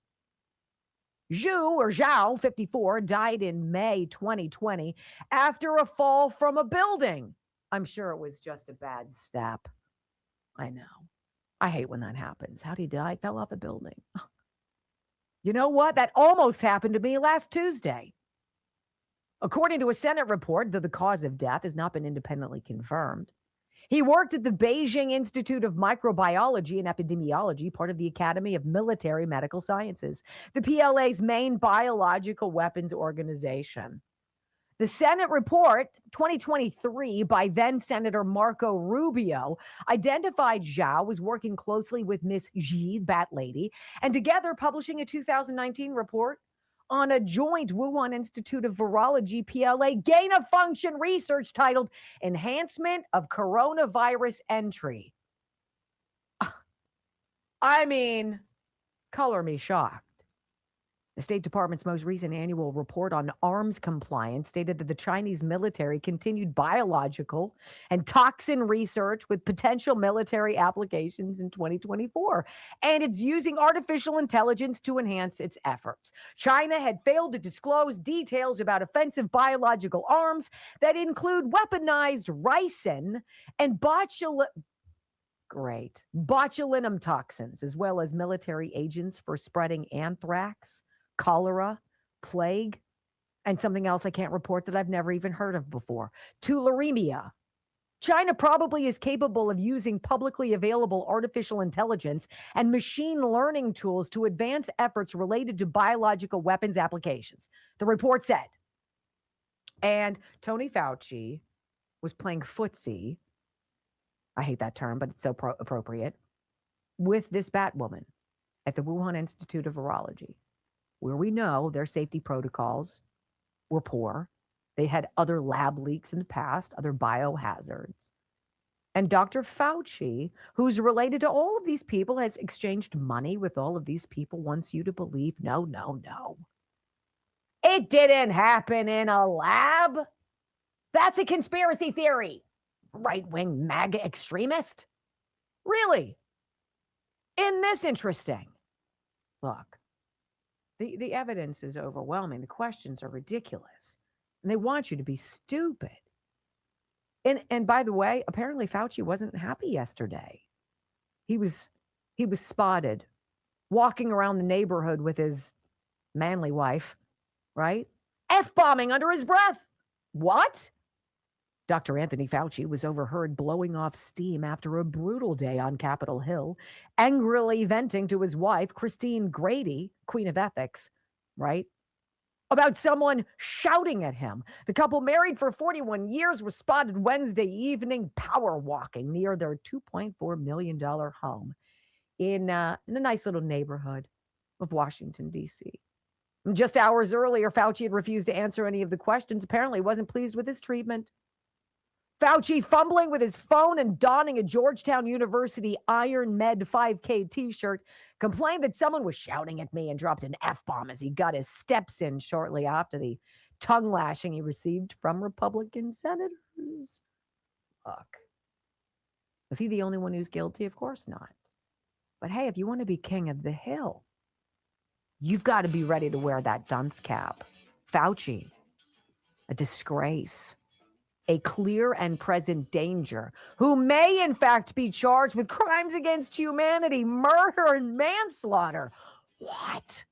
Zhao, 54, died in May 2020 after a fall from a building. I'm sure it was just a bad step. I know. I hate when that happens. How did he die? Fell off a building. You know what? That almost happened to me last Tuesday. According to a Senate report, though the cause of death has not been independently confirmed, he worked at the Beijing Institute of Microbiology and Epidemiology, part of the Academy of Military Medical Sciences, the PLA's main biological weapons organization. The Senate report, 2023, by then Senator Marco Rubio, identified Zhao as working closely with Miss Xi, Bat Lady, and together publishing a 2019 report on a joint Wuhan Institute of Virology PLA gain-of-function research titled Enhancement of Coronavirus Entry. I mean, color me shocked. The State Department's most recent annual report on arms compliance stated that the Chinese military continued biological and toxin research with potential military applications in 2024, and it's using artificial intelligence to enhance its efforts. China had failed to disclose details about offensive biological arms that include weaponized ricin and botulinum toxins, as well as military agents for spreading anthrax, cholera, plague, and something else I can't report that I've never even heard of before, tularemia. China probably is capable of using publicly available artificial intelligence and machine learning tools to advance efforts related to biological weapons applications, the report said. And Tony Fauci was playing footsie, I hate that term, but it's so appropriate, with this Batwoman at the Wuhan Institute of Virology, where we know their safety protocols were poor. They had other lab leaks in the past, other biohazards. And Dr. Fauci, who's related to all of these people, has exchanged money with all of these people, wants you to believe, no. It didn't happen in a lab. That's a conspiracy theory. Right-wing MAGA extremist? Really? Isn't this interesting? Look, the evidence is overwhelming. The questions are ridiculous. And they want you to be stupid. And by the way, apparently Fauci wasn't happy yesterday. He was spotted walking around the neighborhood with his manly wife, right? F-bombing under his breath. What? Dr. Anthony Fauci was overheard blowing off steam after a brutal day on Capitol Hill, angrily venting to his wife, Christine Grady, Queen of Ethics, right, about someone shouting at him. The couple, married for 41 years, was spotted Wednesday evening power walking near their $2.4 million home in a nice little neighborhood of Washington, D.C. Just hours earlier, Fauci had refused to answer any of the questions. Apparently wasn't pleased with his treatment. Fauci, fumbling with his phone and donning a Georgetown University Iron Med 5K t-shirt, complained that someone was shouting at me and dropped an F-bomb as he got his steps in shortly after the tongue lashing he received from Republican senators. Look, was he the only one who's guilty? Of course not. But hey, if you want to be king of the hill, you've got to be ready to wear that dunce cap. Fauci, a disgrace. A clear and present danger, who may in fact be charged with crimes against humanity, murder, and manslaughter. What?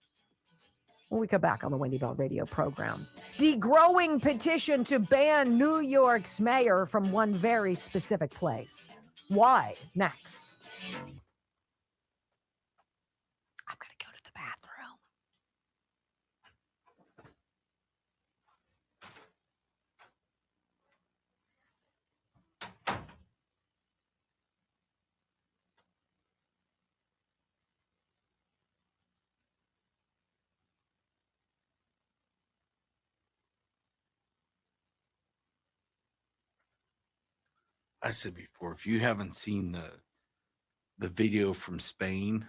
When we come back on the Wendy Bell radio program, the growing petition to ban New York's mayor from one very specific place. Why? Next. I've got to go to the bathroom. I said before, if you haven't seen the video from Spain,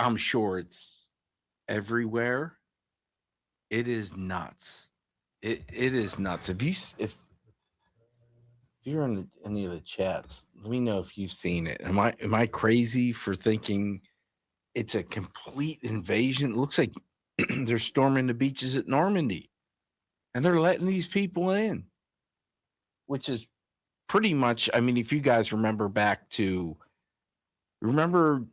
I'm sure it's everywhere. It is nuts. It is nuts. If you're in any of the chats, let me know if you've seen it. Am I crazy for thinking it's a complete invasion? It looks like they're storming the beaches at Normandy, and they're letting these people in, which is pretty much. I mean, if you guys remember remember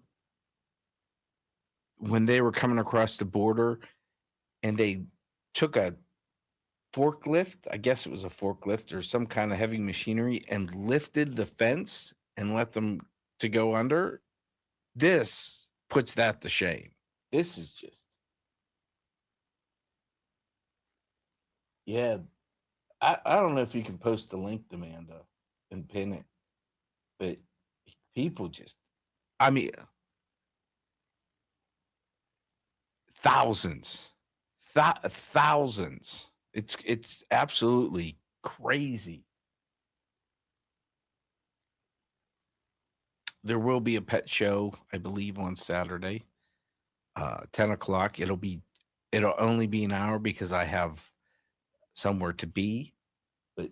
when they were coming across the border and they took a forklift, I guess it was a forklift or some kind of heavy machinery, and lifted the fence and let them to go under. This puts that to shame. This is just, yeah. I don't know if you can post the link, Amanda, and pin it, but people just, I mean, thousands. It's absolutely crazy. There will be a pet show, I believe, on Saturday, 10 o'clock. It'll only be an hour because I have somewhere to be. But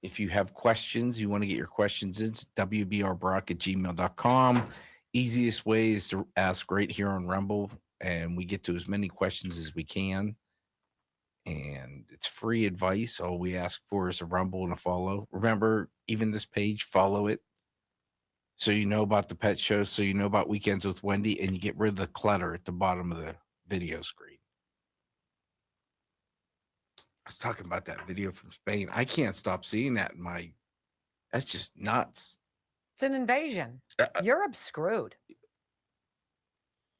if you have questions, you want to get your questions in, it's wbrbrock@gmail.com. Easiest way is to ask right here on Rumble, and we get to as many questions as we can. And it's free advice. All we ask for is a Rumble and a follow. Remember, even this page, follow it. So you know about the pet show, so you know about Weekends with Wendy, and you get rid of the clutter at the bottom of the video screen. I was talking about that video from Spain. I can't stop seeing that that's just nuts. It's an invasion. Europe's screwed.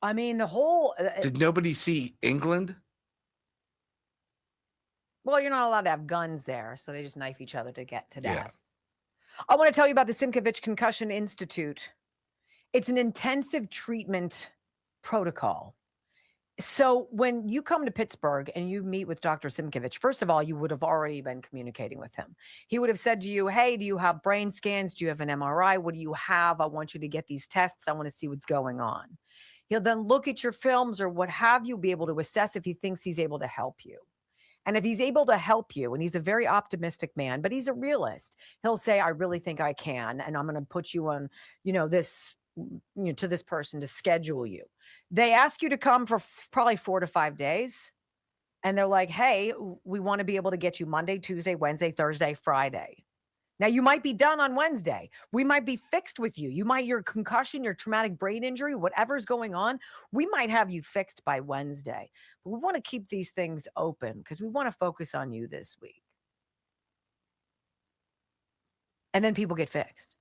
I mean, the whole... Did nobody see England? Well, you're not allowed to have guns there, so they just knife each other to get to death. Yeah. I want to tell you about the Simkovich Concussion Institute. It's an intensive treatment protocol. So when you come to Pittsburgh and you meet with Dr. Simkovich, first of all, you would have already been communicating with him. He would have said to you, hey, do you have brain scans? Do you have an MRI? What do you have? I want you to get these tests. I want to see what's going on. He'll then look at your films or what have you, be able to assess if he thinks he's able to help you. And if he's able to help you, and he's a very optimistic man, but he's a realist, he'll say, I really think I can, and I'm going to put you on, this, to this person to schedule you. They ask you to come for probably 4 to 5 days. And they're like, hey, we want to be able to get you Monday, Tuesday, Wednesday, Thursday, Friday. Now, you might be done on Wednesday. We might be fixed with you. Your concussion, your traumatic brain injury, whatever's going on, we might have you fixed by Wednesday. But we want to keep these things open because we want to focus on you this week. And then people get fixed.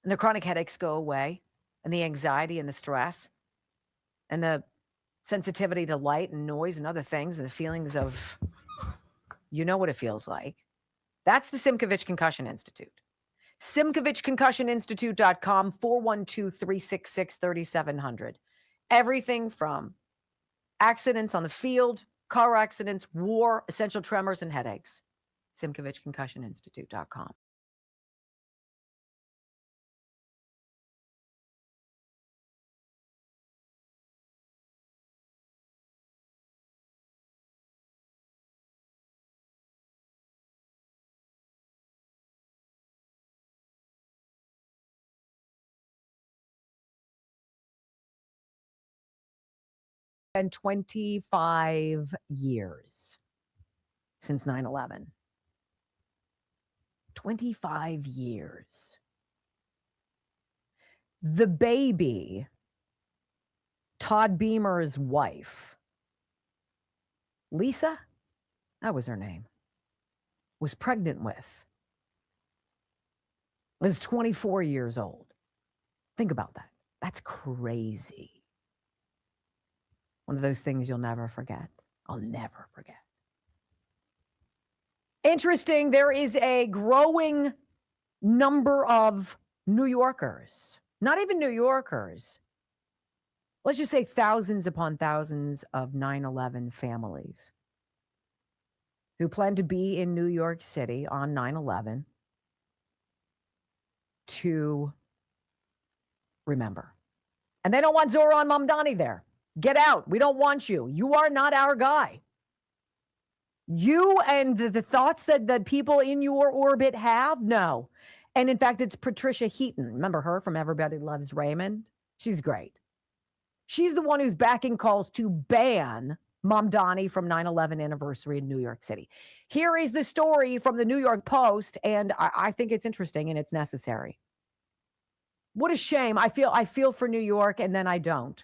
And the chronic headaches go away, and the anxiety and the stress, and the sensitivity to light and noise and other things, and the feelings of, what it feels like. That's the Simkovich Concussion Institute. SimkovichConcussionInstitute.com, 412-366-3700. Everything from accidents on the field, car accidents, war, essential tremors, and headaches. SimkovichConcussionInstitute.com. And 25 years since 9/11. 25 years. The baby, Todd Beamer's wife, Lisa, that was her name, was pregnant with, was 24 years old. Think about that. That's crazy. One of those things you'll never forget. I'll never forget. Interesting, there is a growing number of New Yorkers, not even New Yorkers, let's just say thousands upon thousands of 9/11 families who plan to be in New York City on 9/11 to remember. And they don't want Zohran Mamdani there. Get out. We don't want you. You are not our guy. You and the thoughts that people in your orbit have? No. And in fact, it's Patricia Heaton. Remember her from Everybody Loves Raymond? She's great. She's the one who's backing calls to ban Mamdani from 9/11 anniversary in New York City. Here is the story from the New York Post, and I think it's interesting and it's necessary. What a shame. I feel for New York, and then I don't.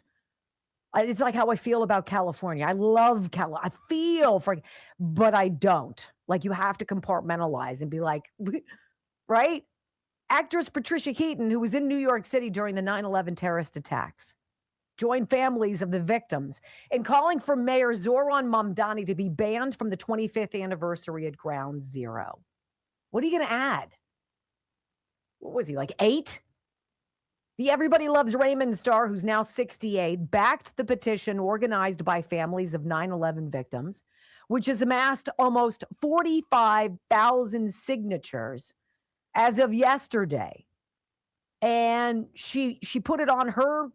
It's like how I feel about California. I love California. I feel for, but I don't. Like, you have to compartmentalize and be like, right? Actress Patricia Heaton, who was in New York City during the 9/11 terrorist attacks, joined families of the victims in calling for Mayor Zohran Mamdani to be banned from the 25th anniversary at Ground Zero. What are you going to add? What was he, like 8? The Everybody Loves Raymond star, who's now 68, backed the petition organized by families of 9/11 victims, which has amassed almost 45,000 signatures as of yesterday. And she put it on her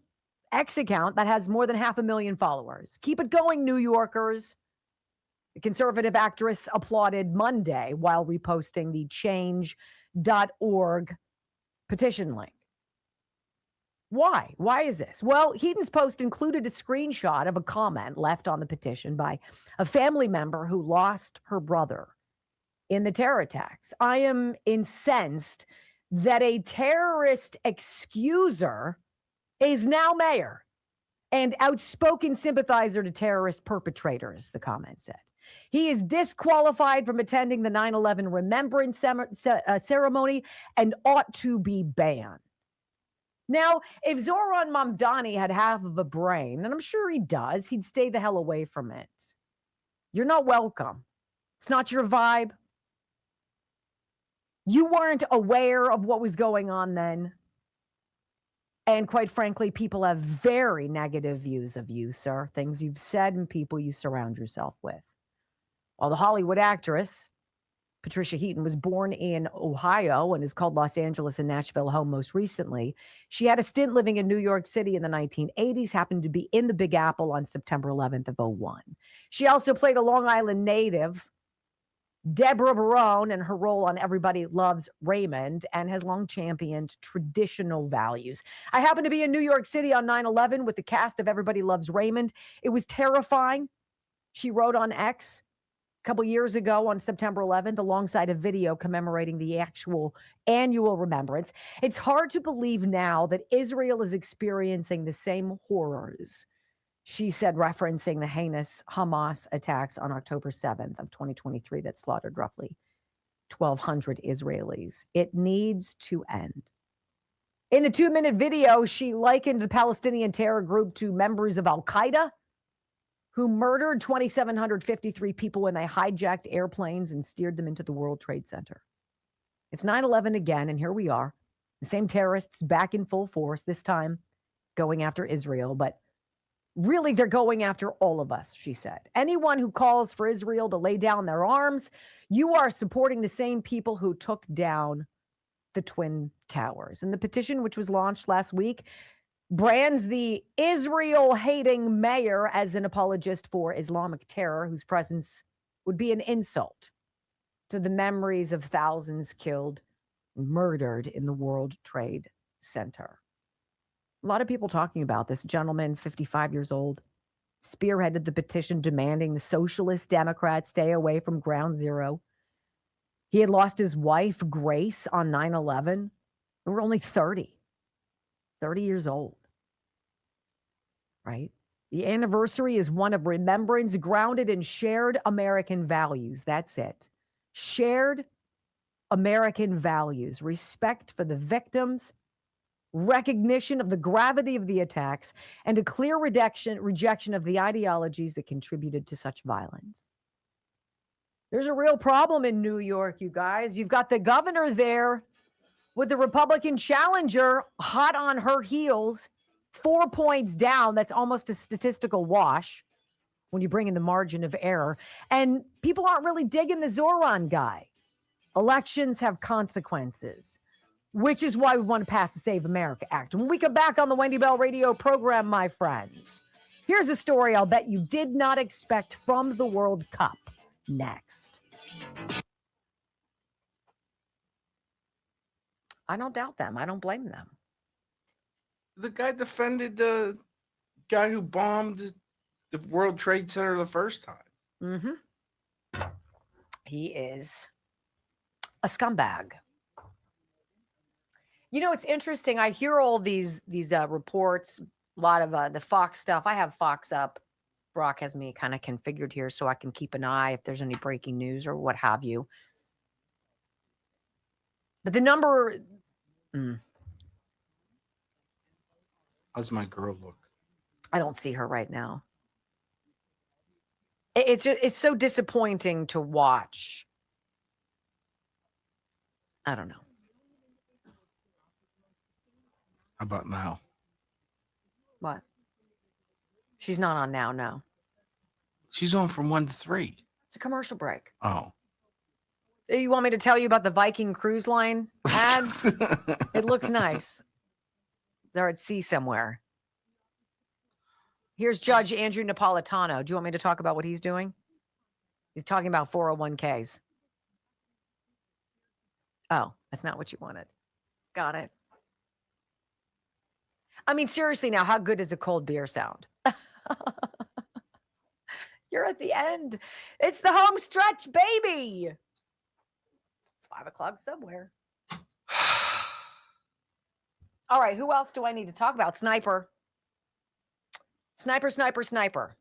X account that has more than 500,000 followers. Keep it going, New Yorkers. The conservative actress applauded Monday while reposting the change.org petition link. Why? Why is this? Well, Heaton's post included a screenshot of a comment left on the petition by a family member who lost her brother in the terror attacks. I am incensed that a terrorist excuser is now mayor and outspoken sympathizer to terrorist perpetrators, the comment said. He is disqualified from attending the 9/11 remembrance ceremony and ought to be banned. Now, if Zohran Mamdani had half of a brain, and I'm sure he does, he'd stay the hell away from it. You're not welcome. It's not your vibe. You weren't aware of what was going on then. And quite frankly, people have very negative views of you, sir. Things you've said and people you surround yourself with. While the Hollywood actress, Patricia Heaton, was born in Ohio and is called Los Angeles and Nashville home most recently, she had a stint living in New York City in the 1980s, happened to be in the Big Apple on September 11th of 2001. She also played a Long Island native, Deborah Barone, in her role on Everybody Loves Raymond, and has long championed traditional values. I happened to be in New York City on 9/11 with the cast of Everybody Loves Raymond. It was terrifying. She wrote on X a couple years ago on September 11th, alongside a video commemorating the actual annual remembrance. It's hard to believe now that Israel is experiencing the same horrors, she said, referencing the heinous Hamas attacks on October 7th of 2023 that slaughtered roughly 1,200 Israelis. It needs to end. In the 2-minute video, she likened the Palestinian terror group to members of Al-Qaeda, who murdered 2,753 people when they hijacked airplanes and steered them into the World Trade Center. It's 9/11 again, and here we are. The same terrorists back in full force, this time going after Israel, but really they're going after all of us, she said. Anyone who calls for Israel to lay down their arms, you are supporting the same people who took down the Twin Towers. And the petition, which was launched last week, brands the Israel-hating mayor as an apologist for Islamic terror, whose presence would be an insult to the memories of thousands killed and murdered in the World Trade Center. A lot of people talking about this. Gentleman, 55 years old, spearheaded the petition demanding the Socialist Democrats stay away from Ground Zero. He had lost his wife, Grace, on 9/11. They were only 30 years old. Right? The anniversary is one of remembrance grounded in shared American values. That's it. Shared American values, respect for the victims, recognition of the gravity of the attacks, and a clear rejection of the ideologies that contributed to such violence. There's a real problem in New York, you guys. You've got the governor there with the Republican challenger hot on her heels, 4 points down. That's almost a statistical wash when you bring in the margin of error. And people aren't really digging the Zohran guy. Elections have consequences. which is why we want to pass the Save America Act. When we come back on the Wendy Bell radio program, my friends, here's a story I'll bet you did not expect from the World Cup. Next. I don't doubt them. I don't blame them. The guy defended the guy who bombed the World Trade Center the first time. Mm-hmm. He is a scumbag. You know, it's interesting. I hear all these reports, a lot of the Fox stuff. I have Fox up. Brock has me kind of configured here so I can keep an eye if there's any breaking news or what have you. But the number... How's my girl look? I don't see her right now. It's so disappointing to watch. I don't know. How about now? What? She's not on now, no. She's on from 1 to 3. It's a commercial break. Oh. You want me to tell you about the Viking Cruise Line ad? It looks nice. They're at sea somewhere. Here's Judge Andrew Napolitano. Do you want me to talk about what he's doing? He's talking about 401ks. Oh, that's not what you wanted. Got it. I mean, seriously now, how good does a cold beer sound? You're at the end. It's the home stretch, baby. It's 5 o'clock somewhere. All right, who else do I need to talk about? Sniper. Sniper.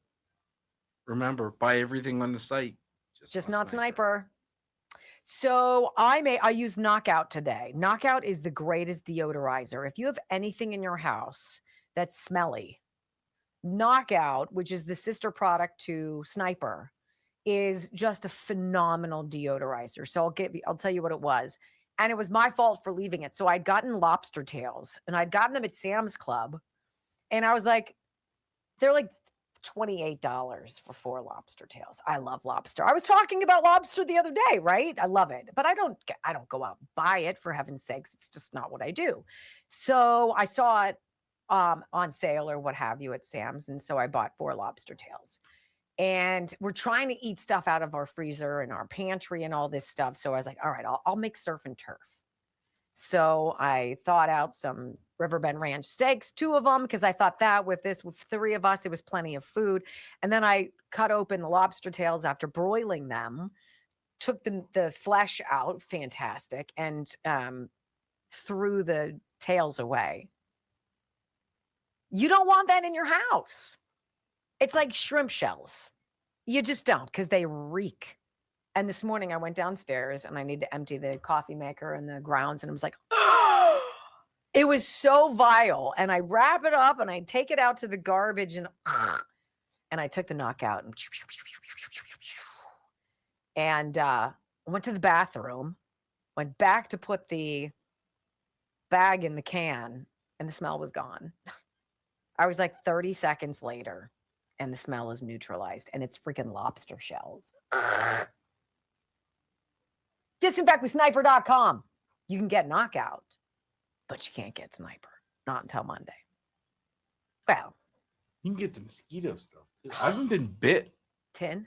Remember, buy everything on the site. Just not sniper. So I use Knockout today. Knockout is the greatest deodorizer. If you have anything in your house that's smelly, Knockout, which is the sister product to Sniper, is just a phenomenal deodorizer. So I'll tell you what it was. And it was my fault for leaving it. So I'd gotten lobster tails and I'd gotten them at Sam's Club. And I was like, they're like $28 for 4 lobster tails. I love lobster. I was talking about lobster the other day, right? I love it, but I don't go out and buy it, for heaven's sakes. It's just not what I do. So I saw it on sale or what have you at Sam's. And so I bought 4 lobster tails. And we're trying to eat stuff out of our freezer and our pantry and all this stuff. So I was like, all right, I'll make surf and turf. So I thought out some Riverbend Ranch steaks, 2 of them, because I thought that with 3 of us, it was plenty of food. And then I cut open the lobster tails after broiling them, took the flesh out, fantastic, and threw the tails away. You don't want that in your house. It's like shrimp shells. You just don't, because they reek. And this morning I went downstairs and I need to empty the coffee maker and the grounds. And I was like, oh, it was so vile. And I wrap it up and I take it out to the garbage and I took the Knockout and went to the bathroom, went back to put the bag in the can, and the smell was gone. I was like 30 seconds later and the smell is neutralized, and it's freaking lobster shells. Disinfectwithsniper.com. You can get Knockout, but you can't get Sniper. Not until Monday. Well, you can get the mosquito stuff too. I haven't been bit. 10.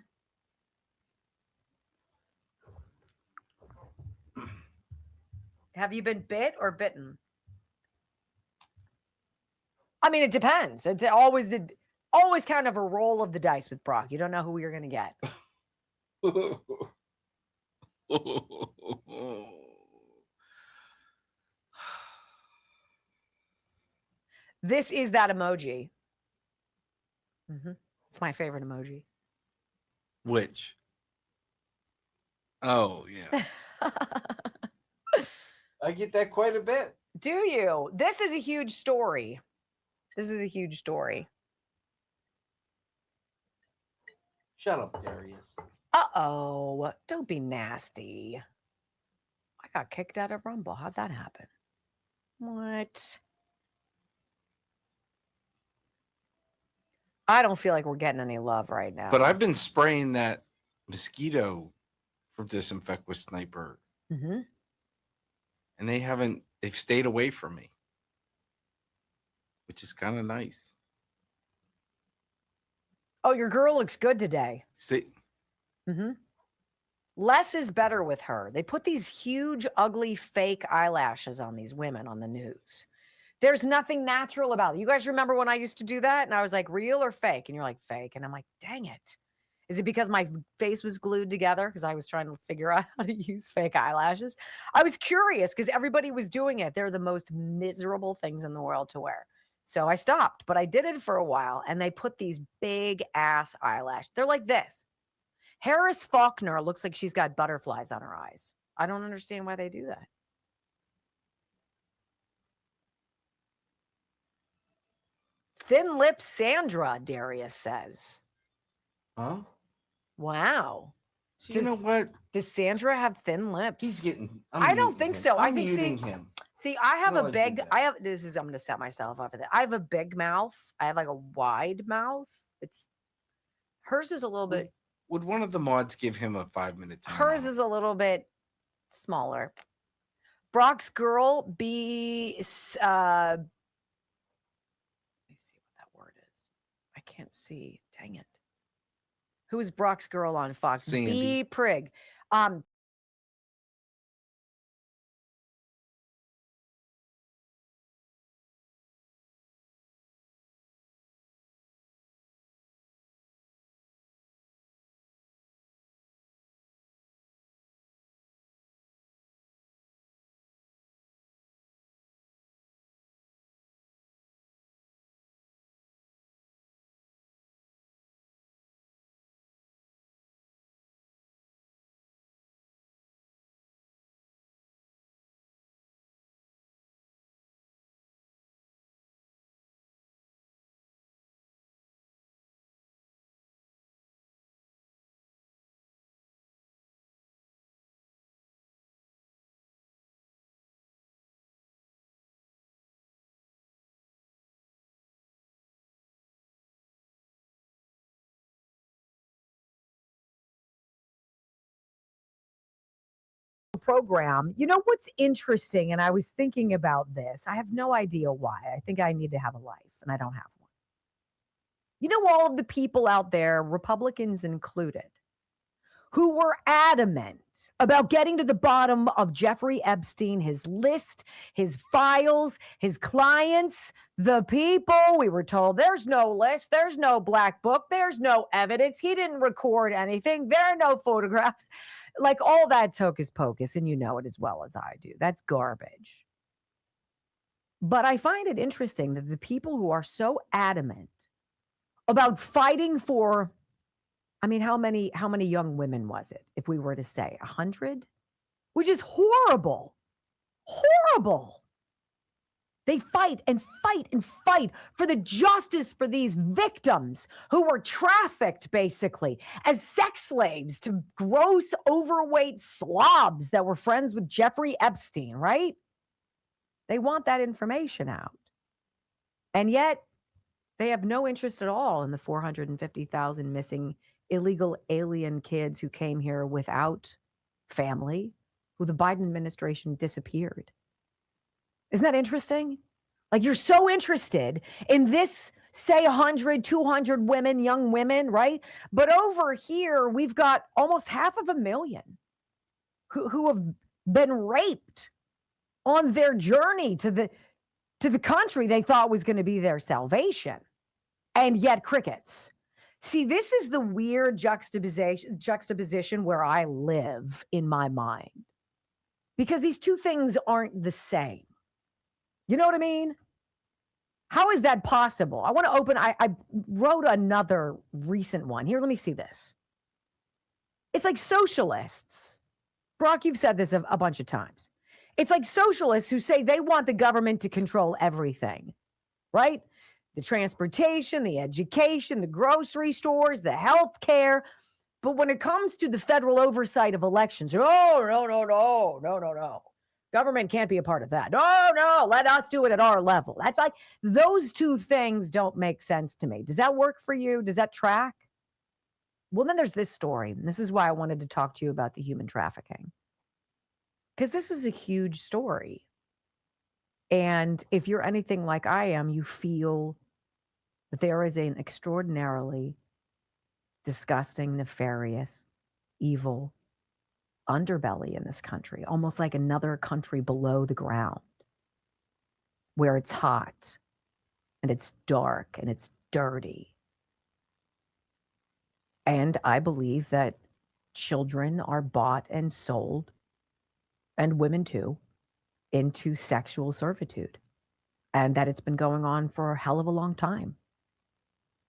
Have you been bit or bitten? I mean, it depends. It's always kind of a roll of the dice with Brock. You don't know who you're going to get. This is that emoji. It's my favorite emoji. Which? Oh, yeah. I get that quite a bit. Do you? This is a huge story. Shut up, Darius. Uh-oh. Don't be nasty. I got kicked out of Rumble. How'd that happen? What? I don't feel like we're getting any love right now. But I've been spraying that mosquito from Disinfect with Sniper. Mm-hmm. And they haven't They've stayed away from me, which is kind of nice. Oh, your girl looks good today. See, Mm-hmm. Less is better with her. They put these huge, ugly, fake eyelashes on these women on the news. There's nothing natural about it. You guys remember when I used to do that? And I was like, real or fake? And you're like, fake. And I'm like, dang it. Is it because my face was glued together? Because I was trying to figure out how to use fake eyelashes. I was curious because everybody was doing it. They're the most miserable things in the world to wear. So I stopped, but I did it for a while. And they put these big ass eyelashes. They're like this. Harris Faulkner looks like she's got butterflies on her eyes. I don't understand why they do that. Thin lips Sandra, Darius says. Huh? Wow. So you know what? Does Sandra have thin lips? He's getting. I don't think so. I think him. See, I have No, a I big. do that. I'm going to set myself up for that. I have a big mouth. I have like a wide mouth. Hers is a little bit. Would one of the mods give him a 5-minute time? Hers is a little bit smaller. Brock's girl be. Let me see what that word is. I can't see. Dang it. Who is Brock's girl on Fox? Sandy. B. Prig. Program. You know what's interesting, and I was thinking about this. I have no idea why. I think I need to have a life, and I don't have one. You know, all of the people out there, Republicans included, who were adamant about getting to the bottom of Jeffrey Epstein, his list, his files, his clients, the people. We were told there's no list, there's no black book, there's no evidence. He didn't record anything. There are no photographs. Like all that's hocus pocus, and you know it as well as I do. That's garbage. But I find it interesting that the people who are so adamant about fighting for, I mean, how many young women was it? If we were to say 100, which is horrible, horrible. They fight and fight and fight for the justice for these victims who were trafficked basically as sex slaves to gross, overweight slobs that were friends with Jeffrey Epstein, right? They want that information out. And yet they have no interest at all in the 450,000 missing illegal alien kids who came here without family, who the Biden administration disappeared. Isn't that interesting? Like, you're so interested in this, say 100, 200 women, young women, right? But over here, we've got almost 500,000 who have been raped on their journey to the country they thought was going to be their salvation. And yet crickets. See, this is the weird juxtaposition where I live in my mind. Because these two things aren't the same. You know what I mean? How is that possible? I want to open, I wrote another recent one. Here, let me see this. It's like socialists. Brock, you've said this a bunch of times. It's like socialists who say they want the government to control everything, right? The transportation, the education, the grocery stores, the health care. But when it comes to the federal oversight of elections, no. Government can't be a part of that. No, let us do it at our level. That's like, those two things don't make sense to me. Does that work for you? Does that track? Well, then there's this story. And this is why I wanted to talk to you about the human trafficking. Because this is a huge story. And if you're anything like I am, you feel that there is an extraordinarily disgusting, nefarious, evil underbelly in this country, almost like another country below the ground, where it's hot and it's dark and it's dirty. And I believe that children are bought and sold, and women too, into sexual servitude, and that it's been going on for a hell of a long time.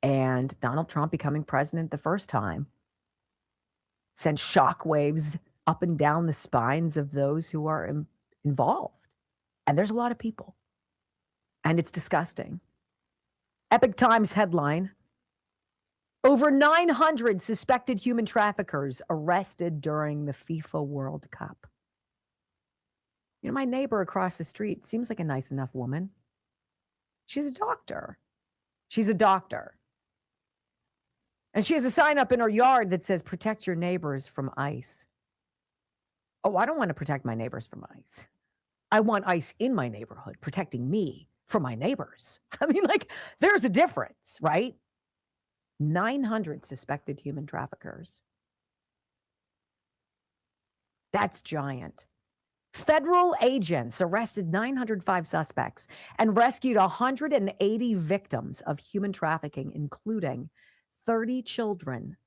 And Donald Trump becoming president the first time sent shockwaves up and down the spines of those who are involved. And there's a lot of people. And it's disgusting. Epic Times headline: over 900 suspected human traffickers arrested during the FIFA World Cup. You know, my neighbor across the street seems like a nice enough woman. She's a doctor. She's a doctor. And she has a sign up in her yard that says, protect your neighbors from ICE. Oh, I don't want to protect my neighbors from ICE. I want ICE in my neighborhood protecting me from my neighbors. I mean, like, there's a difference, right? 900 suspected human traffickers. That's giant. Federal agents arrested 905 suspects and rescued 180 victims of human trafficking, including 30 children,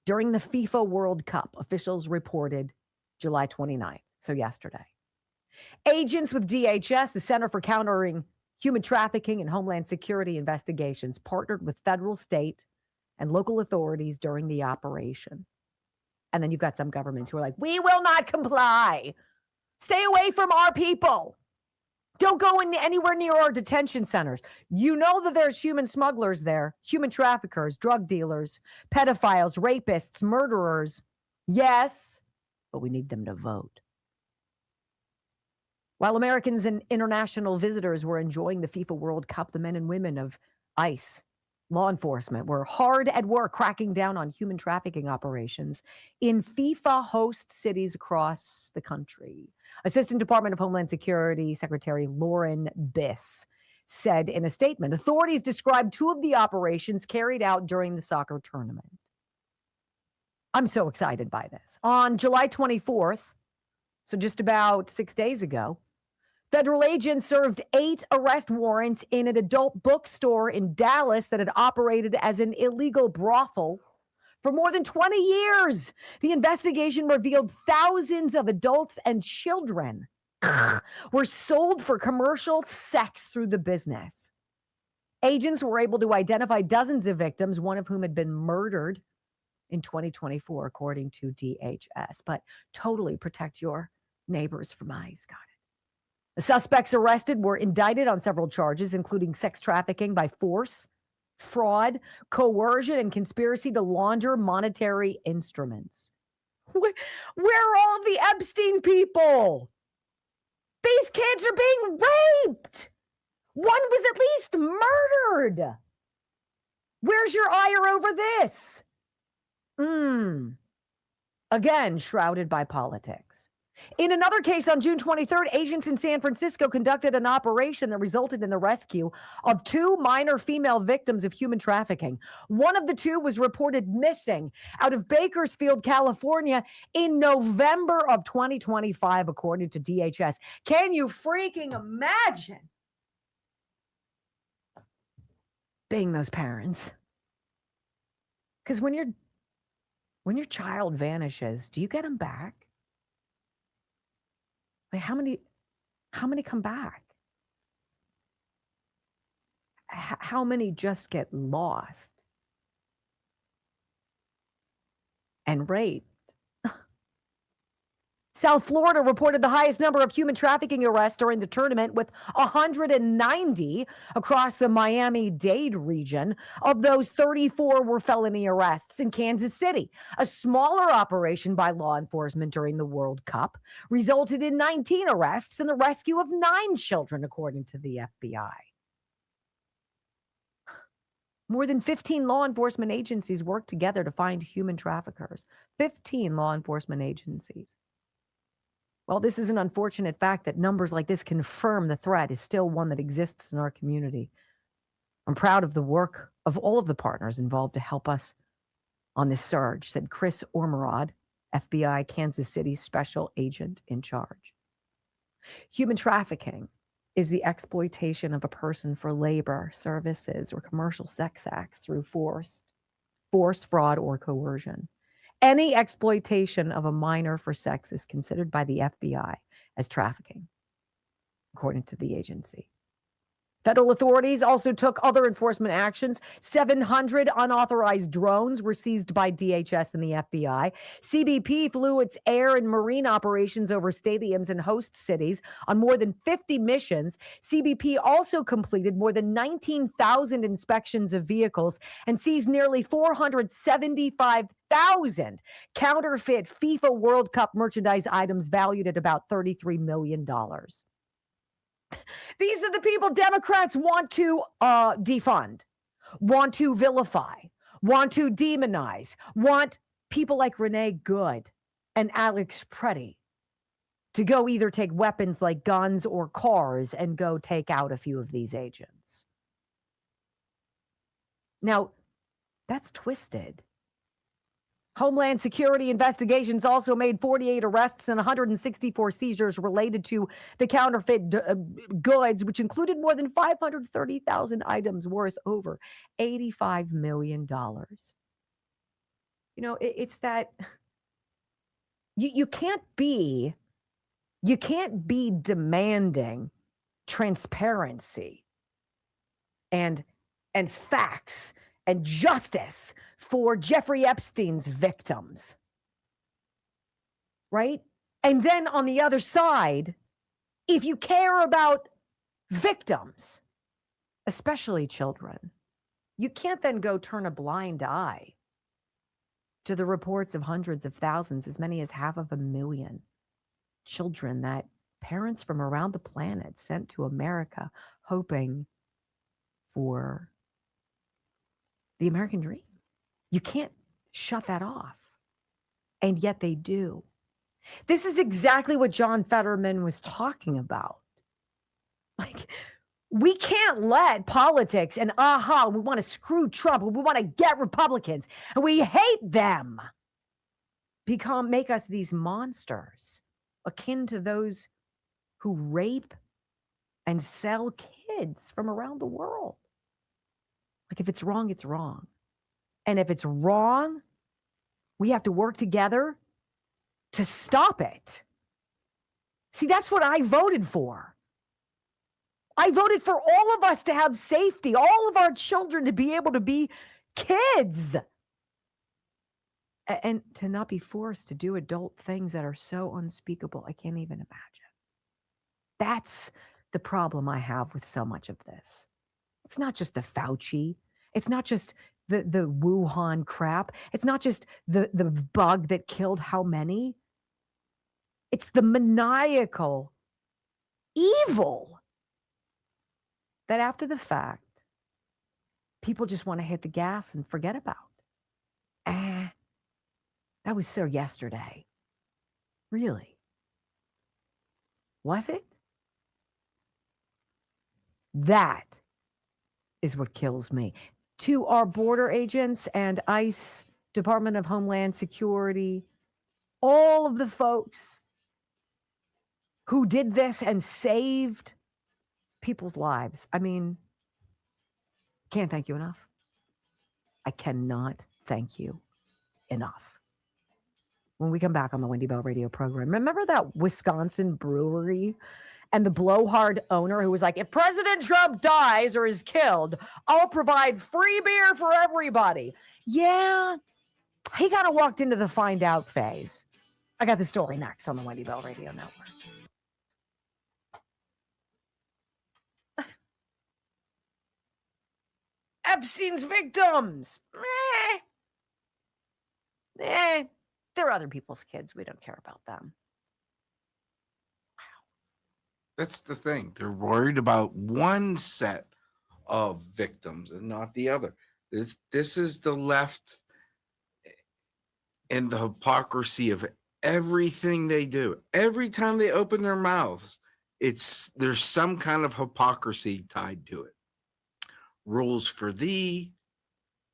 during the FIFA World Cup, officials reported July 29th, so yesterday. Agents with DHS, the Center for Countering Human Trafficking and Homeland Security Investigations, partnered with federal, state, and local authorities during the operation. And then you've got some governments who are like, we will not comply. Stay away from our people. Don't go anywhere near our detention centers. You know that there's human smugglers there, human traffickers, drug dealers, pedophiles, rapists, murderers. Yes, but we need them to vote. While Americans and international visitors were enjoying the FIFA World Cup, the men and women of ICE, law enforcement, were hard at work cracking down on human trafficking operations in FIFA host cities across the country. Assistant Department of Homeland Security Secretary Lauren Biss said in a statement, authorities described two of the operations carried out during the soccer tournament. I'm so excited by this. On July 24th, so just about 6 days ago, federal agents served 8 arrest warrants in an adult bookstore in Dallas that had operated as an illegal brothel for more than 20 years. The investigation revealed thousands of adults and children were sold for commercial sex through the business. Agents were able to identify dozens of victims, one of whom had been murdered in 2024, according to DHS. But totally protect your neighbors from ICE. Got it. The suspects arrested were indicted on several charges, including sex trafficking by force, fraud, coercion, and conspiracy to launder monetary instruments. Where are all the Epstein people? These kids are being raped. One was at least murdered. Where's your ire over this? Again, shrouded by politics. In another case on June 23rd, agents in San Francisco conducted an operation that resulted in the rescue of 2 minor female victims of human trafficking. One of the 2 was reported missing out of Bakersfield, California in November of 2025, according to DHS. Can you freaking imagine being those parents? Because when your child vanishes, do you get them back? Like how many come back? How many just get lost and raped? South Florida reported the highest number of human trafficking arrests during the tournament, with 190 across the Miami-Dade region. Of those, 34 were felony arrests. In Kansas City, a smaller operation by law enforcement during the World Cup resulted in 19 arrests and the rescue of 9 children, according to the FBI. More than 15 law enforcement agencies worked together to find human traffickers. 15 law enforcement agencies. Well, this is an unfortunate fact that numbers like this confirm the threat is still one that exists in our community. I'm proud of the work of all of the partners involved to help us on this surge, said Chris Ormerod, FBI Kansas City special agent in charge. Human trafficking is the exploitation of a person for labor, services, or commercial sex acts through force, fraud, or coercion. Any exploitation of a minor for sex is considered by the FBI as trafficking, according to the agency. Federal authorities also took other enforcement actions. 700 unauthorized drones were seized by DHS and the FBI. CBP flew its air and marine operations over stadiums and host cities on more than 50 missions. CBP also completed more than 19,000 inspections of vehicles and seized nearly 475,000 counterfeit FIFA World Cup merchandise items valued at about $33 million. These are the people Democrats want to defund, want to vilify, want to demonize, want people like Renee Good and Alex Preddy to go either take weapons like guns or cars and go take out a few of these agents. Now, that's twisted. Homeland Security investigations also made 48 arrests and 164 seizures related to the counterfeit goods, which included more than 530,000 items worth over $85 million. You know, it's that you can't be demanding transparency and facts and justice for Jeffrey Epstein's victims, right? And then on the other side, if you care about victims, especially children, you can't then go turn a blind eye to the reports of hundreds of thousands, as many as 500,000 children that parents from around the planet sent to America hoping for the American dream. You can't shut that off. And yet they do. This is exactly what John Fetterman was talking about. Like, we can't let politics and we want to screw Trump, we want to get Republicans, and we hate them, make us these monsters akin to those who rape and sell kids from around the world. Like, if it's wrong, it's wrong. And if it's wrong, we have to work together to stop it. See, that's what I voted for. I voted for all of us to have safety, all of our children to be able to be kids, and to not be forced to do adult things that are so unspeakable. I can't even imagine. That's the problem I have with so much of this. It's not just the Fauci. It's not just the Wuhan crap. It's not just the bug that killed how many. It's the maniacal evil that after the fact, people just want to hit the gas and forget about. That was so yesterday. Really? Was it? That is what kills me. To our border agents and ICE, Department of Homeland Security, all of the folks who did this and saved people's lives. I mean, can't thank you enough. I cannot thank you enough. When we come back on the Wendy Bell radio program, remember that Wisconsin brewery and the blowhard owner who was like, if President Trump dies or is killed, I'll provide free beer for everybody. Yeah, he kind of walked into the find out phase. I got the story next on the Wendy Bell Radio Network. Epstein's victims. They're other people's kids. We don't care about them. That's the thing. They're worried about one set of victims and not the other. This is the left and the hypocrisy of everything they do. Every time they open their mouths, there's some kind of hypocrisy tied to it. Rules for thee,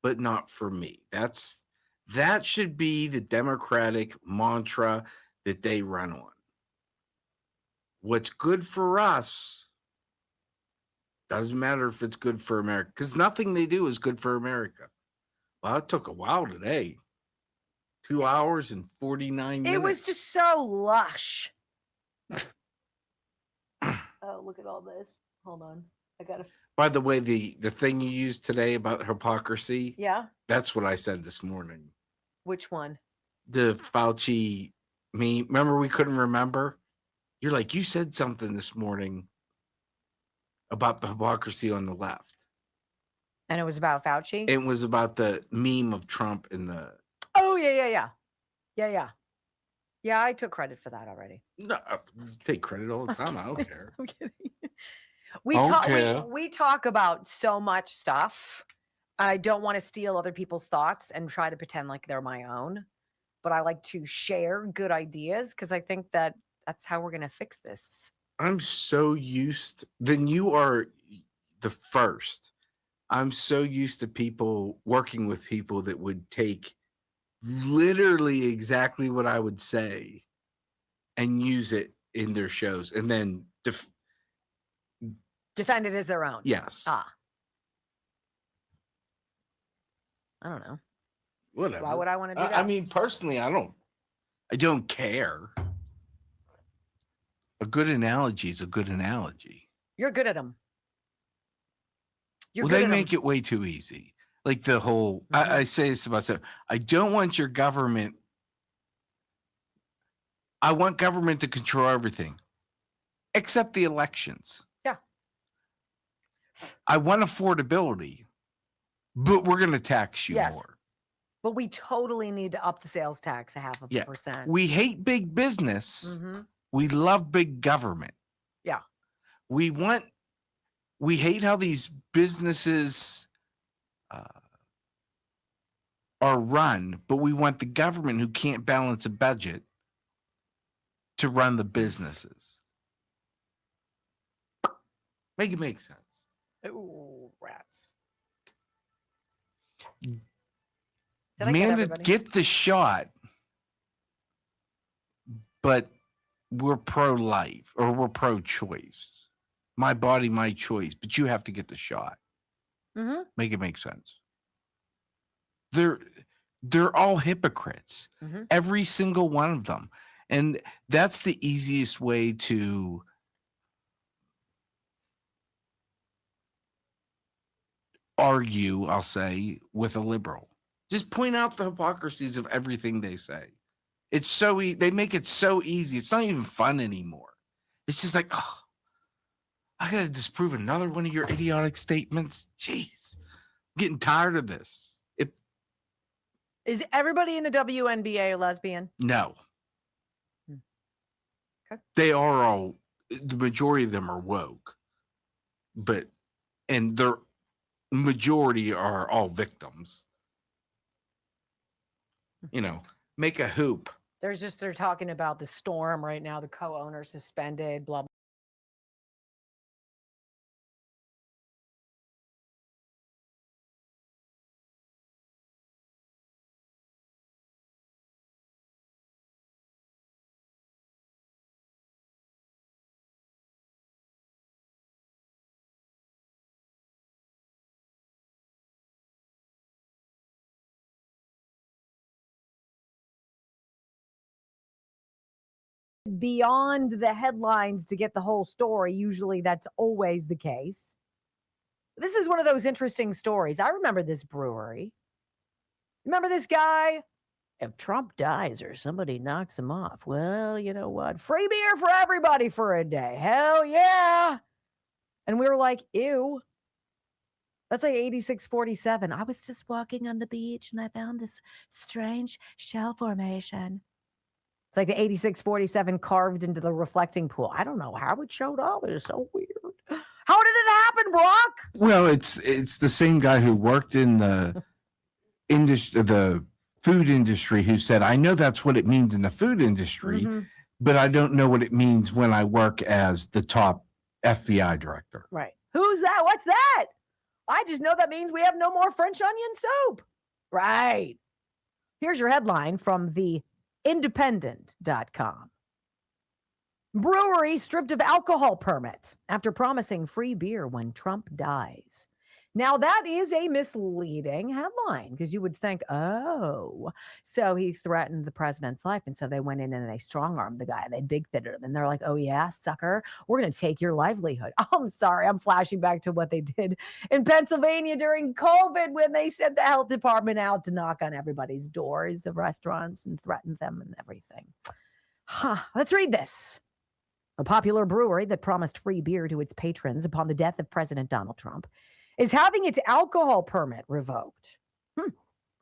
but not for me. That should be the Democratic mantra that they run on. What's good for us doesn't matter if it's good for America, because nothing they do is good for America. Well, it took a while today. 2 hours and 49 minutes. It was just so lush. Oh, look at all this. Hold on. I got to. By the way, the thing you used today about hypocrisy, Yeah. that's what I said this morning. Which one? The Fauci meme. Remember, we couldn't remember? You're like, you said something this morning about the hypocrisy on the left. And it was about Fauci? It was about the meme of Trump in the... Oh, yeah. Yeah, I took credit for that already. No, I take credit all the time. I don't care. I'm kidding. We talk about so much stuff. I don't want to steal other people's thoughts and try to pretend like they're my own. But I like to share good ideas because I think that that's how we're going to fix this. I'm so used. Then you are the first. I'm so used to people working with people that would take literally exactly what I would say and use it in their shows and then defend it as their own. Yes. I don't know. Whatever. Why would I want to do that? I mean, personally, I don't care. A good analogy is a good analogy. You're good at them. They make it way too easy. Like the whole, I say this about stuff. I don't want your government. I want government to control everything, except the elections. Yeah. I want affordability, but we're going to tax you more. But we totally need to up the sales tax 0.5%. We hate big business. We love big government. Yeah. We hate how these businesses are run, but we want the government who can't balance a budget to run the businesses. Make it make sense. Ooh, rats. Get the shot, but we're pro-life or we're pro-choice. My body, my choice, but you have to get the shot. Make it make sense. They're all hypocrites. Every single one of them. And that's the easiest way to argue, I'll say, with a liberal. Just point out the hypocrisies of everything they say. It's so they make it so easy. It's not even fun anymore. It's just like, oh, I gotta disprove another one of your idiotic statements. Jeez, I'm getting tired of this. Is everybody in the WNBA a lesbian? No. Okay. They are all, the majority of them are woke, and their majority are all victims. You know, make a hoop. They're talking about the Storm right now, the co-owner suspended, blah, blah. Beyond the headlines to get the whole story. Usually that's always the case. This is one of those interesting stories. I remember this brewery. Remember this guy? If Trump dies or somebody knocks him off, well, you know what? Free beer for everybody for a day. Hell yeah. And we were like, ew. That's like 8647. I was just walking on the beach and I found this strange shell formation. It's like the 8647 carved into the reflecting pool. I don't know how it showed up. It's so weird. How did it happen, Brock? Well, it's the same guy who worked in the industry, the food industry who said, I know that's what it means in the food industry, but I don't know what it means when I work as the top FBI director. Right. Who's that? What's that? I just know that means we have no more French onion soup. Right. Here's your headline from the independent.com. Brewery stripped of alcohol permit after promising free beer when Trump dies. Now, that is a misleading headline because you would think, oh, so he threatened the president's life. And so they went in and they strong-armed the guy. They big-fitted him. And they're like, oh, yeah, sucker, we're going to take your livelihood. Oh, I'm sorry. I'm flashing back to what they did in Pennsylvania during COVID when they sent the health department out to knock on everybody's doors of restaurants and threaten them and everything. Let's read this. A popular brewery that promised free beer to its patrons upon the death of President Donald Trump is having its alcohol permit revoked.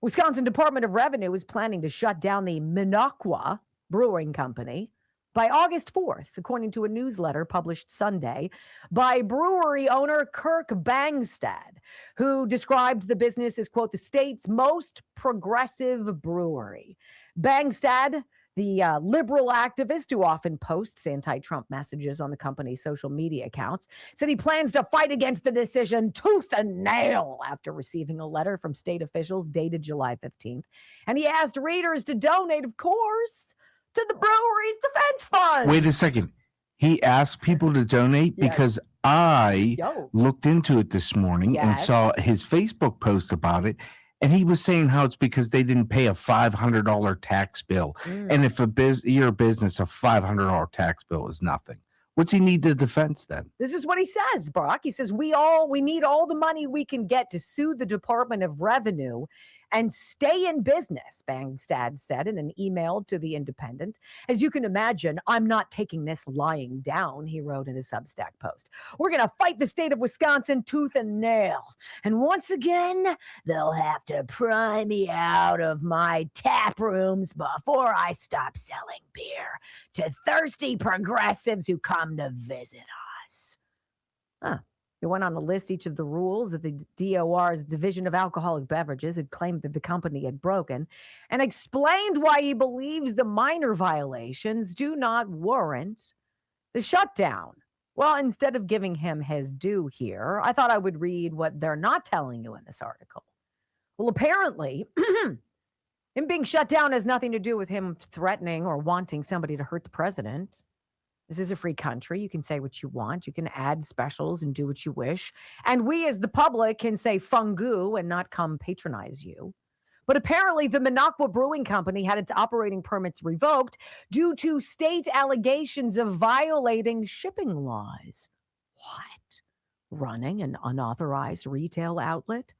Wisconsin Department of Revenue is planning to shut down the Minocqua Brewing Company by August 4th, according to a newsletter published Sunday by brewery owner Kirk Bangstad, who described the business as, quote, the state's most progressive brewery. Bangstad, the liberal activist who often posts anti-Trump messages on the company's social media accounts, said he plans to fight against the decision tooth and nail after receiving a letter from state officials dated July 15th. And he asked readers to donate, of course, to the brewery's defense fund. Wait a second. He asked people to donate because I looked into it this morning and saw his Facebook post about it. And he was saying how it's because they didn't pay a $500 tax bill. And if you're a business, a $500 tax bill is nothing. What's he need the defense then? This is what he says, Brock. He says, we need all the money we can get to sue the Department of Revenue and stay in business, Bangstad said in an email to The Independent. As you can imagine, I'm not taking this lying down, he wrote in a Substack post. We're going to fight the state of Wisconsin tooth and nail. And once again, they'll have to pry me out of my tap rooms before I stop selling beer to thirsty progressives who come to visit us. He went on to list each of the rules that the DOR's Division of Alcoholic Beverages had claimed that the company had broken and explained why he believes the minor violations do not warrant the shutdown. Well, instead of giving him his due here, I thought I would read what they're not telling you in this article. Well, apparently, him being shut down has nothing to do with him threatening or wanting somebody to hurt the president. This is a free country. You can say what you want. You can add specials and do what you wish. And we as the public can say fungu and not come patronize you. But apparently the Minocqua Brewing Company had its operating permits revoked due to state allegations of violating shipping laws. What? Running an unauthorized retail outlet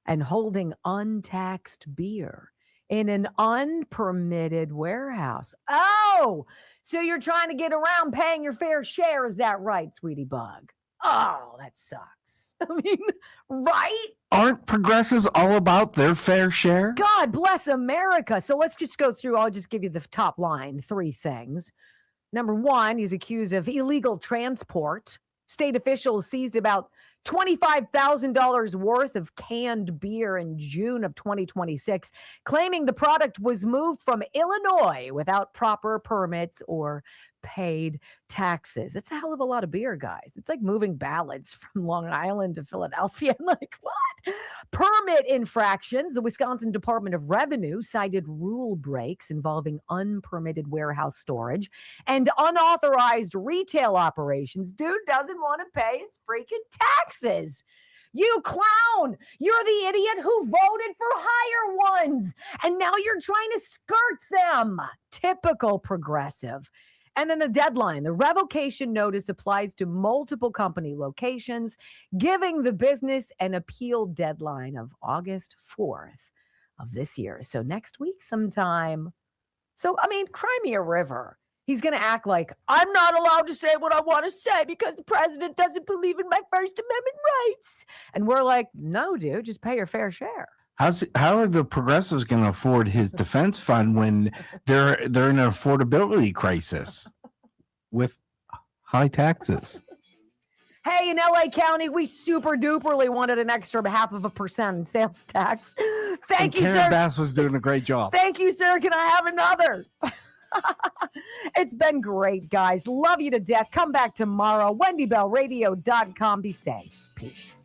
and holding untaxed beer in an unpermitted warehouse. Oh, so you're trying to get around paying your fair share. Is that right, sweetie bug? Oh, that sucks. I mean, right? Aren't progressives all about their fair share? God bless America. So let's just go through. I'll just give you the top line, 3 things. Number 1, he's accused of illegal transport. State officials seized about $25,000 worth of canned beer in June of 2026, claiming the product was moved from Illinois without proper permits or paid taxes. That's a hell of a lot of beer, guys. It's like moving ballads from Long Island to Philadelphia. Like, what? Permit infractions. The Wisconsin Department of Revenue cited rule breaks involving unpermitted warehouse storage and unauthorized retail operations. Dude doesn't want to pay his freaking taxes. You clown! You're the idiot who voted for higher ones, and now you're trying to skirt them. Typical progressive. And then the deadline, the revocation notice applies to multiple company locations, giving the business an appeal deadline of August 4th of this year. So next week sometime. So, I mean, cry me a river. He's going to act like I'm not allowed to say what I want to say because the president doesn't believe in my First Amendment rights. And we're like, no, dude, just pay your fair share. How are the progressives going to afford his defense fund when they're in an affordability crisis with high taxes? Hey, in LA County, we super duperly wanted an extra 0.5% in sales tax. Thank you, Karen sir. Bass was doing a great job. Thank you, sir. Can I have another? It's been great, guys. Love you to death. Come back tomorrow. WendyBellRadio.com. Be safe. Peace.